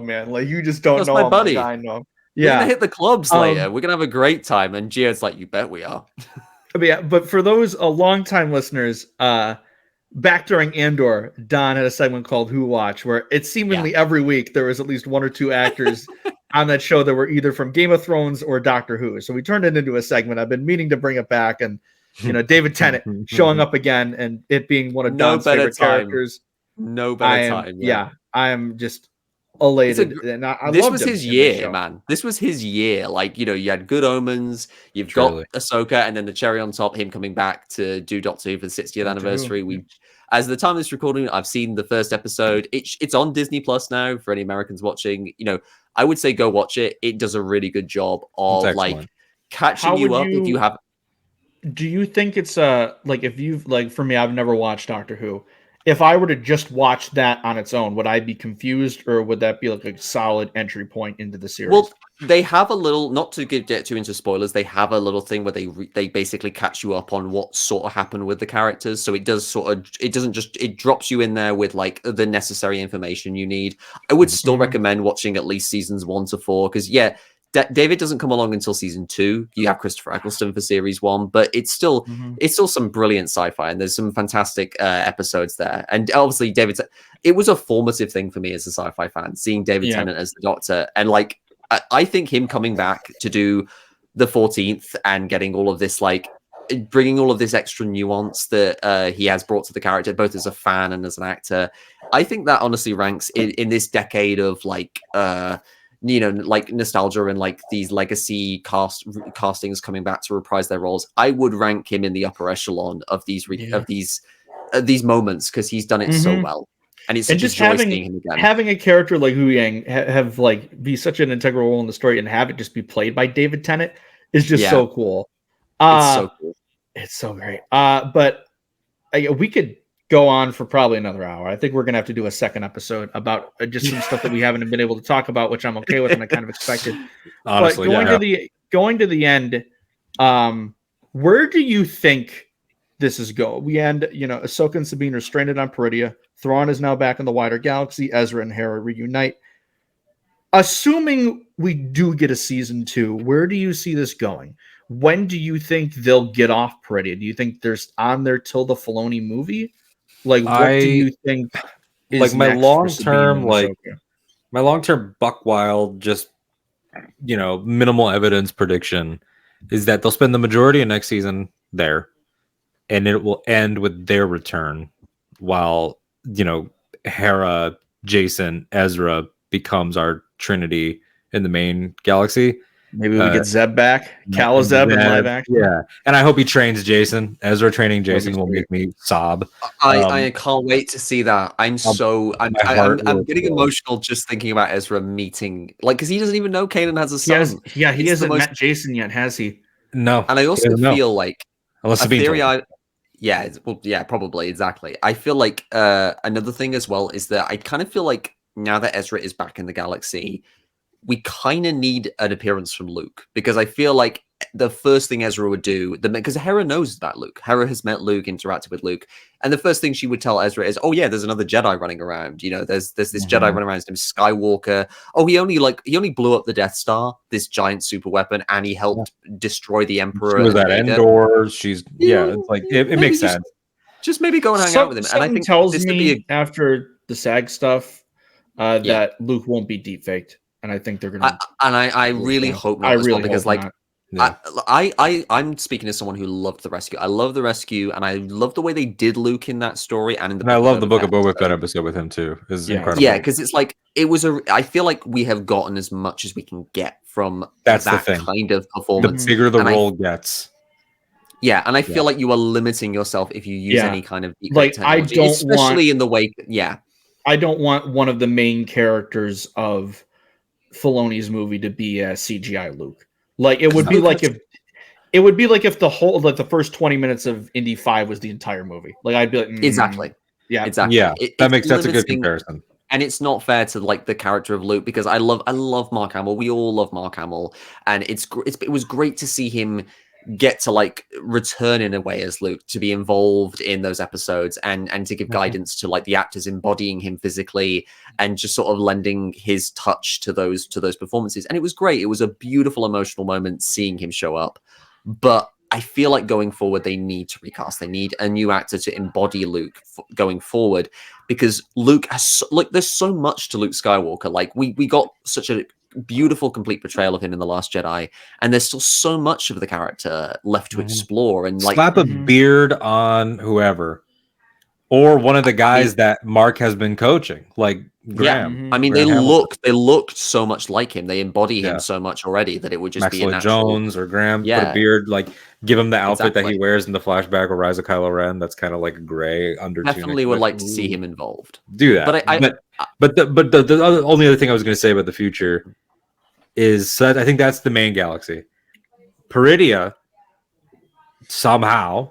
man. Like you just don't That's know my him buddy. like I know him." We're Yeah, gonna hit the clubs later. We're gonna have a great time. And Geode's like, "You bet we are." but for those longtime listeners, back during Andor, Don had a segment called Who Watch, where it seemingly every week there was at least one or two actors on that show that were either from Game of Thrones or Doctor Who. So we turned it into a segment. I've been meaning to bring it back, and David Tennant showing up again and it being one of Don's favorite characters. No better time. Yeah, I am just elated. And I this loved was him his in this year, show. man. This was his year. Like, you had Good Omens, you've got Ahsoka, and then the cherry on top, him coming back to do Doctor Who for the 60th anniversary. As the time of this recording, I've seen the first episode. It's on Disney Plus now for any Americans watching. I would say go watch it. It does a really good job of like catching you up if you have. Do you think it's like if you've like for me, I've never watched Doctor Who. If I were to just watch that on its own, would I be confused, or would that be like a solid entry point into the series? Well, they have a little, not to get too into spoilers, they have a little thing where they basically catch you up on what sort of happened with the characters. So it drops you in there with like the necessary information you need. I would still recommend watching at least seasons 1 to 4 because David doesn't come along until season 2. You have Christopher Eccleston for series 1, but it's still some brilliant sci-fi, and there's some fantastic episodes there. And obviously, it was a formative thing for me as a sci-fi fan, seeing David Tennant as the Doctor, and like I think him coming back to do the 14th and getting all of this, like bringing all of this extra nuance that he has brought to the character, both as a fan and as an actor, I think that honestly ranks in this decade of like. Like nostalgia and like these legacy castings coming back to reprise their roles. I would rank him in the upper echelon of these moments because he's done it so well, and it's such a joy seeing him again. Having a character like Hu Yang have like be such an integral role in the story and have it just be played by David Tennant is just so cool. It's so cool. It's so great. But we could go on for probably another hour. I think we're gonna have to do a second episode about just some stuff that we haven't been able to talk about, which I'm okay with and I kind of expected. Honestly, but going to the end, where do you think this is going? We end, Ahsoka and Sabine are stranded on Peridea. Thrawn is now back in the wider galaxy. Ezra and Hera reunite. Assuming we do get a season 2, where do you see this going? When do you think they'll get off Peridea? Do you think there's on there till the Filoni movie? Like, what do you think? Like my long-term, my long-term buck wild, just minimal evidence prediction is that they'll spend the majority of next season there, and it will end with their return, while Hera, Jason, Ezra becomes our trinity in the main galaxy. Maybe we get Zeb back, Cal Zeb in live action. Yeah, and I hope he trains Jason. Ezra training Jason will make me sob. I can't wait to see that. I'm getting emotional just thinking about Ezra meeting, like, because he doesn't even know Kanan has a son. He hasn't met Jason yet, has he? No, and I also feel like unless probably exactly. I feel like another thing as well is that I kind of feel like now that Ezra is back in the galaxy, we kind of need an appearance from Luke, because I feel like the first thing Ezra would do, because Hera knows that Luke. Hera has met Luke, interacted with Luke, and the first thing she would tell Ezra is, "Oh yeah, there's another Jedi running around. There's this Jedi running around. His name's Skywalker. Oh, he only blew up the Death Star, this giant super weapon, and he helped destroy the Emperor." She was at Endor. She's it's like it makes sense. Just maybe go and hang out with him. And I think tells me after the SAG stuff that Luke won't be deep faked. And I think they're gonna. I really hope not. Because I'm speaking as someone who loved The Rescue. I love The Rescue, and I love the way they did Luke in that story, and I love the Book of Boba Fett episode with him too. Is incredible. Yeah, because it's like I feel like we have gotten as much as we can get from that kind of performance. The bigger the role gets. Yeah, and I feel like you are limiting yourself if you use any kind of deep technology, in the way. Yeah, I don't want one of the main characters of Filoni's movie to be a CGI Luke. Like it would be like if the whole the first 20 minutes of Indy 5 was the entire movie. Like I'd be like exactly. Exactly. Yeah, that's a good comparison. And it's not fair to like the character of Luke, because I love Mark Hamill. We all love Mark Hamill, and it was great to see him get to like return in a way as Luke, to be involved in those episodes and to give guidance to like the actors embodying him physically and just sort of lending his touch to those performances. And it was great. It was a beautiful emotional moment seeing him show up. But I feel like going forward, they need to recast. They need a new actor to embody Luke going forward, because Luke has there's so much to Luke Skywalker. Like we got such a beautiful, complete portrayal of him in The Last Jedi, and there's still so much of the character left to explore. And like, slap a beard on whoever, or one of the guys that Mark has been coaching, like Graham. I mean, Graham they looked so much like him. They embody him so much already that it would just be a natural. Jones or Graham, put a beard, like give him the outfit that he wears in the flashback or Rise of Kylo Ren. That's kind of like a gray under. Definitely would like to see him involved. Do that, but the only other thing I was going to say about the future is that I think that's the main galaxy. Peridia somehow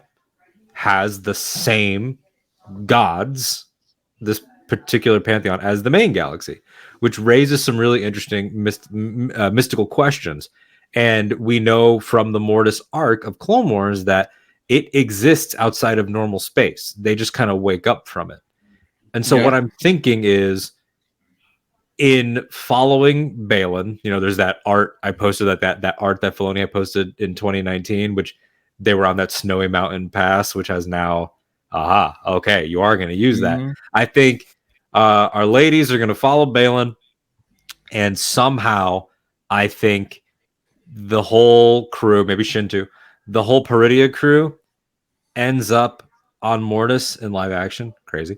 has the same gods, this particular pantheon, as the main galaxy, which raises some really interesting mystical questions. And we know from the Mortis arc of Clone Wars that it exists outside of normal space. They just kind of wake up from it. And so what I'm thinking is, in following Baylan, there's that art I posted, that art that Filoni had posted in 2019, which they were on that snowy mountain pass, which has now, okay, you are going to use that. I think our ladies are going to follow Baylan, and somehow I think the whole crew, maybe Shin too, the whole Peridia crew ends up on Mortis in live action. Crazy.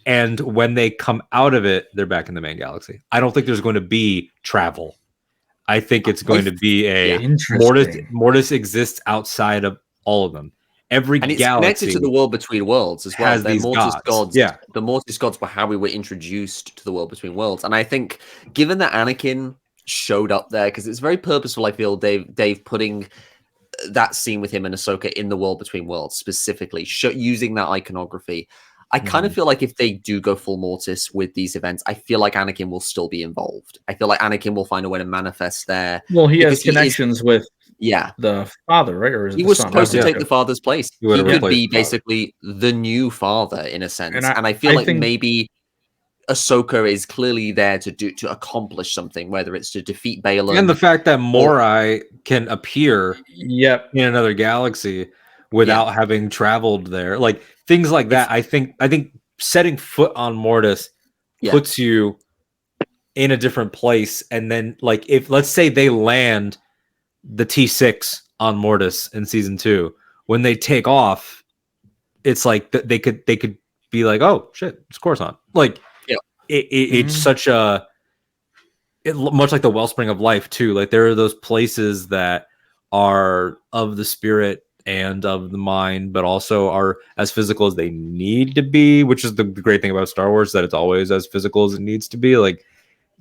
And when they come out of it, they're back in the main galaxy. I don't think there's going to be travel. I think it's going to be Mortis exists outside of all of them. Every and it's galaxy connected to the world between worlds as well. Has these Mortis gods. The Mortis gods were how we were introduced to the world between worlds. And I think, given that Anakin showed up there, because it's very purposeful, I feel, Dave putting that scene with him and Ahsoka in the world between worlds, specifically using that iconography. I kind of feel like if they do go full Mortis with these events, I feel like Anakin will still be involved. I feel like Anakin will find a way to manifest there. Well, he has connections with the father, right? Or is he was supposed to take the father's place. He could be basically the new father in a sense. And I feel like maybe Ahsoka is clearly there to accomplish something, whether it's to defeat Baylan. And the fact that Morai can appear in another galaxy without having traveled there. Like things like that. I think setting foot on Mortis puts you in a different place. And then, like, if let's say they land the T6 on Mortis in season 2, when they take off, it's like they could be like, oh shit, it's Coruscant. Like it's such a much like the wellspring of life too. Like there are those places that are of the spirit and of the mind, but also are as physical as they need to be, which is the great thing about Star Wars, that it's always as physical as it needs to be. Like,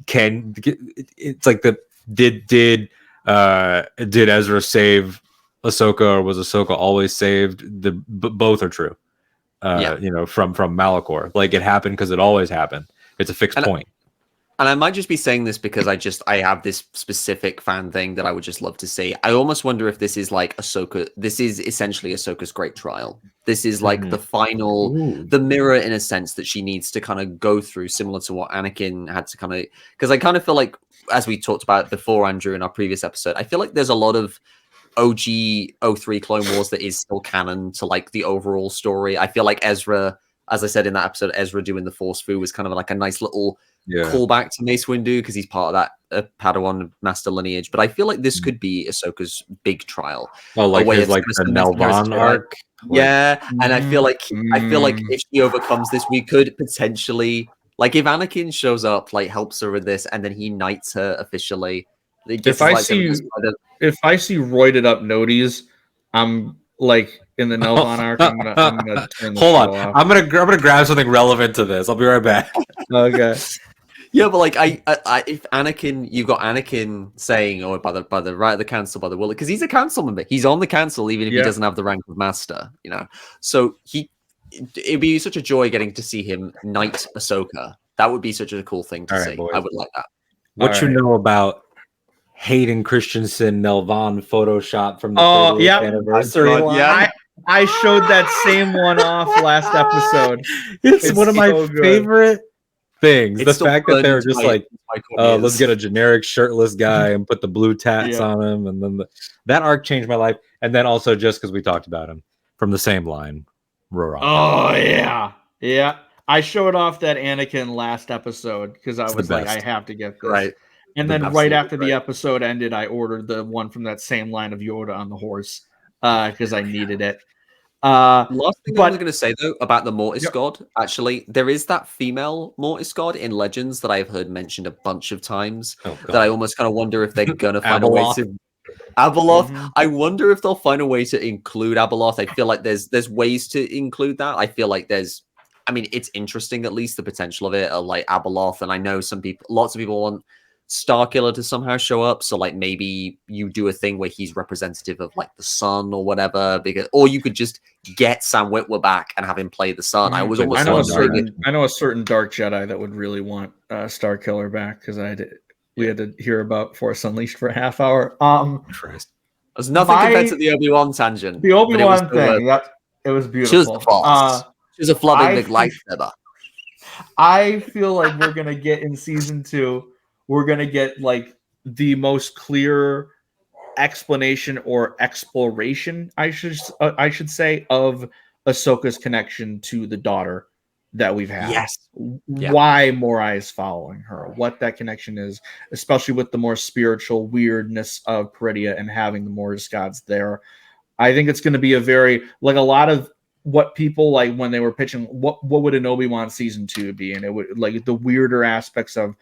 it's like did Ezra save Ahsoka, or was Ahsoka always saved? Both are true. From Malachor, like it happened because it always happened. It's a fixed point. And I might just be saying this because I have this specific fan thing that I would just love to see. I almost wonder if this is like Ahsoka. This is essentially Ahsoka's great trial. This is like the final, the mirror in a sense that she needs to kind of go through, similar to what Anakin had to kind of, because I kind of feel like, as we talked about before, Andrew, in our previous episode, I feel like there's a lot of OG 03 Clone Wars that is still canon to like the overall story. I feel like Ezra, as I said in that episode, Ezra doing the Force Fu was kind of like a nice little callback to Mace Windu, because he's part of that Padawan master lineage. But I feel like this could be Ahsoka's big trial. Oh, like his like the Nelvon arc. Yeah, and I feel like if she overcomes this, we could potentially, like, if Anakin shows up, like helps her with this, and then he knights her officially. If I see roided up Nodis, I'm like in the Nelvon arc. I'm gonna turn hold on. Off. I'm gonna grab something relevant to this. I'll be right back. Okay. Yeah, but like I if Anakin, you've got Anakin saying, or by the right of the council, by the will, because he's a council member. He's on the council even if he doesn't have the rank of master, So it'd be such a joy getting to see him knight Ahsoka. That would be such a cool thing to see. Boys. I would like that. What you know about Hayden Christensen Nelvon Photoshop from the Oh, 30th yep. anniversary God, line. yeah. I showed that same one off last episode. It's one of my so good. favorite things. It's the still fact that burned they're into just my- like, my let's get a generic shirtless guy and put the blue tats Yeah. on him. And then that arc changed my life. And then also just because we talked about him from the same line, Roran. Oh, yeah. Yeah. I showed off that Anakin last episode because I It's the was like, I best. have to get this. Right. And The then right absolute after the right. episode ended, I ordered the one from that same line of Yoda on the horse because I needed it. Last thing I was But going to say though about the Mortis Yep. God, actually, there is that female Mortis God in Legends that I've heard mentioned a bunch of times. Oh, That I almost kind of wonder if they're going to find a way Abeloth. to Abeloth. Mhm. I wonder if they'll find a way to include Abeloth. I feel like there's ways to include that. I feel like there's, I mean, it's interesting at least the potential of it, like Abeloth, and I know lots of people want Starkiller to somehow show up. So like maybe you do a thing where he's representative of like the sun or whatever, or you could just get Sam Witwer back and have him play the sun. I was I almost I know wondering. a certain Dark Jedi that would really want Starkiller back because we had to hear about Force Unleashed for a half hour. Christ. There's nothing My- compared to the Obi-Wan tangent. The but it was Obi-Wan still thing, worth yep, it was it. Choose beautiful. the Force. Choose a flooding big lightsaber. I feel like we're gonna get in season 2, we're gonna get like the most clear explanation or exploration, I should say, of Ahsoka's connection to the daughter that we've had. Yes. Yeah. Why Morai is following her, what that connection is, especially with the more spiritual weirdness of Peridia and having the Mortis gods there. I think it's going to be a very, like, a lot of what people like when they were pitching what would an Obi-Wan season 2 be, and it would like the weirder aspects of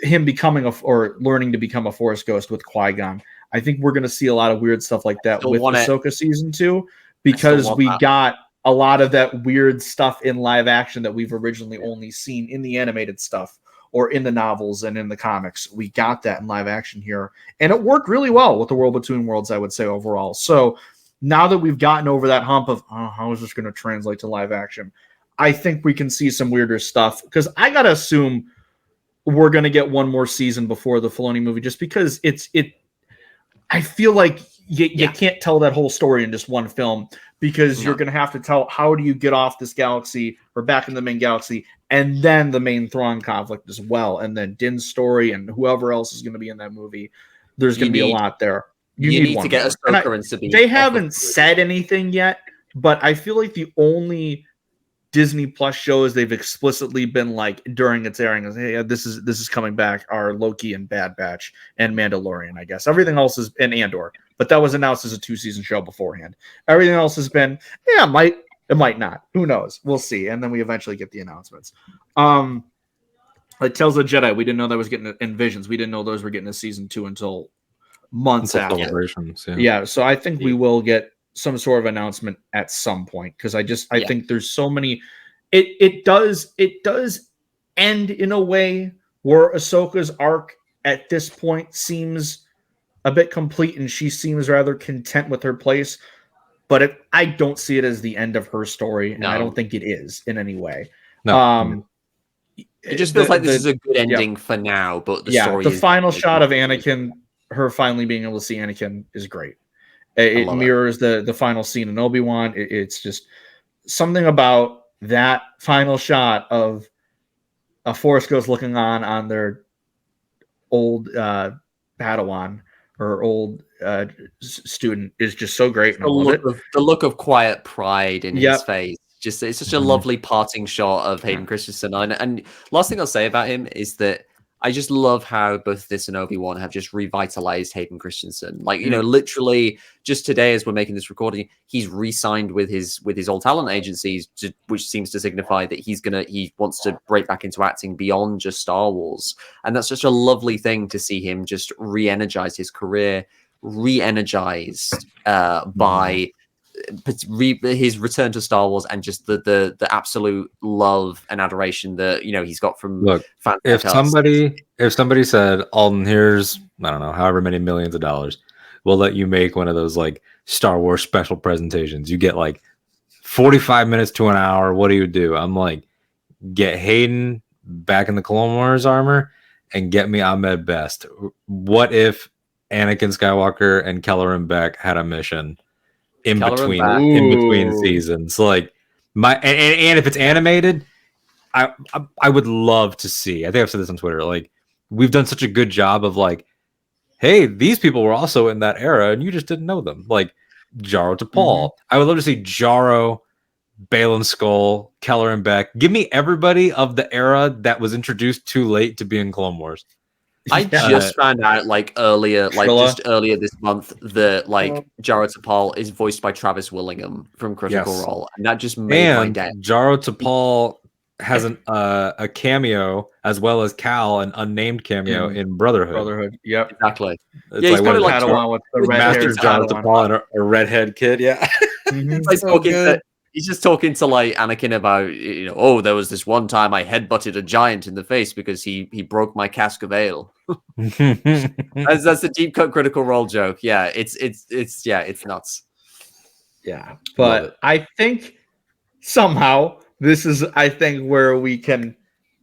him becoming or learning to become a Force ghost with Qui-Gon. I think we're going to see a lot of weird stuff like that Still with want it. Ahsoka season 2 because want we that. got a lot of that weird stuff in live action that we've originally only seen in the animated stuff or in the novels and in the comics. We got that in live action here, and it worked really well with the World Between Worlds, I would say, overall. So now that we've gotten over that hump of how is this going to translate to live action, I think we can see some weirder stuff, because I gotta assume we're going to get one more season before the Filoni movie, just because I feel like you can't tell that whole story in just one film, because you're going to have to tell how do you get off this galaxy or back in the main galaxy, and then the main Thrawn conflict as well, and then Din's story and whoever else is going to be in that movie. There's going to be a lot there. You need to get Ahsoka and Sabine. They haven't said anything yet, but I feel like the only Disney Plus shows they've explicitly been like during its airing is, hey, this is coming back, are Loki and Bad Batch and Mandalorian, I guess. Everything else is in Andor, but that was announced as a 2-season show beforehand. Everything else has been, it might not. Who knows? We'll see. And then we eventually get the announcements. Like Tales of the Jedi, we didn't know that was getting in Visions. We didn't know those were getting a season 2 until months after. Celebrations, Yeah, so I think we will get some sort of announcement at some point, because I think there's so many. It does end in a way where Ahsoka's arc at this point seems a bit complete, and she seems rather content with her place. But I don't see it as the end of her story, and I don't think it is in any way. No. It just feels like this is a good ending for now, but the story. The final shot of Anakin, her finally being able to see Anakin, is great. It mirrors the final scene in Obi-Wan. It's just something about that final shot of a Force ghost looking on their old Padawan or old student is just so great. And The look of quiet pride in his face. Just it's such a lovely parting shot of Hayden Christensen. And last thing I'll say about him is that I just love how both this and Obi-Wan have just revitalized Hayden Christensen. Like, literally just today as we're making this recording, he's re-signed with his old talent agencies, which seems to signify that he wants to break back into acting beyond just Star Wars. And that's such a lovely thing to see him just re-energize his career, re-energized by his return to Star Wars, and just the absolute love and adoration that he's got from fans. If somebody said, Alden, here's I don't know however many millions of dollars, we'll let you make one of those like Star Wars special presentations. You get like 45 minutes to an hour. What do you do? I'm like, get Hayden back in the Clone Wars armor and get me Ahmed Best. What if Anakin Skywalker and Kelleran Beck had a mission in between seasons? Like and if it's animated, I would love to see. I think I've said this on Twitter. Like, we've done such a good job of like, hey, these people were also in that era and you just didn't know them. Like Jaro Tapal. I would love to see Jaro, Baylan Skull, Kelleran Beck. Give me everybody of the era that was introduced too late to be in Clone Wars. I just found out earlier this month that Jaro Tapal is voiced by Travis Willingham from Critical Role, and that just made my day. Jaro Tapal has a cameo as well as Cal, an unnamed cameo in Brotherhood. Yep, exactly. It's he's probably like Padawan with the red Master Jaro Tapal and a redhead kid. Yeah, he's just talking to Anakin about, there was this one time I headbutted a giant in the face because he broke my cask of ale. That's the deep cut Critical Role joke. Yeah, it's nuts. Yeah, but I think somehow this is where we can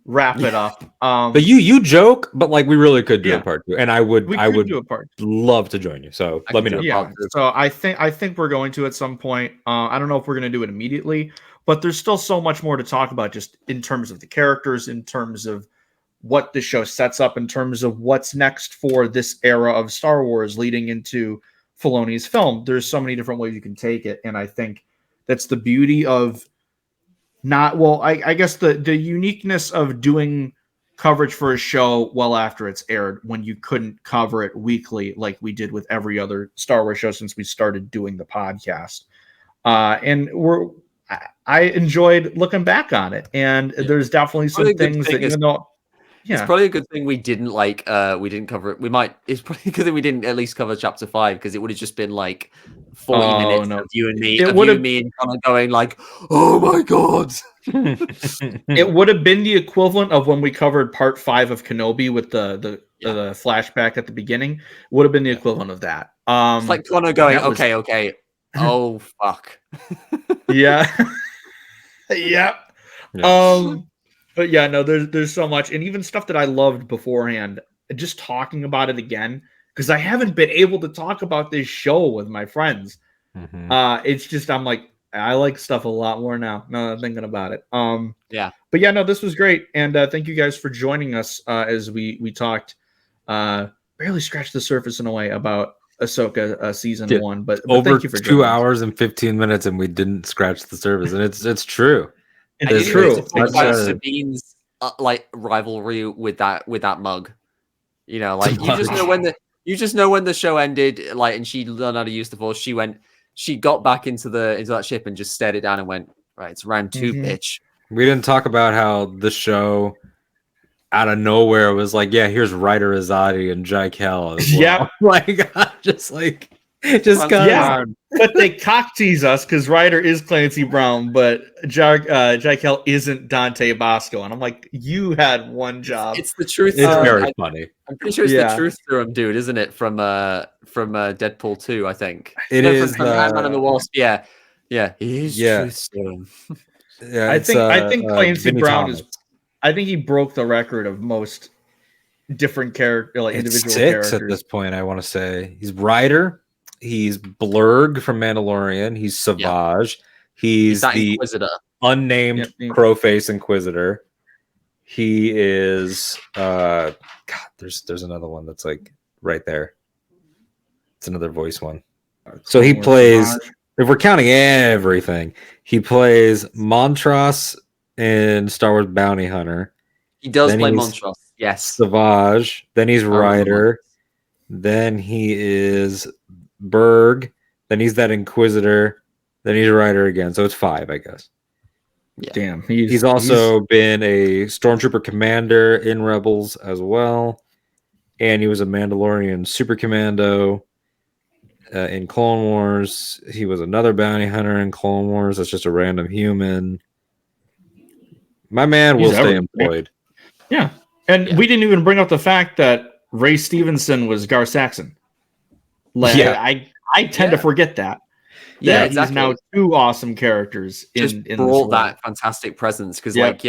wrap it up. But you joke, but we really could do a part 2, and I would do a part 2. Love to join you. So let me know. Yeah, so I think we're going to at some point. I don't know if we're going to do it immediately, but there's still so much more to talk about, just in terms of the characters, in terms of what the show sets up, in terms of what's next for this era of Star Wars leading into Filoni's film. There's so many different ways you can take it, and I think that's the beauty of I guess the uniqueness of doing coverage for a show well after it's aired, when you couldn't cover it weekly like we did with every other Star Wars show since we started doing the podcast. And I enjoyed looking back on it, and there's definitely some things that, even though it's probably a good thing we didn't we didn't cover it. It's probably a good thing we didn't at least cover chapter 5, because it would have just been 40 minutes of you and me, and Conor going oh my god. It would have been the equivalent of when we covered part 5 of Kenobi with the flashback at the beginning. Would have been the equivalent of that. It's like Conor going, okay. Oh fuck. Yeah. Yeah. But yeah, no, there's so much, and even stuff that I loved beforehand, just talking about it again, because I haven't been able to talk about this show with my friends. It's just, I'm I like stuff a lot more now that I'm thinking about it. But yeah, no, this was great, and thank you guys for joining us as we talked, barely scratched the surface in a way about Ahsoka season 1, but over thank you for 2 hours and 15 minutes, and we didn't scratch the surface, and it's true. It's true. Sabine's rivalry with that mug. You just know when the show ended, and she learned how to use the Force. She got back into that ship and just stared it down and went, right, it's round 2, bitch. We didn't talk about how the show out of nowhere was here's Ryder Azadi and Jaquel as well. Yeah. But they cock tease us because Ryder is Clancy Brown, but Jaquel isn't Dante Bosco, and I'm you had one job. It's the truth. It's very funny. I'm pretty sure it's the truth serum dude, isn't it? From Deadpool 2, I think. It is from Ant-Man and the Wasp. Yeah. He's truth serum. Yeah, I think Clancy Brown is. I think he broke the record of most different individual characters at this point. I want to say he's Ryder. He's Blurg from Mandalorian. He's Savage. He's the Inquisitor. Unnamed Crowface Inquisitor. He is there's another one that's right there. It's another voice one. So he plays, if we're counting everything, he plays Montross in Star Wars Bounty Hunter. He does play Montross. Yes. Savage. Then he's Ryder. Then he is Berg, then he's that Inquisitor, then he's Ryder again. So it's 5, I guess. Yeah. Damn. He's also been a Stormtrooper commander in Rebels as well. And he was a Mandalorian super commando in Clone Wars. He was another bounty hunter in Clone Wars. That's just a random human. My man will stay employed. Yeah. And we didn't even bring up the fact that Ray Stevenson was Gar Saxon. I tend to forget that. that exactly. he's now two awesome characters in brought this that fantastic presence because that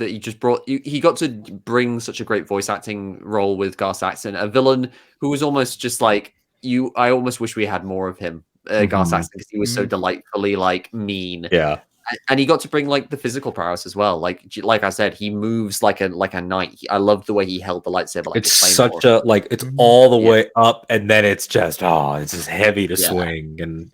he just brought he got to bring such a great voice acting role with Gar Saxon, a villain who was almost just like you. I almost wish we had more of him, Gar Saxon, because he was so delightfully like mean. Yeah. And he got to bring like the physical prowess as well. Like I said, he moves like a knight. I love the way he held the lightsaber. Like it's such a it's all the way up, and then it's just it's just heavy to swing, and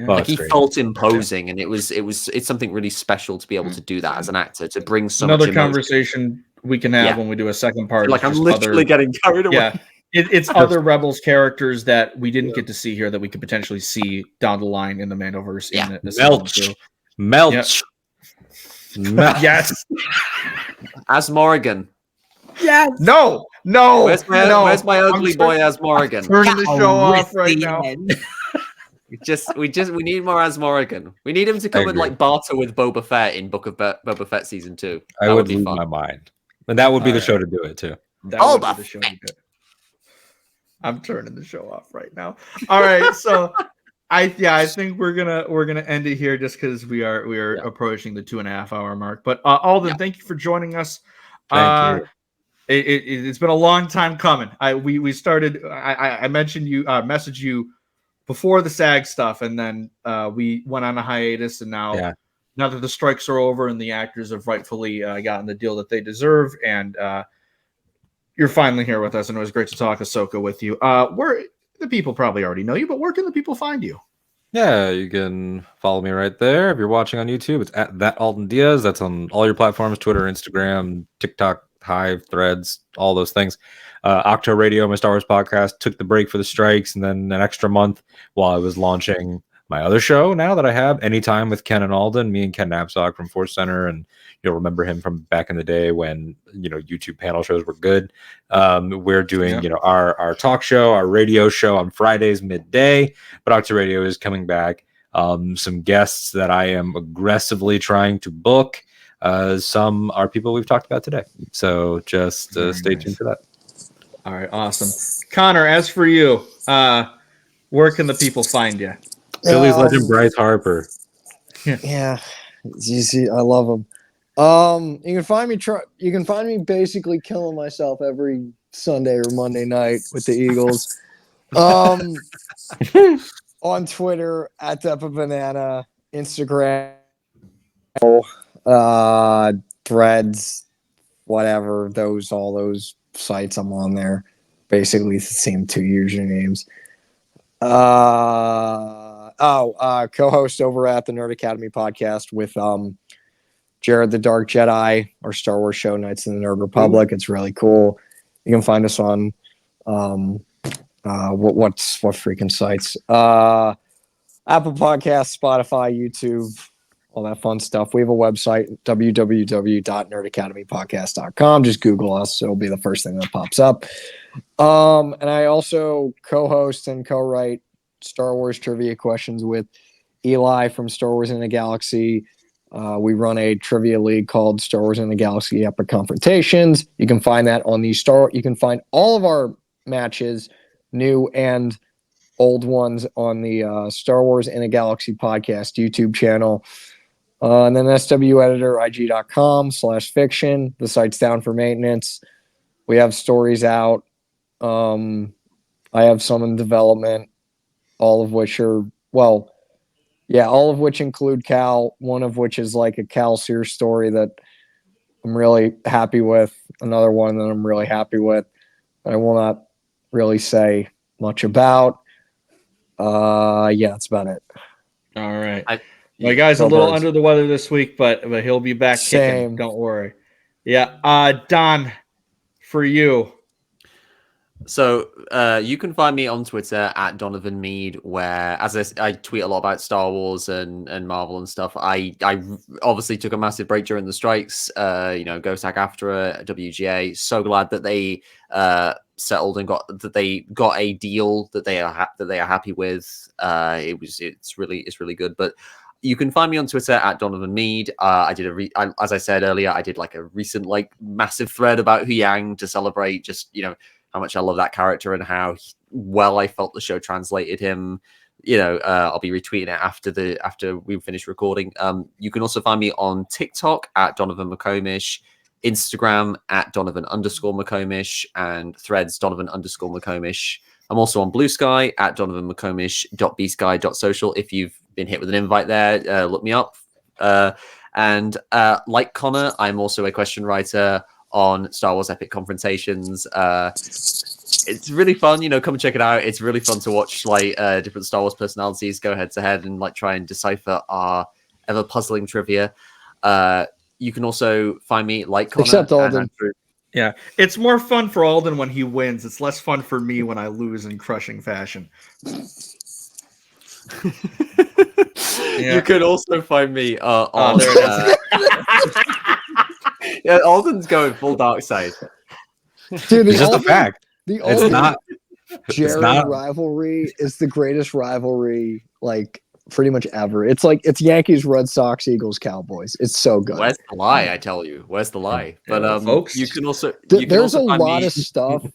like he felt imposing, and it's something really special to be able to do that as an actor, to bring so much emotion. Conversation we can have when we do a second part. Like I'm literally getting carried away. Yeah. It's other Rebels characters that we didn't get to see here that we could potentially see down the line in the Mandoverse. Yeah. Melch. Yes. As Morrigan. Yes. No. Where's my ugly boy as Morrigan? Turning the show off right now. We need more as Morrigan. We need him to come and like barter with Boba Fett in Book of Boba Fett season 2. I would lose my mind. And that would be the show to do it too. That would be the show to do it. I'm turning the show off right now. All right, so I think we're gonna end it here just because we are approaching the 2.5 hour mark. But Alden, thank you for joining us. Thank you. It's been a long time coming. We started. I mentioned you, messaged you before the SAG stuff, and then we went on a hiatus, and now that the strikes are over and the actors have rightfully gotten the deal that they deserve, and you're finally here with us, and it was great to talk Ahsoka with you. Where the people probably already know you, but where can the people find you? Yeah, you can follow me right there. If you're watching on YouTube, it's at that Alden Diaz. That's on all your platforms: Twitter, Instagram, TikTok, Hive, Threads, all those things. Ahch-To Radio, my Star Wars podcast, took the break for the strikes, and then an extra month while I was launching my other show now that I have, Anytime with Ken and Alden, me and Ken Knapsack from Force Center, and you'll remember him from back in the day when YouTube panel shows were good. We're doing our talk show, our radio show on Fridays midday, but Ahch-To Radio is coming back. Some guests that I am aggressively trying to book. Some are people we've talked about today, so just stay tuned for that. All right, awesome. Conor, as for you, where can the people find you? Philly's legend Bryce Harper. Yeah, it's easy. I love him. You can find me. You can find me basically killing myself every Sunday or Monday night with the Eagles. On Twitter at @DepaBanana, Instagram, Threads, whatever. All those sites I'm on there. Basically, the same 2 usernames. Co-host over at the Nerd Academy podcast with Jared the Dark Jedi, our Star Wars show, Knights in the Nerd Republic. It's really cool. You can find us on what freaking sites? Apple Podcasts, Spotify, YouTube, all that fun stuff. We have a website, www.nerdacademypodcast.com. Just Google us. It'll be the first thing that pops up. And I also co-host and co-write Star Wars trivia questions with Eli from Star Wars in the Galaxy. We run a trivia league called Star Wars in the Galaxy Epic Confrontations. You can find that on you can find all of our matches, new and old ones, on the Star Wars in a Galaxy podcast YouTube channel. And then sweditor.ig.com/fiction. The site's down for maintenance. We have stories out. I have some in development, all of which include Cal, one of which is like a Cal Sears story that I'm really happy with, another one that I'm really happy with, but I will not really say much about. That's about it. All right. My guy's a little under the weather this week, but he'll be back kicking. Don't worry. Yeah. Don, for you. So you can find me on Twitter at Donovan Mead, where as I tweet a lot about Star Wars and Marvel and stuff. I obviously took a massive break during the strikes. Go SAG-AFTRA, WGA. So glad that they settled and got a deal that they are happy with. It's really good. But you can find me on Twitter at Donovan Mead. I did as I said earlier, I did like a recent massive thread about Huyang to celebrate just how much I love that character and how well I felt the show translated him. I'll be retweeting it after we finish recording. You can also find me on TikTok at Donovan McComish, Instagram at Donovan_McComish, and Threads Donovan_McComish. I'm also on Blue Sky at DonovanMcComish.bsky.social. If you've been hit with an invite there, look me up. And like Conor, I'm also a question writer on Star Wars Epic Confrontations. It's really fun, come and check it out. It's really fun to watch different Star Wars personalities go head to head and try and decipher our ever puzzling trivia. You can also find me like Conor. Except Alden. Yeah, it's more fun for Alden when he wins. It's less fun for me when I lose in crushing fashion. You can also find me on. There it is. Yeah, Alden's going full dark side. Dude, It's just a fact. The It's Alden not. Jared rivalry is the greatest rivalry, pretty much ever. It's Yankees, Red Sox, Eagles, Cowboys. It's so good. Where's the lie? I tell you, where's the lie? But folks, you can also There's a lot of stuff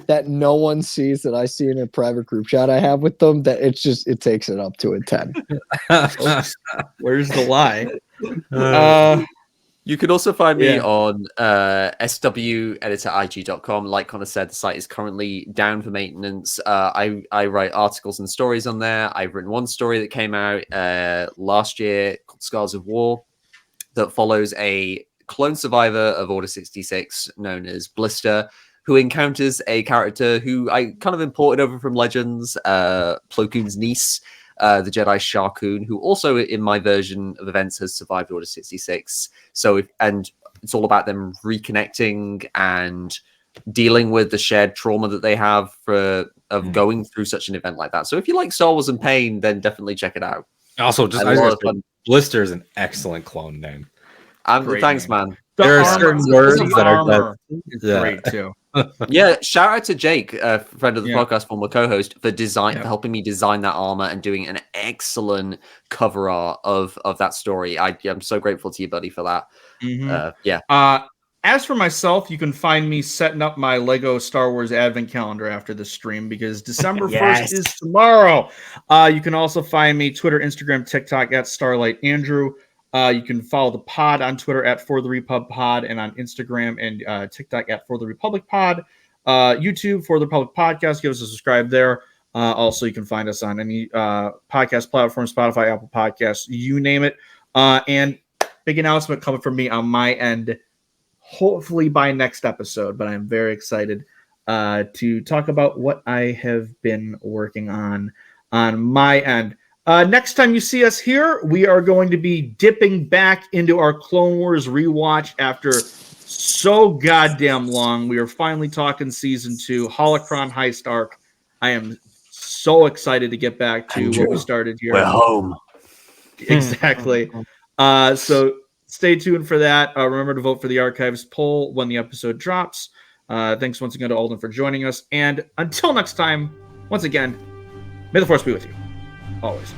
that no one sees that I see in a private group chat I have with them that it takes it up to a 10. Where's the lie? You can also find me on sweditor.ig.com. Like Conor said, the site is currently down for maintenance. I write articles and stories on there. I've written one story that came out last year called Scars of War that follows a clone survivor of Order 66 known as Blister, who encounters a character who I kind of imported over from Legends, Plo Koon's niece, the Jedi Shar Kun, who also in my version of events has survived Order 66. And it's all about them reconnecting and dealing with the shared trauma that they have going through such an event like that. So if you like Star Wars and pain, then definitely check it out. Also, Blister is an excellent clone name. Thanks, man. There are certain words that are great too. Yeah, shout out to Jake, a friend of the podcast, former co-host, for helping me design that armor and doing an excellent cover art of that story. I'm so grateful to you, buddy, for that. Mm-hmm. As for myself, you can find me setting up my Lego Star Wars Advent calendar after the stream because December 1st is tomorrow. You can also find me Twitter, Instagram, TikTok at Starlight Andrew. You can follow the pod on Twitter at For the Repub Pod and on Instagram and TikTok at For the Republic Pod. YouTube, For the Republic Podcast. Give us a subscribe there. Also, you can find us on any podcast platform, Spotify, Apple Podcasts, you name it. And big announcement coming from me on my end, hopefully by next episode, but I'm very excited to talk about what I have been working on my end. Next time you see us here, we are going to be dipping back into our Clone Wars rewatch after so goddamn long. We are finally talking season 2, Holocron Heist arc. I am so excited to get back to what we started here. We're home. Exactly. So stay tuned for that. Remember to vote for the archives poll when the episode drops. Thanks once again to Alden for joining us. And until next time, once again, may the Force be with you. Always.